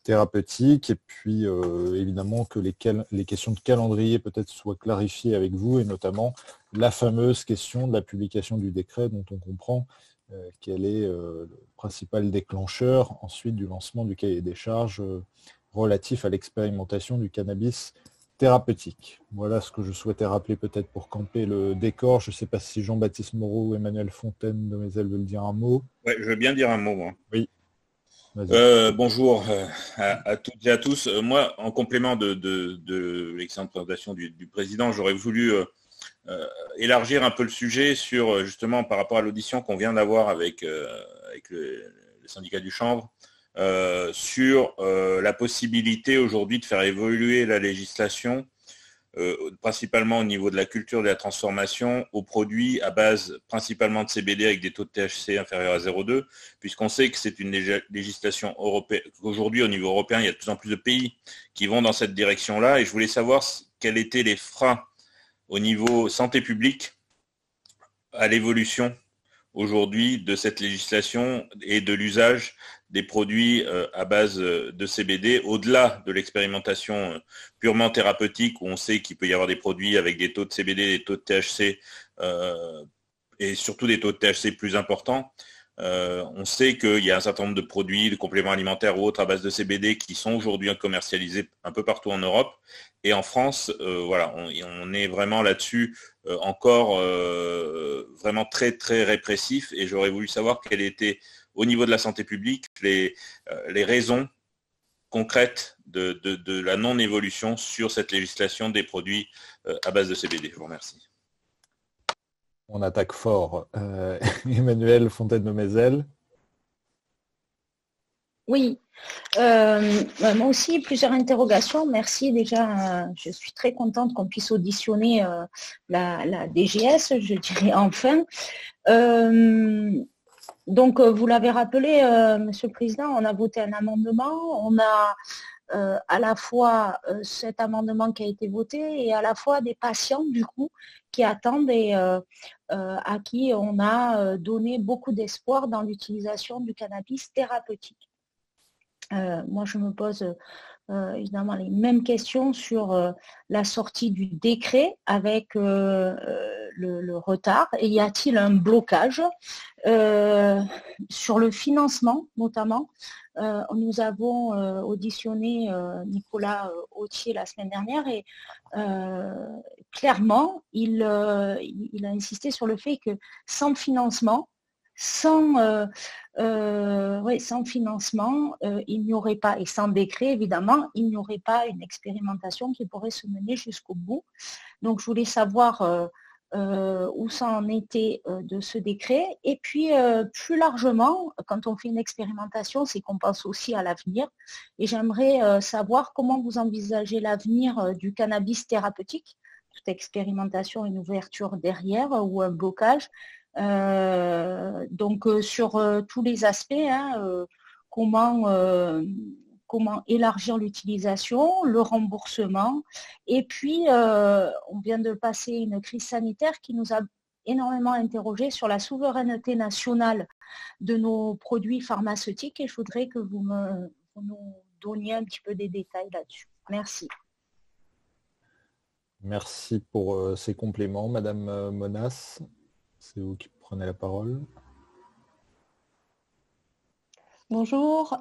thérapeutique, et puis évidemment que les questions de calendrier peut-être soient clarifiées avec vous, et notamment la fameuse question de la publication du décret dont on comprend qu'elle est le principal déclencheur ensuite du lancement du cahier des charges relatif à l'expérimentation du cannabis thérapeutique. Voilà ce que je souhaitais rappeler peut-être pour camper le décor. Je ne sais pas si Jean-Baptiste Moreau ou Emmanuel Fontaine de Mézel veulent dire un mot. Oui, je veux bien dire un mot, moi. Oui. Bonjour à toutes et à tous. Moi, en complément de l'excellente présentation du président, j'aurais voulu élargir un peu le sujet sur, justement, par rapport à l'audition qu'on vient d'avoir avec le syndicat du chanvre, sur la possibilité aujourd'hui de faire évoluer la législation, principalement au niveau de la culture de la transformation, aux produits à base principalement de CBD avec des taux de THC inférieurs à 0,2, puisqu'on sait que c'est une législation européenne, qu'aujourd'hui au niveau européen, il y a de plus en plus de pays qui vont dans cette direction-là, et je voulais savoir quels étaient les freins au niveau santé publique à l'évolution aujourd'hui de cette législation et de l'usage des produits à base de CBD, au-delà de l'expérimentation purement thérapeutique, où on sait qu'il peut y avoir des produits avec des taux de CBD, des taux de THC, et surtout des taux de THC plus importants. On sait qu'il y a un certain nombre de produits, de compléments alimentaires ou autres à base de CBD qui sont aujourd'hui commercialisés un peu partout en Europe. Et en France, voilà, on est vraiment là-dessus encore vraiment très, très répressif. Et j'aurais voulu savoir quelles étaient, au niveau de la santé publique, les raisons concrètes de la non-évolution sur cette législation des produits à base de CBD. Je vous remercie. On attaque fort. Emmanuel Fontaine-de-Mézel. Oui, moi aussi, plusieurs interrogations. Merci déjà. Je suis très contente qu'on puisse auditionner la DGS, je dirais enfin. Donc, vous l'avez rappelé, Monsieur le Président, on a voté un amendement. On a à la fois cet amendement qui a été voté et à la fois des patients, du coup, qui attendent et à qui on a donné beaucoup d'espoir dans l'utilisation du cannabis thérapeutique. Moi, je me pose évidemment les mêmes questions sur la sortie du décret avec le retard. Et y a-t-il un blocage sur le financement, notamment? Nous avons auditionné Nicolas Authier la semaine dernière et clairement, il a insisté sur le fait que sans financement, sans financement, il n'y aurait pas, et sans décret évidemment, il n'y aurait pas une expérimentation qui pourrait se mener jusqu'au bout. Donc je voulais savoir où ça en était de ce décret. Et puis plus largement, quand on fait une expérimentation, c'est qu'on pense aussi à l'avenir. Et j'aimerais savoir comment vous envisagez l'avenir du cannabis thérapeutique. Toute expérimentation, une ouverture derrière ou un blocage. Donc sur tous les aspects, comment élargir l'utilisation, le remboursement, et puis on vient de passer une crise sanitaire qui nous a énormément interrogé sur la souveraineté nationale de nos produits pharmaceutiques et je voudrais que vous nous donniez un petit peu des détails là-dessus. Merci. Merci pour ces compléments, Madame Monas. C'est vous qui prenez la parole. Bonjour,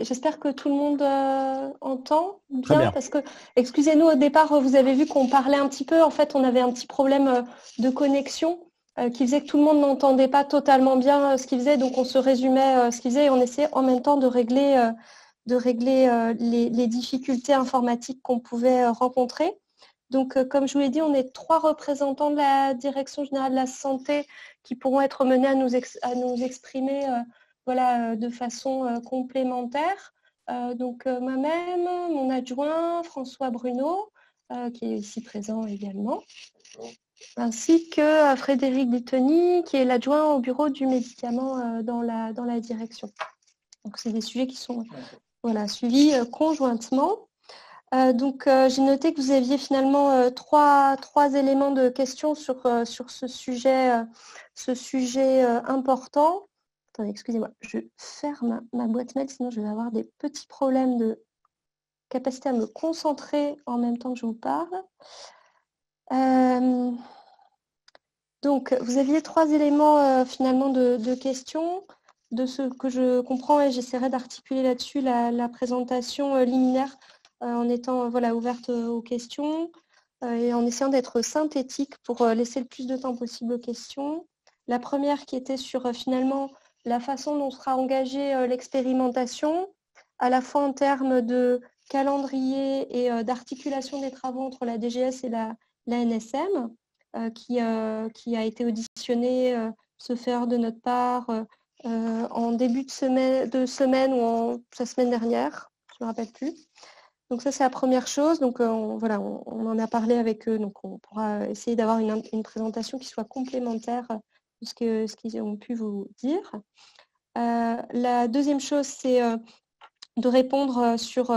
j'espère que tout le monde entend bien, parce que, excusez-nous, au départ, vous avez vu qu'on parlait un petit peu, en fait, on avait un petit problème de connexion qui faisait que tout le monde n'entendait pas totalement bien ce qu'il faisait, donc on se résumait ce qu'il faisait et on essayait en même temps de régler les difficultés informatiques qu'on pouvait rencontrer. Donc, comme je vous l'ai dit, on est 3 représentants de la Direction générale de la santé qui pourront être menés à nous exprimer voilà, de façon complémentaire. Donc, moi-même, mon adjoint, François Bruno, qui est ici présent également, ainsi que Frédéric Déteny, qui est l'adjoint au bureau du médicament dans la direction. Donc, c'est des sujets qui sont voilà, suivis conjointement. Donc, j'ai noté que vous aviez finalement trois éléments de questions sur ce sujet important. Attendez, excusez-moi, je ferme ma boîte mail, sinon je vais avoir des petits problèmes de capacité à me concentrer en même temps que je vous parle. Donc, vous aviez 3 éléments finalement de questions. De ce que je comprends, et j'essaierai d'articuler là-dessus la présentation liminaire en étant ouverte aux questions et en essayant d'être synthétique pour laisser le plus de temps possible aux questions. La première qui était sur finalement la façon dont sera engagée l'expérimentation, à la fois en termes de calendrier et d'articulation des travaux entre la DGS et la NSM, qui a été auditionnée, se faire de notre part en début de semaine ou la semaine dernière, je ne me rappelle plus. Donc ça, c'est la première chose. Donc on en a parlé avec eux. Donc on pourra essayer d'avoir une présentation qui soit complémentaire de ce qu'ils ont pu vous dire. La deuxième chose, c'est de répondre sur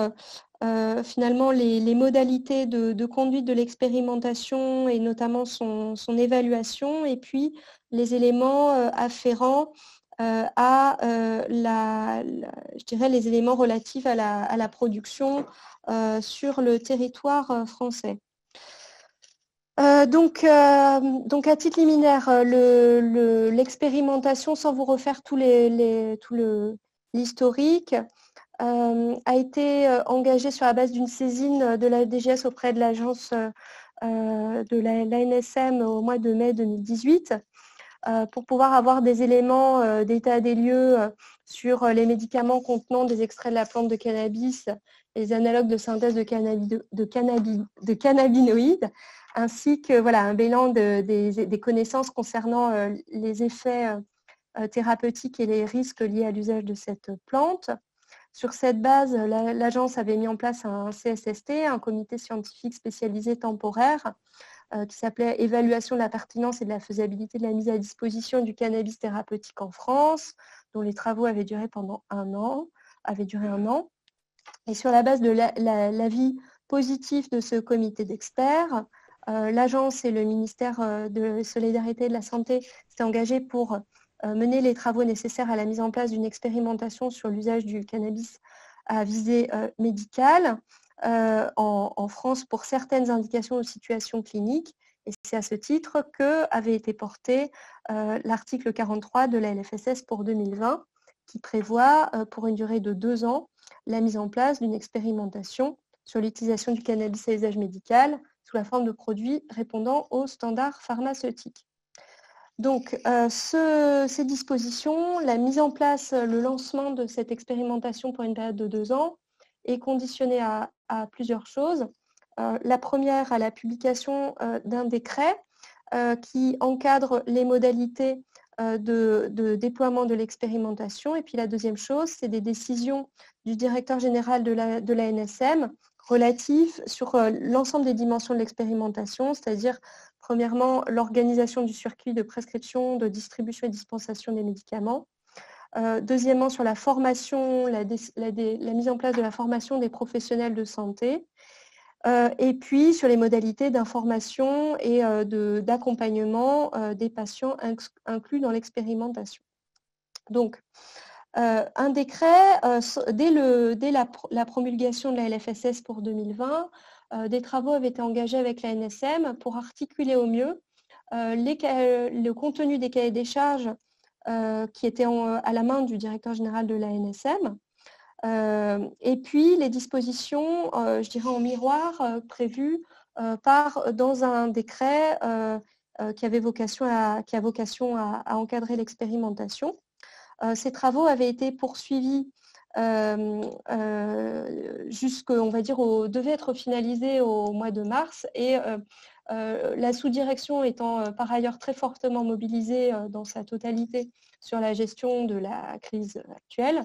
finalement les modalités de conduite de l'expérimentation et notamment son évaluation et puis les éléments afférents je dirais les éléments relatifs à la production sur le territoire français. Donc, à titre liminaire, l'expérimentation, sans vous refaire tout l'historique, a été engagée sur la base d'une saisine de la DGS auprès de l'agence de l'ANSM au mois de mai 2018 pour pouvoir avoir des éléments d'état des lieux sur les médicaments contenant des extraits de la plante de cannabis, les analogues de synthèse de cannabinoïdes, ainsi que voilà, un bilan des connaissances concernant les effets thérapeutiques et les risques liés à l'usage de cette plante. Sur cette base, l'agence avait mis en place un CSST, un comité scientifique spécialisé temporaire, qui s'appelait « Évaluation de la pertinence et de la faisabilité de la mise à disposition du cannabis thérapeutique en France », dont les travaux avaient duré pendant un an. Et sur la base de l'avis positif de ce comité d'experts, l'agence et le ministère de la Solidarité et de la Santé s'étaient engagés pour mener les travaux nécessaires à la mise en place d'une expérimentation sur l'usage du cannabis à visée médicale en France pour certaines indications ou situations cliniques. Et c'est à ce titre qu'avait été porté l'article 43 de la LFSS pour 2020, qui prévoit pour une durée de 2 ans la mise en place d'une expérimentation sur l'utilisation du cannabis à usage médical sous la forme de produits répondant aux standards pharmaceutiques. Donc, ces dispositions, la mise en place, le lancement de cette expérimentation pour une période de 2 ans est conditionnée à plusieurs choses. La première, à la publication d'un décret qui encadre les modalités de déploiement de l'expérimentation. Et puis la deuxième chose, c'est des décisions du directeur général de l'ANSM relatives sur l'ensemble des dimensions de l'expérimentation, c'est-à-dire premièrement l'organisation du circuit de prescription, de distribution et dispensation des médicaments. Deuxièmement, sur la formation, la mise en place de la formation des professionnels de santé. Et puis sur les modalités d'information et d'accompagnement des patients inclus dans l'expérimentation. Donc, un décret, dès la promulgation de la LFSS pour 2020, des travaux avaient été engagés avec la NSM pour articuler au mieux le contenu des cahiers des charges qui étaient à la main du directeur général de la NSM, et puis les dispositions, je dirais en miroir, prévues dans un décret qui a vocation à encadrer l'expérimentation. Ces travaux avaient été poursuivis devaient être finalisés au mois de mars, et la sous-direction étant par ailleurs très fortement mobilisée dans sa totalité sur la gestion de la crise actuelle,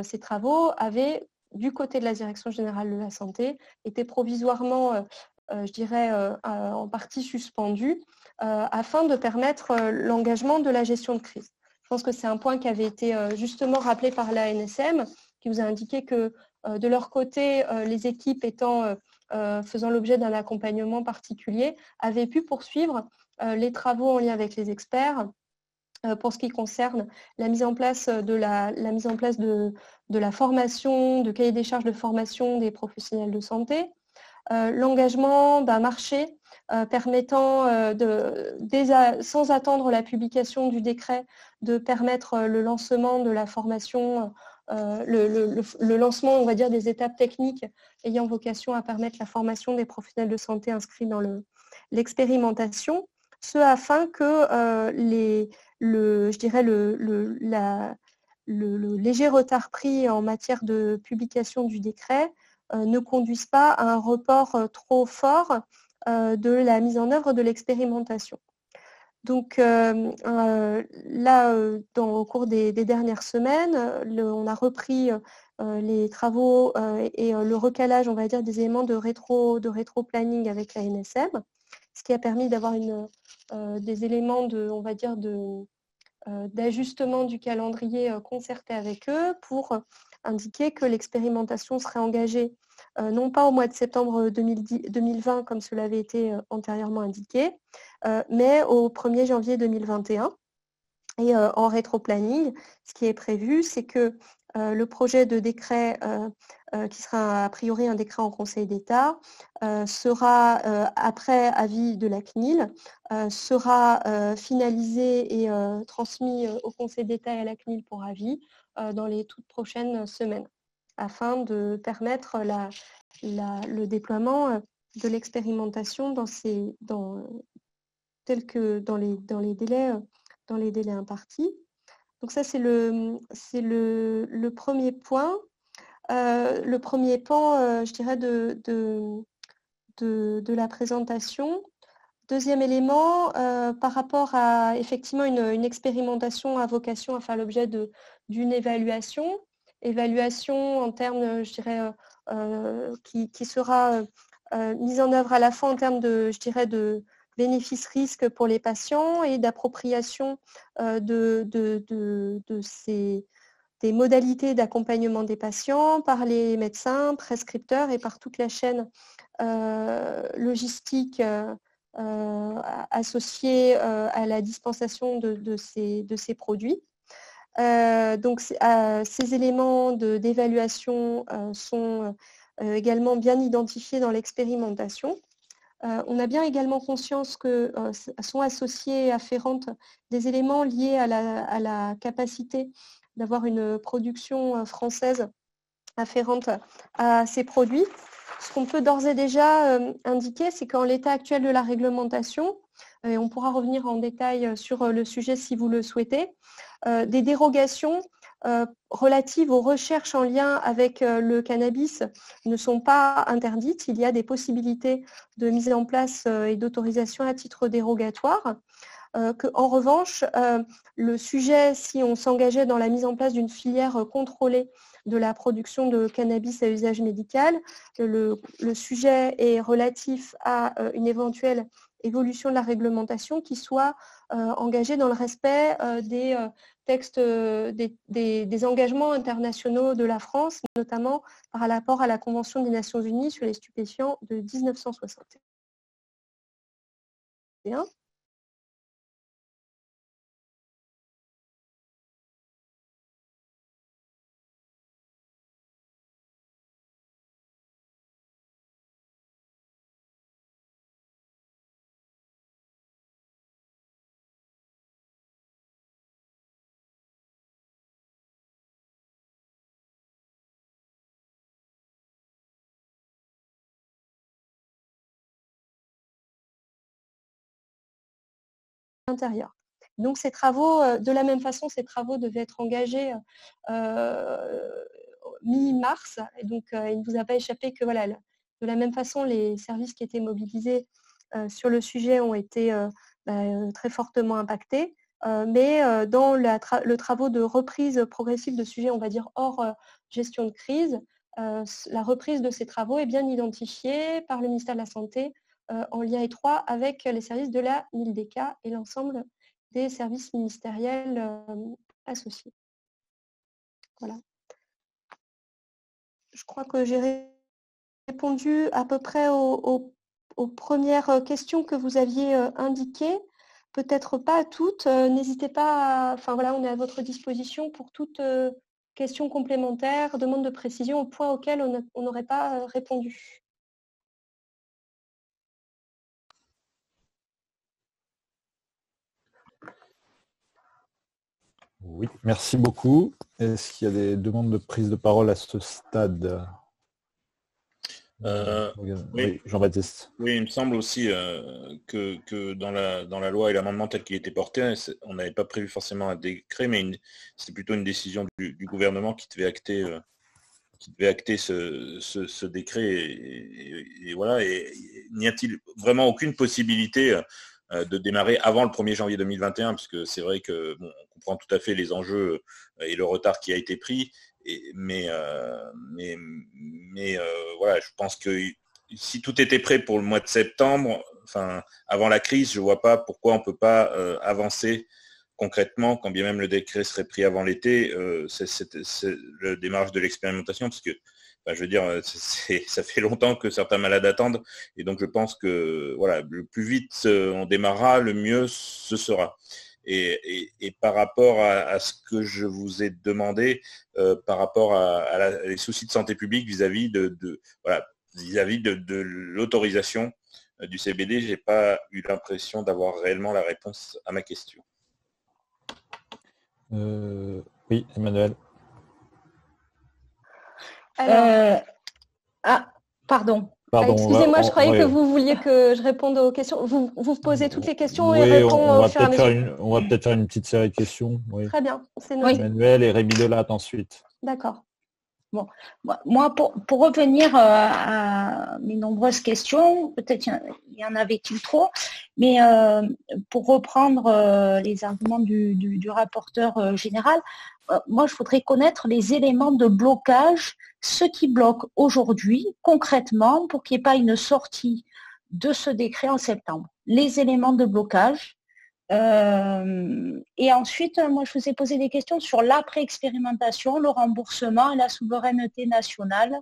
ces travaux avaient, du côté de la Direction générale de la santé, été provisoirement, en partie suspendus afin de permettre l'engagement de la gestion de crise. Je pense que c'est un point qui avait été justement rappelé par la NSM, qui vous a indiqué que de leur côté, les équipes faisant l'objet d'un accompagnement particulier, avaient pu poursuivre les travaux en lien avec les experts pour ce qui concerne la mise en place de la formation, de cahier des charges de formation des professionnels de santé, l'engagement d'un marché permettant, sans attendre la publication du décret, de permettre le lancement de la formation, le lancement, on va dire, des étapes techniques ayant vocation à permettre la formation des professionnels de santé inscrits dans l'expérimentation, ce afin que le léger retard pris en matière de publication du décret ne conduise pas à un report trop fort de la mise en œuvre de l'expérimentation. Donc au cours des dernières semaines, on a repris les travaux et le recalage, on va dire, des éléments de rétro-planning avec la NSM, ce qui a permis d'avoir des éléments d'ajustement du calendrier concerté avec eux pour indiquer que l'expérimentation serait engagée non pas au mois de septembre 2020 comme cela avait été antérieurement indiqué, mais au 1er janvier 2021. Et en rétro-planning, ce qui est prévu, c'est que le projet de décret, qui sera a priori un décret en Conseil d'État, sera, après avis de la CNIL, sera finalisé et transmis au Conseil d'État et à la CNIL pour avis dans les toutes prochaines semaines, afin de permettre le déploiement de l'expérimentation tel que dans les délais impartis. Donc ça, c'est le premier point. Le premier pan, je dirais, de la présentation. Deuxième élément, par rapport à effectivement une expérimentation à vocation à faire l'objet d'une évaluation en termes, je dirais, qui sera mise en œuvre à la fois en termes je dirais, de bénéfices-risques pour les patients et d'appropriation des modalités d'accompagnement des patients par les médecins, prescripteurs et par toute la chaîne logistique associée à la dispensation de ces produits. Donc, ces éléments d'évaluation sont également bien identifiés dans l'expérimentation. On a bien également conscience que sont associés et afférentes des éléments liés à la capacité d'avoir une production française afférente à ces produits. Ce qu'on peut d'ores et déjà indiquer, c'est qu'en l'état actuel de la réglementation, et on pourra revenir en détail sur le sujet si vous le souhaitez, des dérogations relatives aux recherches en lien avec le cannabis ne sont pas interdites. Il y a des possibilités de mise en place et d'autorisation à titre dérogatoire. En revanche, le sujet, si on s'engageait dans la mise en place d'une filière contrôlée de la production de cannabis à usage médical, le sujet est relatif à une éventuelle évolution de la réglementation qui soit engagée dans le respect des textes, des engagements internationaux de la France, notamment par rapport à la Convention des Nations Unies sur les stupéfiants de 1961. Intérieur. Donc ces travaux, de la même façon, ces travaux devaient être engagés mi-mars. Et donc il ne vous a pas échappé que voilà, de la même façon, les services qui étaient mobilisés sur le sujet ont été très fortement impactés. Mais dans le travaux de reprise progressive de sujets, on va dire hors gestion de crise, la reprise de ces travaux est bien identifiée par le ministère de la Santé en lien étroit avec les services de la MILDECA et l'ensemble des services ministériels associés. Voilà. Je crois que j'ai répondu à peu près aux premières questions que vous aviez indiquées. Peut-être pas à toutes. N'hésitez pas, enfin voilà, on est à votre disposition pour toute question complémentaire, demande de précision au point auquel on n'aurait pas répondu. Oui, merci beaucoup. Est-ce qu'il y a des demandes de prise de parole à ce stade? Oui, Jean-Baptiste. Oui, il me semble aussi que dans la loi et l'amendement tel qu'il était porté, on n'avait pas prévu forcément un décret, mais c'est plutôt une décision du gouvernement qui devait acter ce décret. Et voilà. Et n'y a-t-il vraiment aucune possibilité de démarrer avant le 1er janvier 2021, parce que c'est vrai que on comprend tout à fait les enjeux et le retard qui a été pris. Mais voilà, je pense que si tout était prêt pour le mois de septembre, enfin avant la crise, je ne vois pas pourquoi on ne peut pas avancer concrètement, quand bien même le décret serait pris avant l'été, c'est le démarrage de l'expérimentation, parce que je veux dire, ça fait longtemps que certains malades attendent, et donc je pense que voilà, le plus vite on démarrera, le mieux ce sera. Et par rapport à ce que je vous ai demandé, par rapport à les soucis de santé publique vis-à-vis de l'autorisation du CBD, je n'ai pas eu l'impression d'avoir réellement la réponse à ma question. Oui, Emmanuel. Pardon. Pardon, excusez-moi, je croyais que vous vouliez que je réponde aux questions. Vous posez toutes les questions oui, et répondez au fur et à mesure. On va peut-être faire une petite série de questions. Oui. Très bien, c'est noté. Emmanuel et Rémi Delatte ensuite. D'accord. Bon, moi, pour revenir à mes nombreuses questions, peut-être il y en avait-il trop, mais pour reprendre les arguments du rapporteur général, moi, je voudrais connaître les éléments de blocage, ce qui bloque aujourd'hui, concrètement, pour qu'il n'y ait pas une sortie de ce décret en septembre. Les éléments de blocage. Et ensuite, moi, je vous ai posé des questions sur l'après-expérimentation, le remboursement et la souveraineté nationale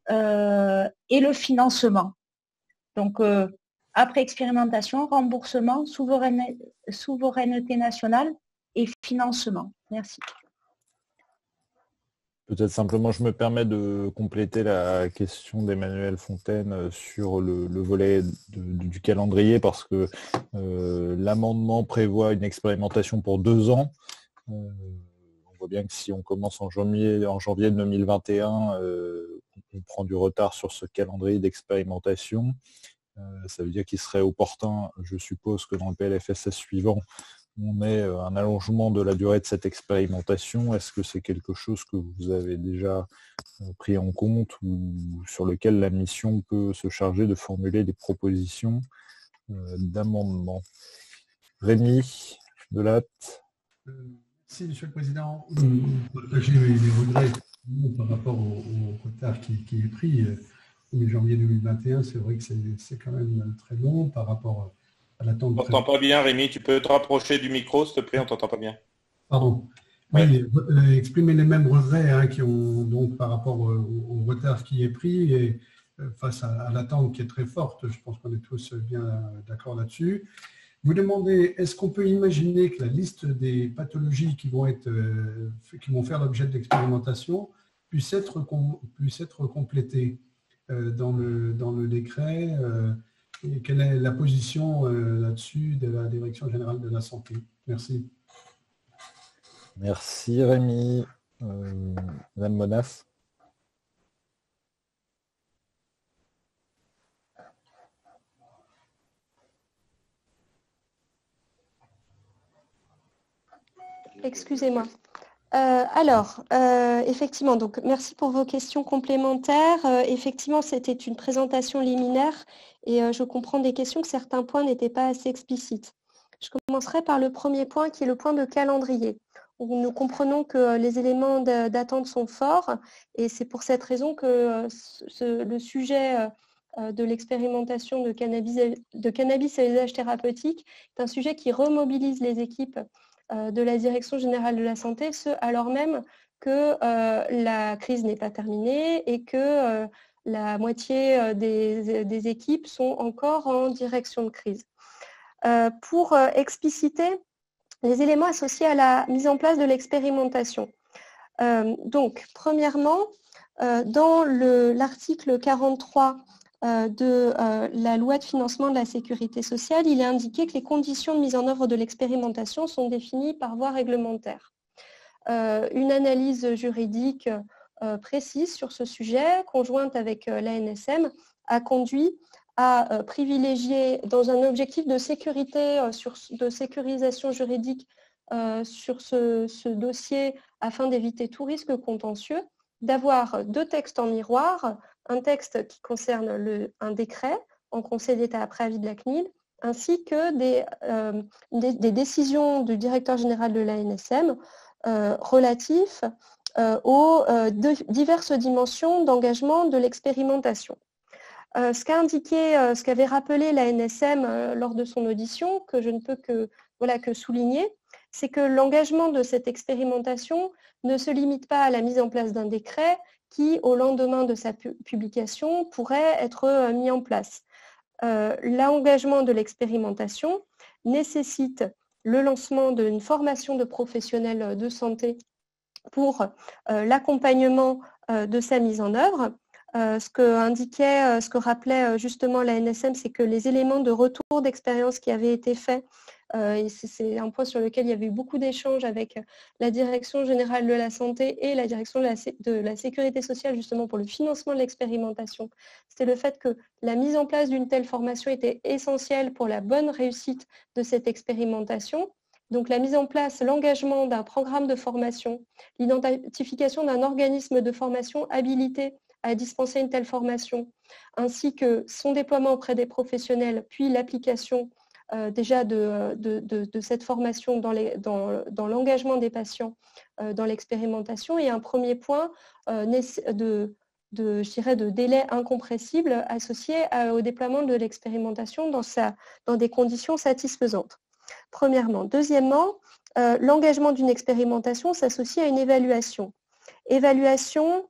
et le financement. Donc, après-expérimentation, remboursement, souveraineté nationale et financement. Merci. Peut-être simplement, je me permets de compléter la question d'Emmanuel Fontaine sur le volet du calendrier parce que l'amendement prévoit une expérimentation pour 2 ans. On voit bien que si on commence en janvier 2021, on prend du retard sur ce calendrier d'expérimentation. Ça veut dire qu'il serait opportun, je suppose que dans le PLFSS suivant, on ait un allongement de la durée de cette expérimentation. Est-ce que c'est quelque chose que vous avez déjà pris en compte ou sur lequel la mission peut se charger de formuler des propositions d'amendement? Rémi Delatte. Si, Monsieur le Président, j'ai des regrets par rapport au retard qui est pris. 1er janvier 2021, c'est vrai que c'est quand même très long par rapport à l'attente. On t'entend pas bien, Rémi. Tu peux te rapprocher du micro, s'il te plaît, on t'entend pas bien. Pardon. Oui, exprimer les mêmes regrets qui ont donc par rapport au retard qui est pris et face à l'attente qui est très forte. Je pense qu'on est tous bien d'accord là-dessus. Vous demandez, est-ce qu'on peut imaginer que la liste des pathologies qui vont faire l'objet de l'expérimentation puisse être complétée dans le décret et quelle est la position là-dessus de la Direction générale de la santé? Merci. Merci Rémi. Madame Monas. Excusez-moi. Effectivement, donc merci pour vos questions complémentaires. Effectivement, c'était une présentation liminaire et je comprends des questions que certains points n'étaient pas assez explicites. Je commencerai par le premier point qui est le point de calendrier. Nous comprenons que les éléments d'attente sont forts et c'est pour cette raison que le sujet de l'expérimentation de cannabis à usage thérapeutique est un sujet qui remobilise les équipes de la Direction générale de la santé, alors même que la crise n'est pas terminée et que la moitié des équipes sont encore en direction de crise. Pour expliciter les éléments associés à la mise en place de l'expérimentation. Donc, premièrement, dans l'article 43 de la loi de financement de la sécurité sociale, il est indiqué que les conditions de mise en œuvre de l'expérimentation sont définies par voie réglementaire. Une analyse juridique précise sur ce sujet, conjointe avec l'ANSM, a conduit à privilégier, dans un objectif de sécurité, de sécurisation juridique sur ce dossier afin d'éviter tout risque contentieux, d'avoir 2 textes en miroir, un texte qui concerne un décret en Conseil d'État après avis de la CNIL, ainsi que des décisions du directeur général de l'ANSM relatifs aux diverses dimensions d'engagement de l'expérimentation. Ce qu'avait rappelé l'ANSM lors de son audition, que je ne peux que souligner, c'est que l'engagement de cette expérimentation ne se limite pas à la mise en place d'un décret qui, au lendemain de sa publication, pourrait être mis en place. L'engagement de l'expérimentation nécessite le lancement d'une formation de professionnels de santé pour l'accompagnement de sa mise en œuvre. Ce que rappelait justement la NSM, c'est que les éléments de retour d'expérience qui avaient été faits, et c'est un point sur lequel il y avait eu beaucoup d'échanges avec la Direction générale de la santé et la Direction de la sécurité sociale justement pour le financement de l'expérimentation, c'était le fait que la mise en place d'une telle formation était essentielle pour la bonne réussite de cette expérimentation. Donc la mise en place, l'engagement d'un programme de formation, l'identification d'un organisme de formation habilité à dispenser une telle formation, ainsi que son déploiement auprès des professionnels, puis l'application déjà de cette formation dans l'engagement des patients dans l'expérimentation. Et un premier point de délai incompressible associé au déploiement de l'expérimentation dans des conditions satisfaisantes. Premièrement. Deuxièmement, l'engagement d'une expérimentation s'associe à une évaluation. Évaluation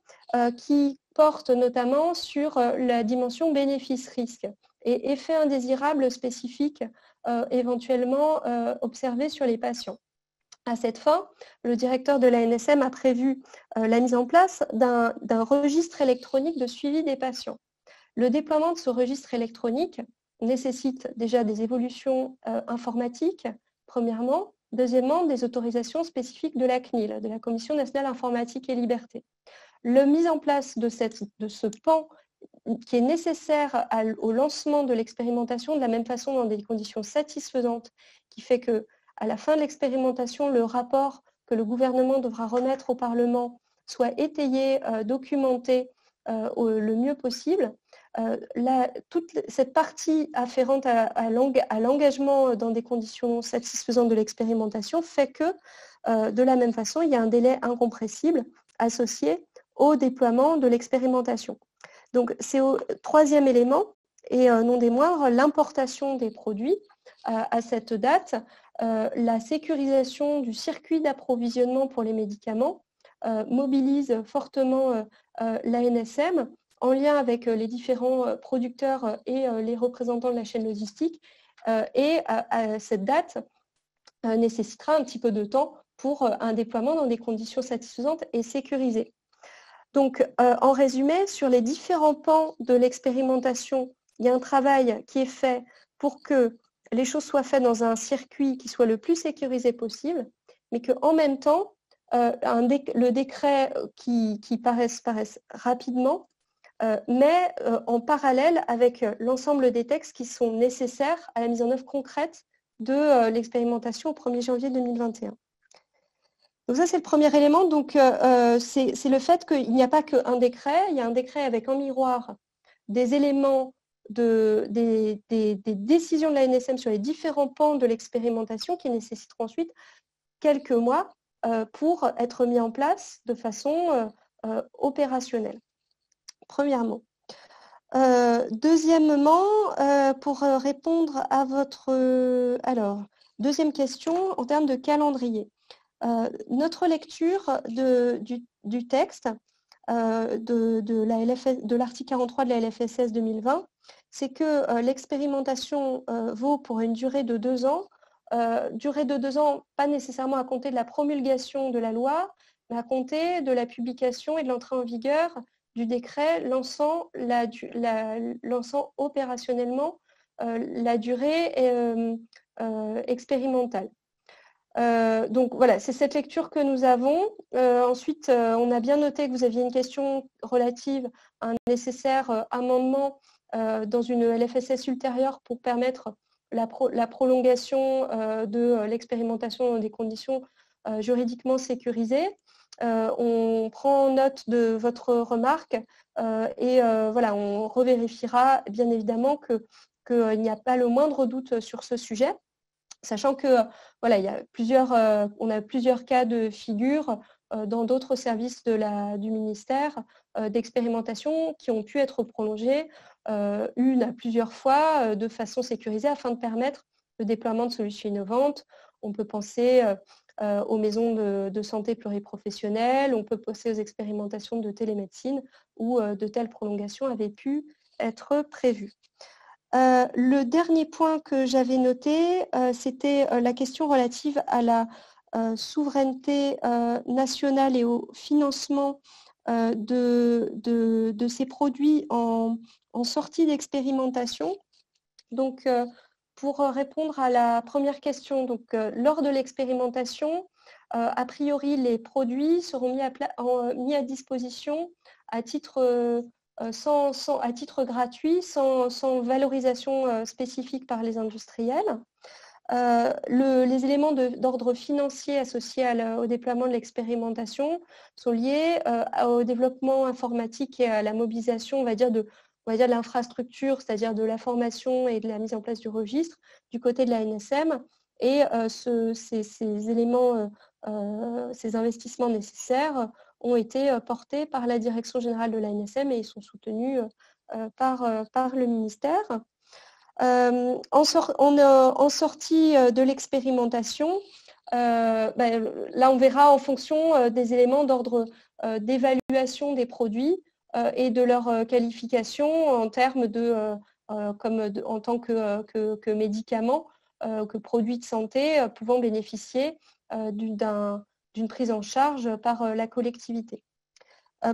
qui porte notamment sur la dimension bénéfice-risque et effet indésirable spécifique éventuellement observé sur les patients. À cette fin, le directeur de la NSM a prévu la mise en place d'un registre électronique de suivi des patients. Le déploiement de ce registre électronique nécessite déjà des évolutions informatiques, premièrement. Deuxièmement, des autorisations spécifiques de la CNIL, de la Commission nationale informatique et liberté. La mise en place de ce pan qui est nécessaire au lancement de l'expérimentation de la même façon dans des conditions satisfaisantes, qui fait qu'à la fin de l'expérimentation, le rapport que le gouvernement devra remettre au Parlement soit étayé, documenté le mieux possible. Toute cette partie afférente à l'engagement dans des conditions satisfaisantes de l'expérimentation fait que, de la même façon, il y a un délai incompressible associé au déploiement de l'expérimentation. Donc, c'est au troisième élément, et non des moindres, l'importation des produits à cette date, la sécurisation du circuit d'approvisionnement pour les médicaments mobilise fortement l'ANSM en lien avec les différents producteurs et les représentants de la chaîne logistique. Et à cette date, nécessitera un petit peu de temps pour un déploiement dans des conditions satisfaisantes et sécurisées. Donc, en résumé, sur les différents pans de l'expérimentation, il y a un travail qui est fait pour que les choses soient faites dans un circuit qui soit le plus sécurisé possible, mais qu'en même temps, le décret qui paraisse rapidement, mais en parallèle avec l'ensemble des textes qui sont nécessaires à la mise en œuvre concrète de l'expérimentation au 1er janvier 2021. Donc ça, c'est le premier élément. Donc, c'est le fait qu'il n'y a pas qu'un décret, il y a un décret avec en miroir des éléments, des décisions de la NSM sur les différents pans de l'expérimentation qui nécessiteront ensuite quelques mois pour être mis en place de façon opérationnelle. Premièrement. Deuxièmement, pour répondre à votre... deuxième question en termes de calendrier. Notre lecture du texte de l'article 43 de la LFSS 2020, c'est que l'expérimentation vaut pour une durée de 2 ans, pas nécessairement à compter de la promulgation de la loi, mais à compter de la publication et de l'entrée en vigueur du décret lançant opérationnellement la durée expérimentale. Donc voilà, c'est cette lecture que nous avons. Ensuite, on a bien noté que vous aviez une question relative à un nécessaire amendement dans une LFSS ultérieure pour permettre la prolongation de l'expérimentation dans des conditions juridiquement sécurisées. On prend note de votre remarque et voilà, on revérifiera bien évidemment qu'il n'y a pas le moindre doute sur ce sujet. Sachant que voilà, on a plusieurs cas de figure dans d'autres services du ministère d'expérimentation qui ont pu être prolongés une à plusieurs fois de façon sécurisée afin de permettre le déploiement de solutions innovantes. On peut penser aux maisons de santé pluriprofessionnelles, on peut penser aux expérimentations de télémédecine où de telles prolongations avaient pu être prévues. Le dernier point que j'avais noté, c'était la question relative à la souveraineté nationale et au financement de ces produits en sortie d'expérimentation. Donc, pour répondre à la première question, donc, lors de l'expérimentation, a priori, les produits seront mis à disposition à titre gratuit, sans valorisation spécifique par les industriels. Les éléments d'ordre financier associés au déploiement de l'expérimentation sont liés au développement informatique et à la mobilisation, on va dire, de l'infrastructure, c'est-à-dire de la formation et de la mise en place du registre du côté de la NSM. Et ces éléments, ces investissements nécessaires ont été portés par la Direction générale de la NSM et ils sont soutenus par le ministère. En sortie de l'expérimentation, là on verra en fonction des éléments d'ordre d'évaluation des produits et de leur qualification en termes en tant que médicaments, que produits de santé pouvant bénéficier d'une prise en charge par la collectivité.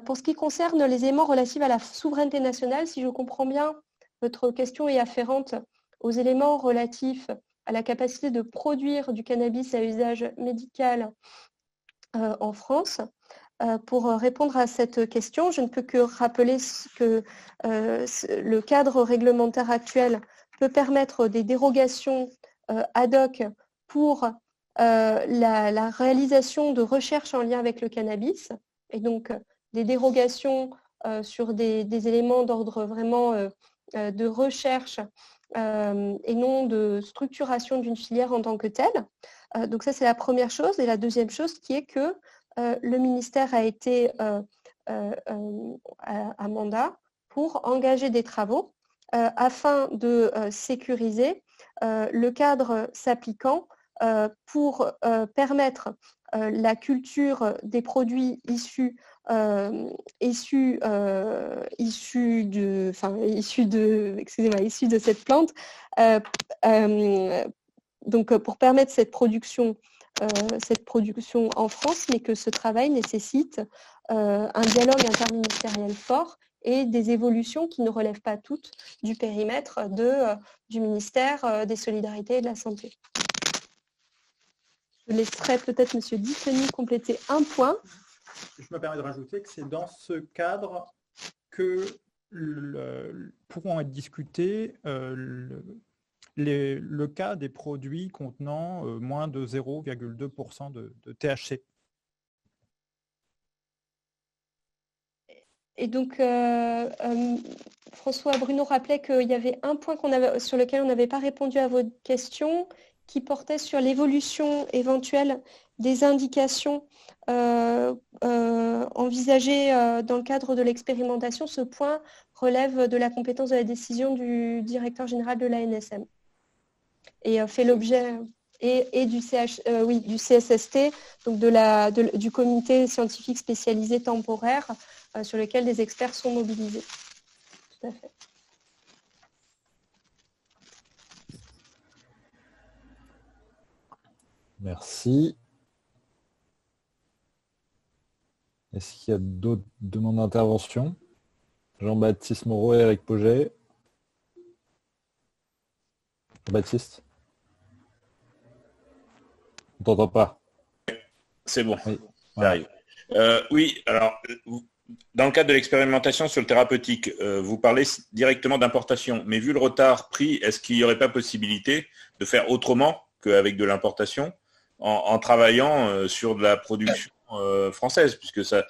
Pour ce qui concerne les éléments relatifs à la souveraineté nationale, si je comprends bien, votre question est afférente aux éléments relatifs à la capacité de produire du cannabis à usage médical en France. Pour répondre à cette question, je ne peux que rappeler que le cadre réglementaire actuel peut permettre des dérogations ad hoc pour la réalisation de recherches en lien avec le cannabis, et donc des dérogations sur des éléments d'ordre vraiment de recherche et non de structuration d'une filière en tant que telle. Donc ça, c'est la première chose. Et la deuxième chose qui est que le ministère a été à mandat pour engager des travaux afin de sécuriser le cadre s'appliquant pour permettre la culture des produits issus de cette plante, donc pour permettre cette production en France, mais que ce travail nécessite un dialogue interministériel fort et des évolutions qui ne relèvent pas toutes du périmètre du ministère des Solidarités et de la Santé. Je laisserai peut-être M. Disseny compléter un point. Je me permets de rajouter que c'est dans ce cadre que pourront être discutés le cas des produits contenant moins de 0,2% de THC. Et donc, François Bruno rappelait qu'il y avait un point sur lequel on n'avait pas répondu à votre question, qui portait sur l'évolution éventuelle des indications envisagées dans le cadre de l'expérimentation. Ce point relève de la compétence de la décision du directeur général de l'ANSM et fait l'objet et du CSST, donc du comité scientifique spécialisé temporaire sur lequel des experts sont mobilisés. Tout à fait. Merci. Est-ce qu'il y a d'autres demandes d'intervention? Jean-Baptiste Moreau et Eric Pauget. Jean-Baptiste? On t'entend pas. C'est bon, oui. J'arrive. Oui, alors, dans le cadre de l'expérimentation sur le thérapeutique, vous parlez directement d'importation, mais vu le retard pris, est-ce qu'il n'y aurait pas possibilité de faire autrement qu'avec de l'importation en travaillant sur de la production française, puisque ça,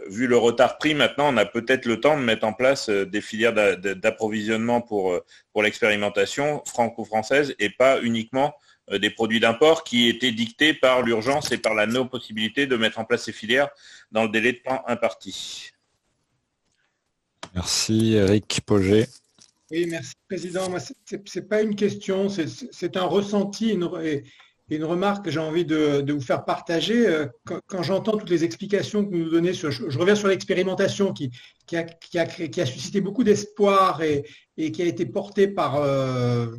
vu le retard pris maintenant, on a peut-être le temps de mettre en place des filières d'approvisionnement pour l'expérimentation franco-française et pas uniquement des produits d'import qui étaient dictés par l'urgence et par la non-possibilité de mettre en place ces filières dans le délai de temps imparti. Merci Eric Pauget. Oui, merci Président. Moi, c'est pas une question, c'est un ressenti. une remarque que j'ai envie de vous faire partager. Quand j'entends toutes les explications que vous nous donnez, je reviens sur l'expérimentation qui a suscité beaucoup d'espoir et qui a été portée par,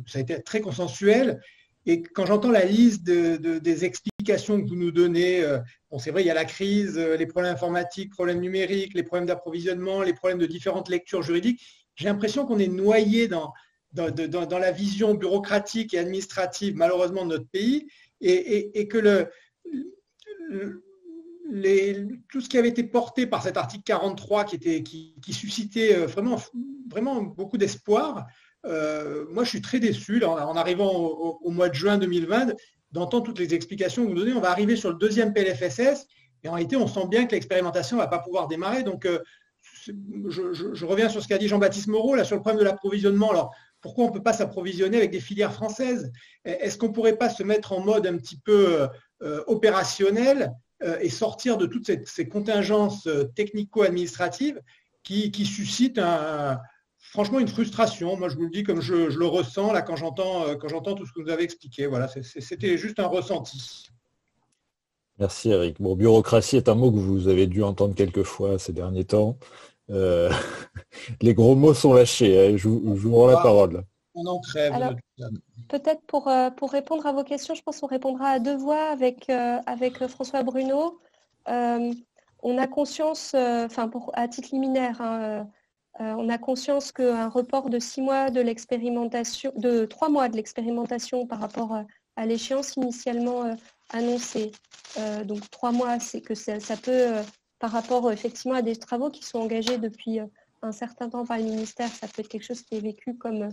ça a été très consensuel. Et quand j'entends la liste des explications que vous nous donnez, bon, c'est vrai, il y a la crise, les problèmes informatiques, problèmes numériques, les problèmes d'approvisionnement, les problèmes de différentes lectures juridiques, j'ai l'impression qu'on est noyé dans la vision bureaucratique et administrative, malheureusement, de notre pays, et que tout ce qui avait été porté par cet article 43 qui suscitait vraiment beaucoup d'espoir, moi je suis très déçu là, en arrivant au mois de juin 2020 d'entendre toutes les explications que vous donnez. On va arriver sur le deuxième PLFSS et en réalité on sent bien que l'expérimentation ne va pas pouvoir démarrer. Donc je reviens sur ce qu'a dit Jean-Baptiste Moreau là, sur le problème de l'approvisionnement. Alors pourquoi on ne peut pas s'approvisionner avec des filières françaises? Est-ce qu'on ne pourrait pas se mettre en mode un petit peu opérationnel et sortir de toutes ces contingences technico-administratives qui suscitent franchement une frustration? Moi, je vous le dis comme je le ressens là quand j'entends tout ce que vous avez expliqué. Voilà, c'était juste un ressenti. Merci Eric. Bon, bureaucratie est un mot que vous avez dû entendre quelques fois ces derniers temps. Les gros mots sont lâchés. Hein. Je vous rends la parole. On en crève. Alors, peut-être pour répondre à vos questions, je pense qu'on répondra à deux voix avec François Bruno. On a conscience, à titre liminaire, hein, on a conscience qu'un report de 6 mois de l'expérimentation, de 3 mois de l'expérimentation par rapport à l'échéance initialement annoncée, donc 3 mois, c'est que ça peut, par rapport effectivement à des travaux qui sont engagés depuis un certain temps par le ministère, ça peut être quelque chose qui est vécu comme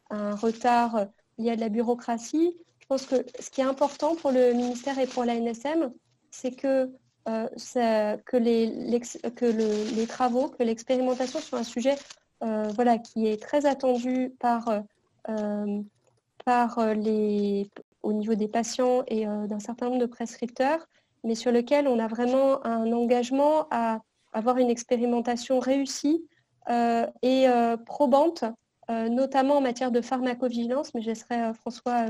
un retard lié à de la bureaucratie. Je pense que ce qui est important pour le ministère et pour la NSM, c'est que les travaux, que l'expérimentation soit un sujet qui est très attendu au niveau des patients et d'un certain nombre de prescripteurs, mais sur lequel on a vraiment un engagement à avoir une expérimentation réussie et probante, notamment en matière de pharmacovigilance, mais je laisserai François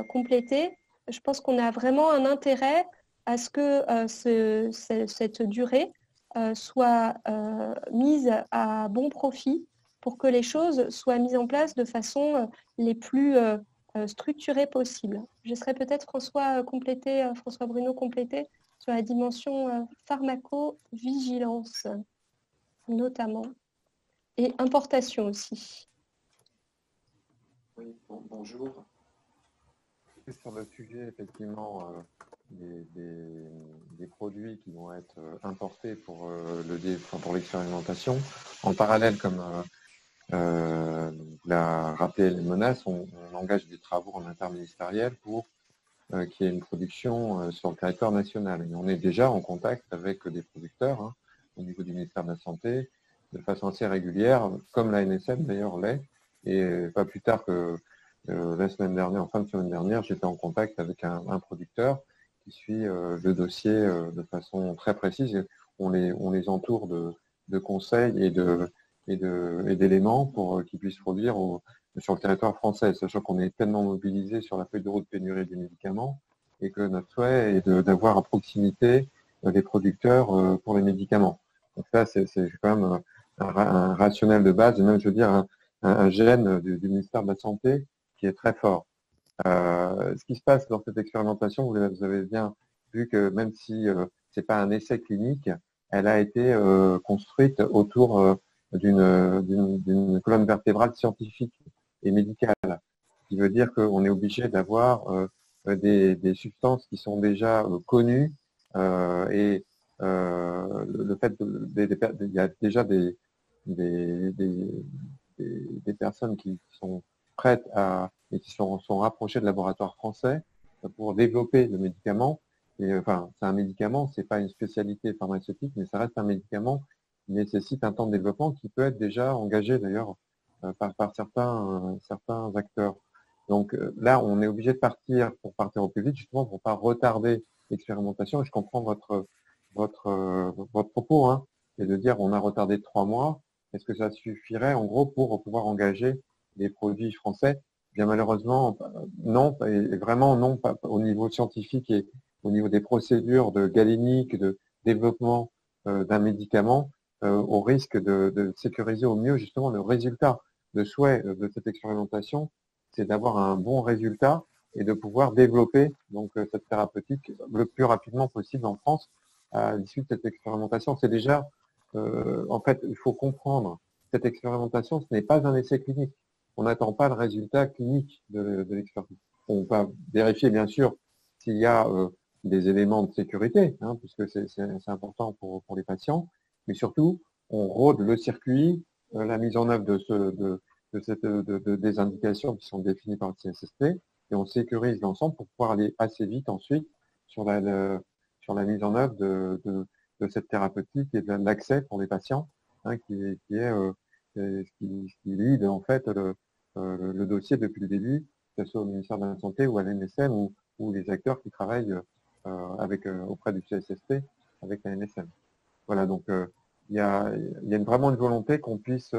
compléter. Je pense qu'on a vraiment un intérêt à ce que cette durée soit mise à bon profit pour que les choses soient mises en place de façon les plus structurées possible. Je laisserai peut-être François Bruno compléter sur la dimension pharmacovigilance notamment, et importation aussi. Oui, bonjour. Sur le sujet, effectivement, des produits qui vont être importés pour l'expérimentation. En parallèle, comme l'a rappelé les menaces, on engage des travaux en interministériel pour qu'il y ait une production sur le territoire national. Et on est déjà en contact avec des producteurs au niveau du ministère de la Santé de façon assez régulière, comme la NSM d'ailleurs l'est. Et pas plus tard que la semaine dernière, en fin de semaine dernière, j'étais en contact avec un producteur qui suit le dossier de façon très précise. On les entoure de conseils et d'éléments pour qu'ils puissent produire sur le territoire français, sachant qu'on est pleinement mobilisé sur la feuille de route pénurie des médicaments et que notre souhait est d'avoir à proximité des producteurs pour les médicaments. Donc ça, c'est quand même un rationnel de base, et même, je veux dire, un gène du ministère de la Santé qui est très fort. Ce qui se passe dans cette expérimentation, vous avez bien vu que même si ce n'est pas un essai clinique, elle a été construite autour d'une colonne vertébrale scientifique et médicale, ce qui veut dire qu'on est obligé d'avoir des substances qui sont déjà connues et le fait il y a déjà des personnes qui sont prêtes et qui sont rapprochées de laboratoires français pour développer le médicament. Et, enfin, c'est un médicament, c'est pas une spécialité pharmaceutique, mais ça reste un médicament qui nécessite un temps de développement qui peut être déjà engagé d'ailleurs par certains acteurs. Donc là, on est obligé de partir au plus vite, justement pour pas retarder l'expérimentation. Et je comprends votre propos, et de dire on a retardé 3 mois. Est-ce que ça suffirait en gros pour pouvoir engager des produits français Bien malheureusement, non, et vraiment non, pas au niveau scientifique et au niveau des procédures de galénique, de développement d'un médicament, au risque de sécuriser au mieux justement le résultat. Le souhait de cette expérimentation, c'est d'avoir un bon résultat et de pouvoir développer donc cette thérapeutique le plus rapidement possible en France à l'issue de cette expérimentation. C'est déjà, en fait, il faut comprendre, cette expérimentation, ce n'est pas un essai clinique. On n'attend pas le résultat clinique de l'expertise. On va vérifier bien sûr s'il y a des éléments de sécurité, hein, puisque c'est important pour les patients, mais surtout, on rôde le circuit, la mise en œuvre des indications qui sont définies par le CSST, et on sécurise l'ensemble pour pouvoir aller assez vite ensuite sur la mise en œuvre de cette thérapeutique et de l'accès pour les patients, hein, qui lead en fait le dossier depuis le début, que ce soit au ministère de la Santé ou à l'ANSM ou les acteurs qui travaillent auprès du CSST avec la NSM. Voilà, donc il y a vraiment une volonté qu'on puisse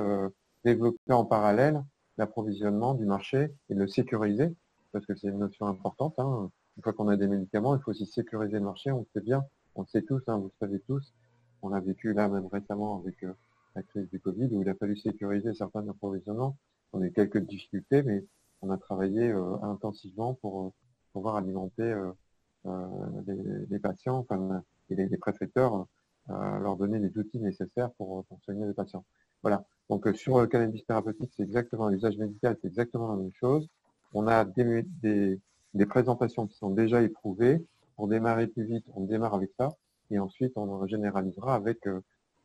développer en parallèle l'approvisionnement du marché et le sécuriser, parce que c'est une notion importante. Hein. Une fois qu'on a des médicaments, il faut aussi sécuriser le marché, on le sait bien, on le sait tous, hein, vous le savez tous. On l'a vécu là même récemment avec la crise du Covid, où il a fallu sécuriser certains approvisionnements. On a eu quelques difficultés, mais on a travaillé intensivement pour pouvoir alimenter les patients, enfin, et les prescripteurs, leur donner les outils nécessaires pour soigner les patients. Voilà. Donc sur le cannabis thérapeutique, c'est exactement l'usage médical, c'est exactement la même chose. On a des présentations qui sont déjà éprouvées. Pour démarrer plus vite, on démarre avec ça, et ensuite on généralisera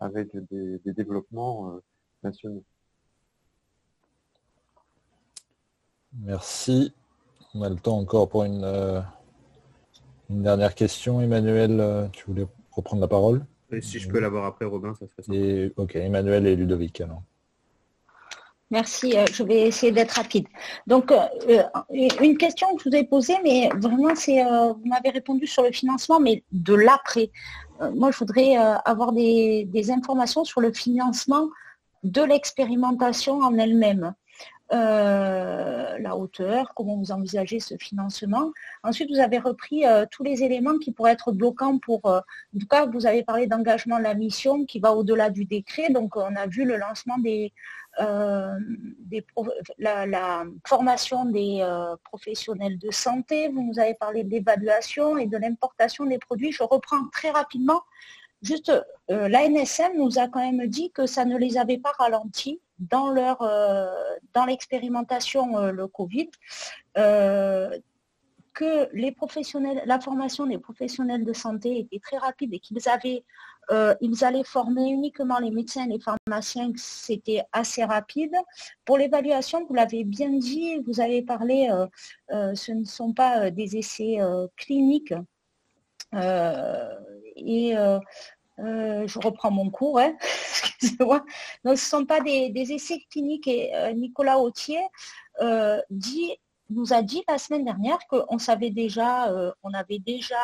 avec des développements nationaux. Merci. On a le temps encore pour une dernière question. Emmanuel, tu voulais reprendre la parole? Et si je peux l'avoir après, Robin, ça serait sympa. Ok, Emmanuel et Ludovic alors. Merci, je vais essayer d'être rapide. Donc, une question que je vous ai posée, mais vraiment, vous m'avez répondu sur le financement, mais de l'après. Moi, je voudrais avoir des informations sur le financement de l'expérimentation en elle-même. La hauteur, comment vous envisagez ce financement. Ensuite, vous avez repris tous les éléments qui pourraient être bloquants pour... en tout cas, vous avez parlé d'engagement de la mission qui va au-delà du décret. Donc, on a vu le lancement la formation des professionnels de santé. Vous nous avez parlé de l'évaluation et de l'importation des produits. Je reprends très rapidement. Juste, l'ANSM nous a quand même dit que ça ne les avait pas ralentis dans l'expérimentation le Covid, que la formation des professionnels de santé était très rapide et qu'ils allaient former uniquement les médecins et les pharmaciens, que c'était assez rapide. Pour l'évaluation, vous l'avez bien dit, vous avez parlé, ce ne sont pas des essais cliniques. Je reprends mon cours, hein. Excusez-moi. Donc, ce ne sont pas des essais cliniques. Et Nicolas Authier nous a dit la semaine dernière qu'on savait déjà, on avait déjà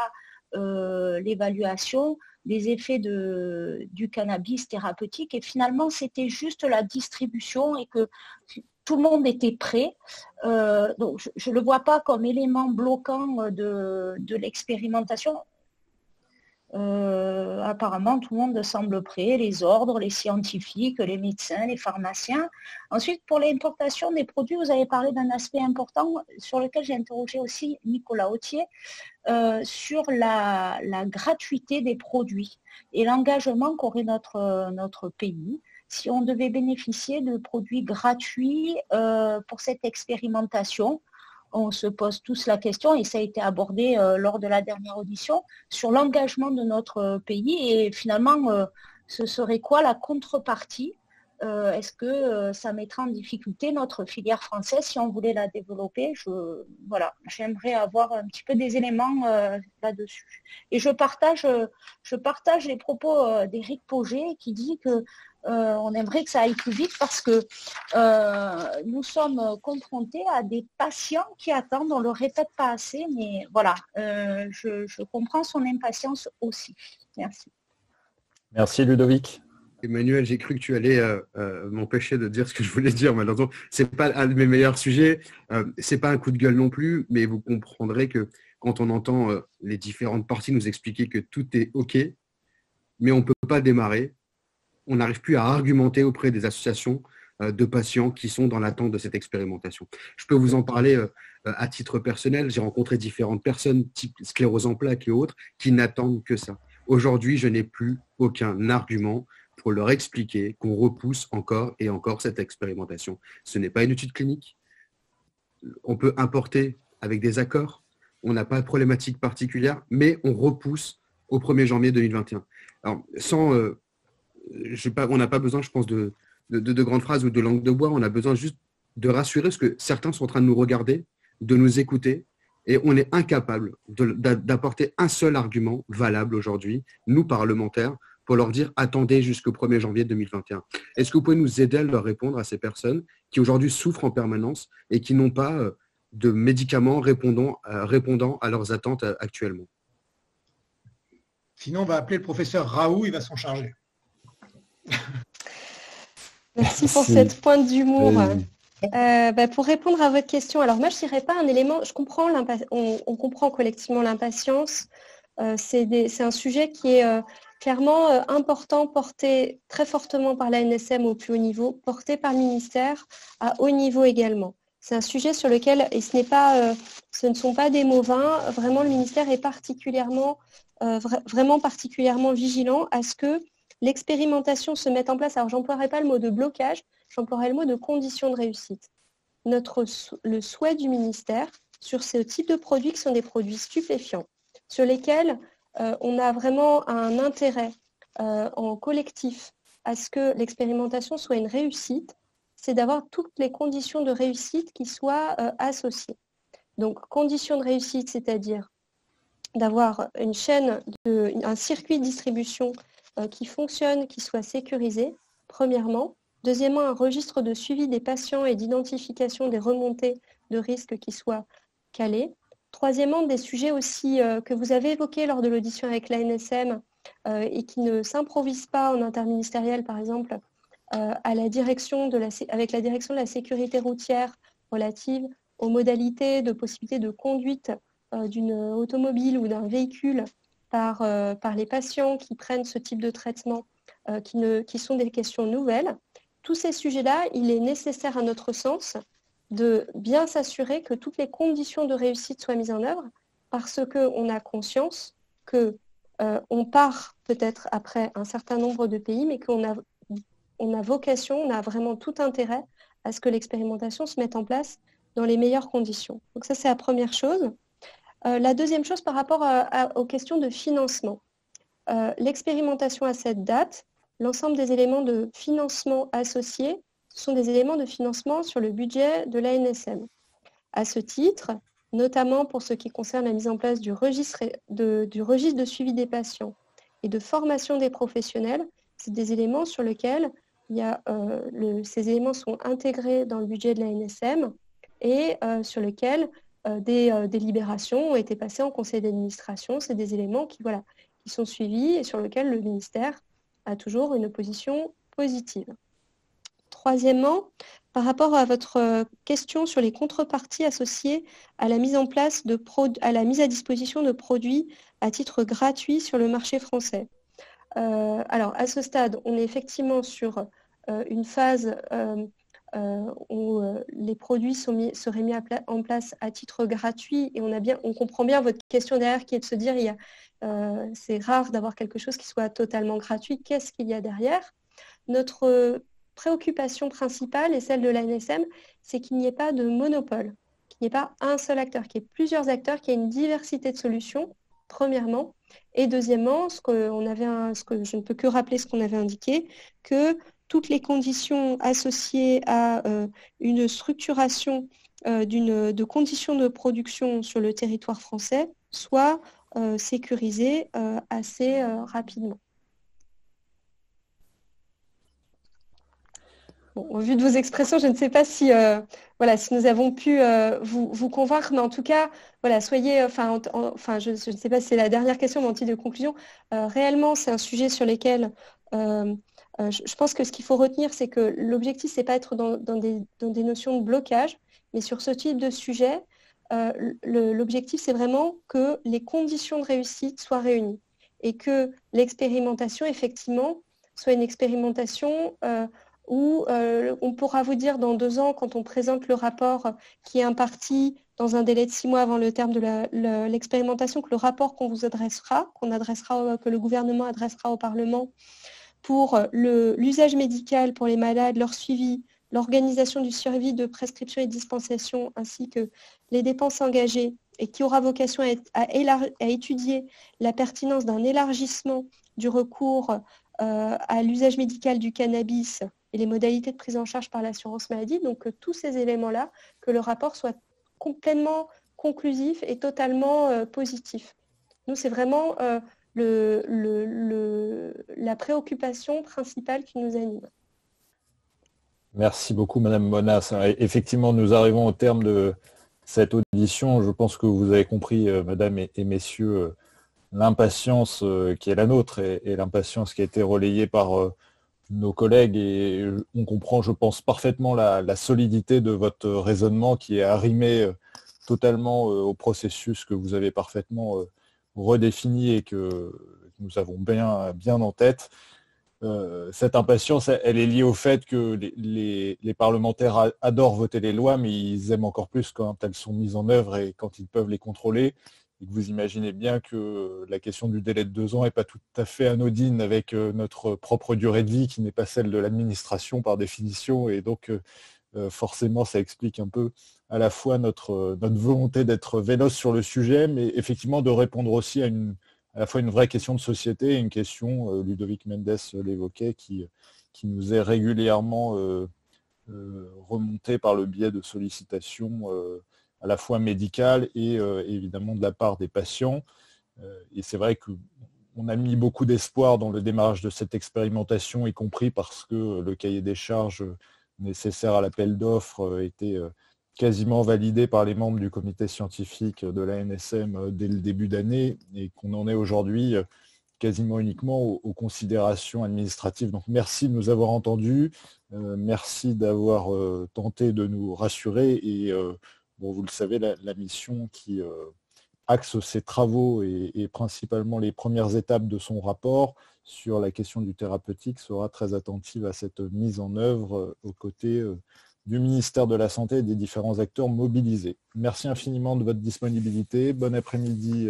l'évaluation des effets du cannabis thérapeutique. Et finalement, c'était juste la distribution et que tout le monde était prêt. Donc, je ne le vois pas comme élément bloquant de l'expérimentation. Apparemment, tout le monde semble prêt, les ordres, les scientifiques, les médecins, les pharmaciens. Ensuite, pour l'importation des produits, vous avez parlé d'un aspect important sur lequel j'ai interrogé aussi Nicolas Authier, sur la gratuité des produits et l'engagement qu'aurait notre pays si on devait bénéficier de produits gratuits pour cette expérimentation. On se pose tous la question, et ça a été abordé lors de la dernière audition, sur l'engagement de notre pays. Et finalement, ce serait quoi la contrepartie? Est-ce que ça mettrait en difficulté notre filière française si on voulait la développer? Voilà, j'aimerais avoir un petit peu des éléments là-dessus. Et je partage les propos d'Éric Pauget qui dit que on aimerait que ça aille plus vite parce que nous sommes confrontés à des patients qui attendent, on ne le répète pas assez, mais voilà, je comprends son impatience aussi. Merci. Merci Ludovic. Emmanuel, j'ai cru que tu allais m'empêcher de dire ce que je voulais dire. Malheureusement, c'est pas un de mes meilleurs sujets. C'est pas un coup de gueule non plus, mais vous comprendrez que quand on entend les différentes parties nous expliquer que tout est OK, mais on ne peut pas démarrer, on n'arrive plus à argumenter auprès des associations de patients qui sont dans l'attente de cette expérimentation. Je peux vous en parler à titre personnel. J'ai rencontré différentes personnes, type sclérose en plaques et autres, qui n'attendent que ça. Aujourd'hui, je n'ai plus aucun argument pour leur expliquer qu'on repousse encore et encore cette expérimentation. Ce n'est pas une étude clinique. On peut importer avec des accords. On n'a pas de problématique particulière, mais on repousse au 1er janvier 2021. Alors, on n'a pas besoin, je pense, de grandes phrases ou de langue de bois. On a besoin juste de rassurer, parce que certains sont en train de nous regarder, de nous écouter, et on est incapable d'apporter un seul argument valable aujourd'hui, nous parlementaires, pour leur dire « attendez jusqu'au 1er janvier 2021 ». Est-ce que vous pouvez nous aider à leur répondre à ces personnes qui aujourd'hui souffrent en permanence et qui n'ont pas de médicaments répondant à leurs attentes actuellement? Sinon, on va appeler le professeur Raoult, il va s'en charger. Merci pour cette pointe d'humour. Pour répondre à votre question, alors moi je dirais pas un élément, je comprends on comprend collectivement l'impatience. C'est un sujet qui est clairement important, porté très fortement par l'ANSM au plus haut niveau, porté par le ministère à haut niveau également. C'est un sujet sur lequel, et ce ne sont pas des mots vains, vraiment le ministère est vraiment particulièrement vigilant à ce que l'expérimentation se mette en place. Alors, j'emploierai pas le mot de blocage, j'emploierai le mot de conditions de réussite. Le souhait du ministère sur ce type de produits qui sont des produits stupéfiants, sur lesquels on a vraiment un intérêt en collectif à ce que l'expérimentation soit une réussite, c'est d'avoir toutes les conditions de réussite qui soient associées. Donc, conditions de réussite, c'est-à-dire d'avoir un circuit de distribution qui fonctionne, qui soit sécurisé, premièrement. Deuxièmement, un registre de suivi des patients et d'identification des remontées de risques qui soit calé. Troisièmement, des sujets aussi que vous avez évoqués lors de l'audition avec l'ANSM et qui ne s'improvisent pas en interministériel, par exemple, avec la direction de la sécurité routière relative aux modalités de possibilité de conduite d'une automobile ou d'un véhicule par les patients qui prennent ce type de traitement, qui sont des questions nouvelles. Tous ces sujets-là, il est nécessaire à notre sens de bien s'assurer que toutes les conditions de réussite soient mises en œuvre, parce qu'on a conscience qu'on part peut-être après un certain nombre de pays, mais qu'on a vocation, on a vraiment tout intérêt à ce que l'expérimentation se mette en place dans les meilleures conditions. Donc ça, c'est la première chose. La deuxième chose, par rapport aux questions de financement. L'expérimentation à cette date, l'ensemble des éléments de financement associés sont des éléments de financement sur le budget de l'ANSM. À ce titre, notamment pour ce qui concerne la mise en place du registre de suivi des patients et de formation des professionnels, c'est des éléments sur lesquels ces éléments sont intégrés dans le budget de l'ANSM et sur lesquels des délibérations ont été passées en conseil d'administration. C'est des éléments qui sont suivis et sur lesquels le ministère a toujours une position positive. Troisièmement, par rapport à votre question sur les contreparties associées à la mise à disposition de produits à titre gratuit sur le marché français. Alors, à ce stade, on est effectivement sur une phase où les produits seraient mis en place à titre gratuit et on comprend bien votre question derrière qui est de se dire c'est rare d'avoir quelque chose qui soit totalement gratuit. Qu'est-ce qu'il y a derrière? Notre préoccupation principale et celle de l'ANSM, c'est qu'il n'y ait pas de monopole, qu'il n'y ait pas un seul acteur, qu'il y ait plusieurs acteurs, qu'il y ait une diversité de solutions, premièrement. Et deuxièmement, ce que je ne peux que rappeler ce qu'on avait indiqué, que toutes les conditions associées à une structuration de conditions de production sur le territoire français soient sécurisées assez rapidement. Bon, au vu de vos expressions, je ne sais pas si, voilà, si nous avons pu vous convaincre, mais en tout cas, voilà, soyez, je ne sais pas si c'est la dernière question, mais en titre de conclusion, réellement, c'est un sujet sur lequel je pense que ce qu'il faut retenir, c'est que l'objectif, c'est pas être dans des notions de blocage, mais sur ce type de sujet, l'objectif, c'est vraiment que les conditions de réussite soient réunies et que l'expérimentation, effectivement, soit une expérimentation où on pourra vous dire dans 2 ans, quand on présente le rapport qui est imparti dans un délai de 6 mois avant le terme de l'expérimentation, que le rapport qu'on vous adressera, que le gouvernement adressera au Parlement pour l'usage médical pour les malades, leur suivi, l'organisation du suivi de prescription et de dispensation, ainsi que les dépenses engagées, et qui aura vocation à étudier la pertinence d'un élargissement du recours à l'usage médical du cannabis et les modalités de prise en charge par l'assurance maladie. Donc, tous ces éléments-là, que le rapport soit complètement conclusif et totalement positif. Nous, c'est vraiment la préoccupation principale qui nous anime. Merci beaucoup, Madame Monas. Effectivement, nous arrivons au terme de cette audition. Je pense que vous avez compris, Madame et Messieurs, l'impatience qui est la nôtre et l'impatience qui a été relayée par nos collègues. Et on comprend, je pense, parfaitement la solidité de votre raisonnement qui est arrimé totalement au processus que vous avez parfaitement redéfini et que nous avons bien en tête. Cette impatience, elle est liée au fait que les parlementaires adorent voter les lois, mais ils aiment encore plus quand elles sont mises en œuvre et quand ils peuvent les contrôler. Et que vous imaginez bien que la question du délai de 2 ans n'est pas tout à fait anodine avec notre propre durée de vie qui n'est pas celle de l'administration par définition. Et donc, forcément, ça explique un peu à la fois notre volonté d'être véloce sur le sujet, mais effectivement de répondre aussi à la fois une vraie question de société et une question, Ludovic Mendes l'évoquait, qui nous est régulièrement remontée par le biais de sollicitations à la fois médicales et évidemment de la part des patients. Et c'est vrai qu'on a mis beaucoup d'espoir dans le démarrage de cette expérimentation, y compris parce que le cahier des charges nécessaire à l'appel d'offres était quasiment validé par les membres du comité scientifique de l'ANSM dès le début d'année et qu'on en est aujourd'hui quasiment uniquement aux considérations administratives. Donc merci de nous avoir entendus, merci d'avoir tenté de nous rassurer et vous le savez, la mission qui axe ses travaux et principalement les premières étapes de son rapport sur la question du thérapeutique sera très attentive à cette mise en œuvre aux côtés du ministère de la Santé et des différents acteurs mobilisés. Merci infiniment de votre disponibilité. Bon après-midi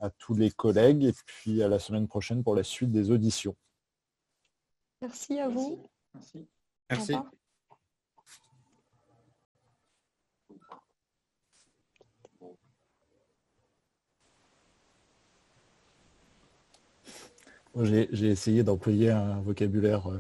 à tous les collègues et puis à la semaine prochaine pour la suite des auditions. Merci à vous. Merci. Merci. J'ai essayé d'employer un vocabulaire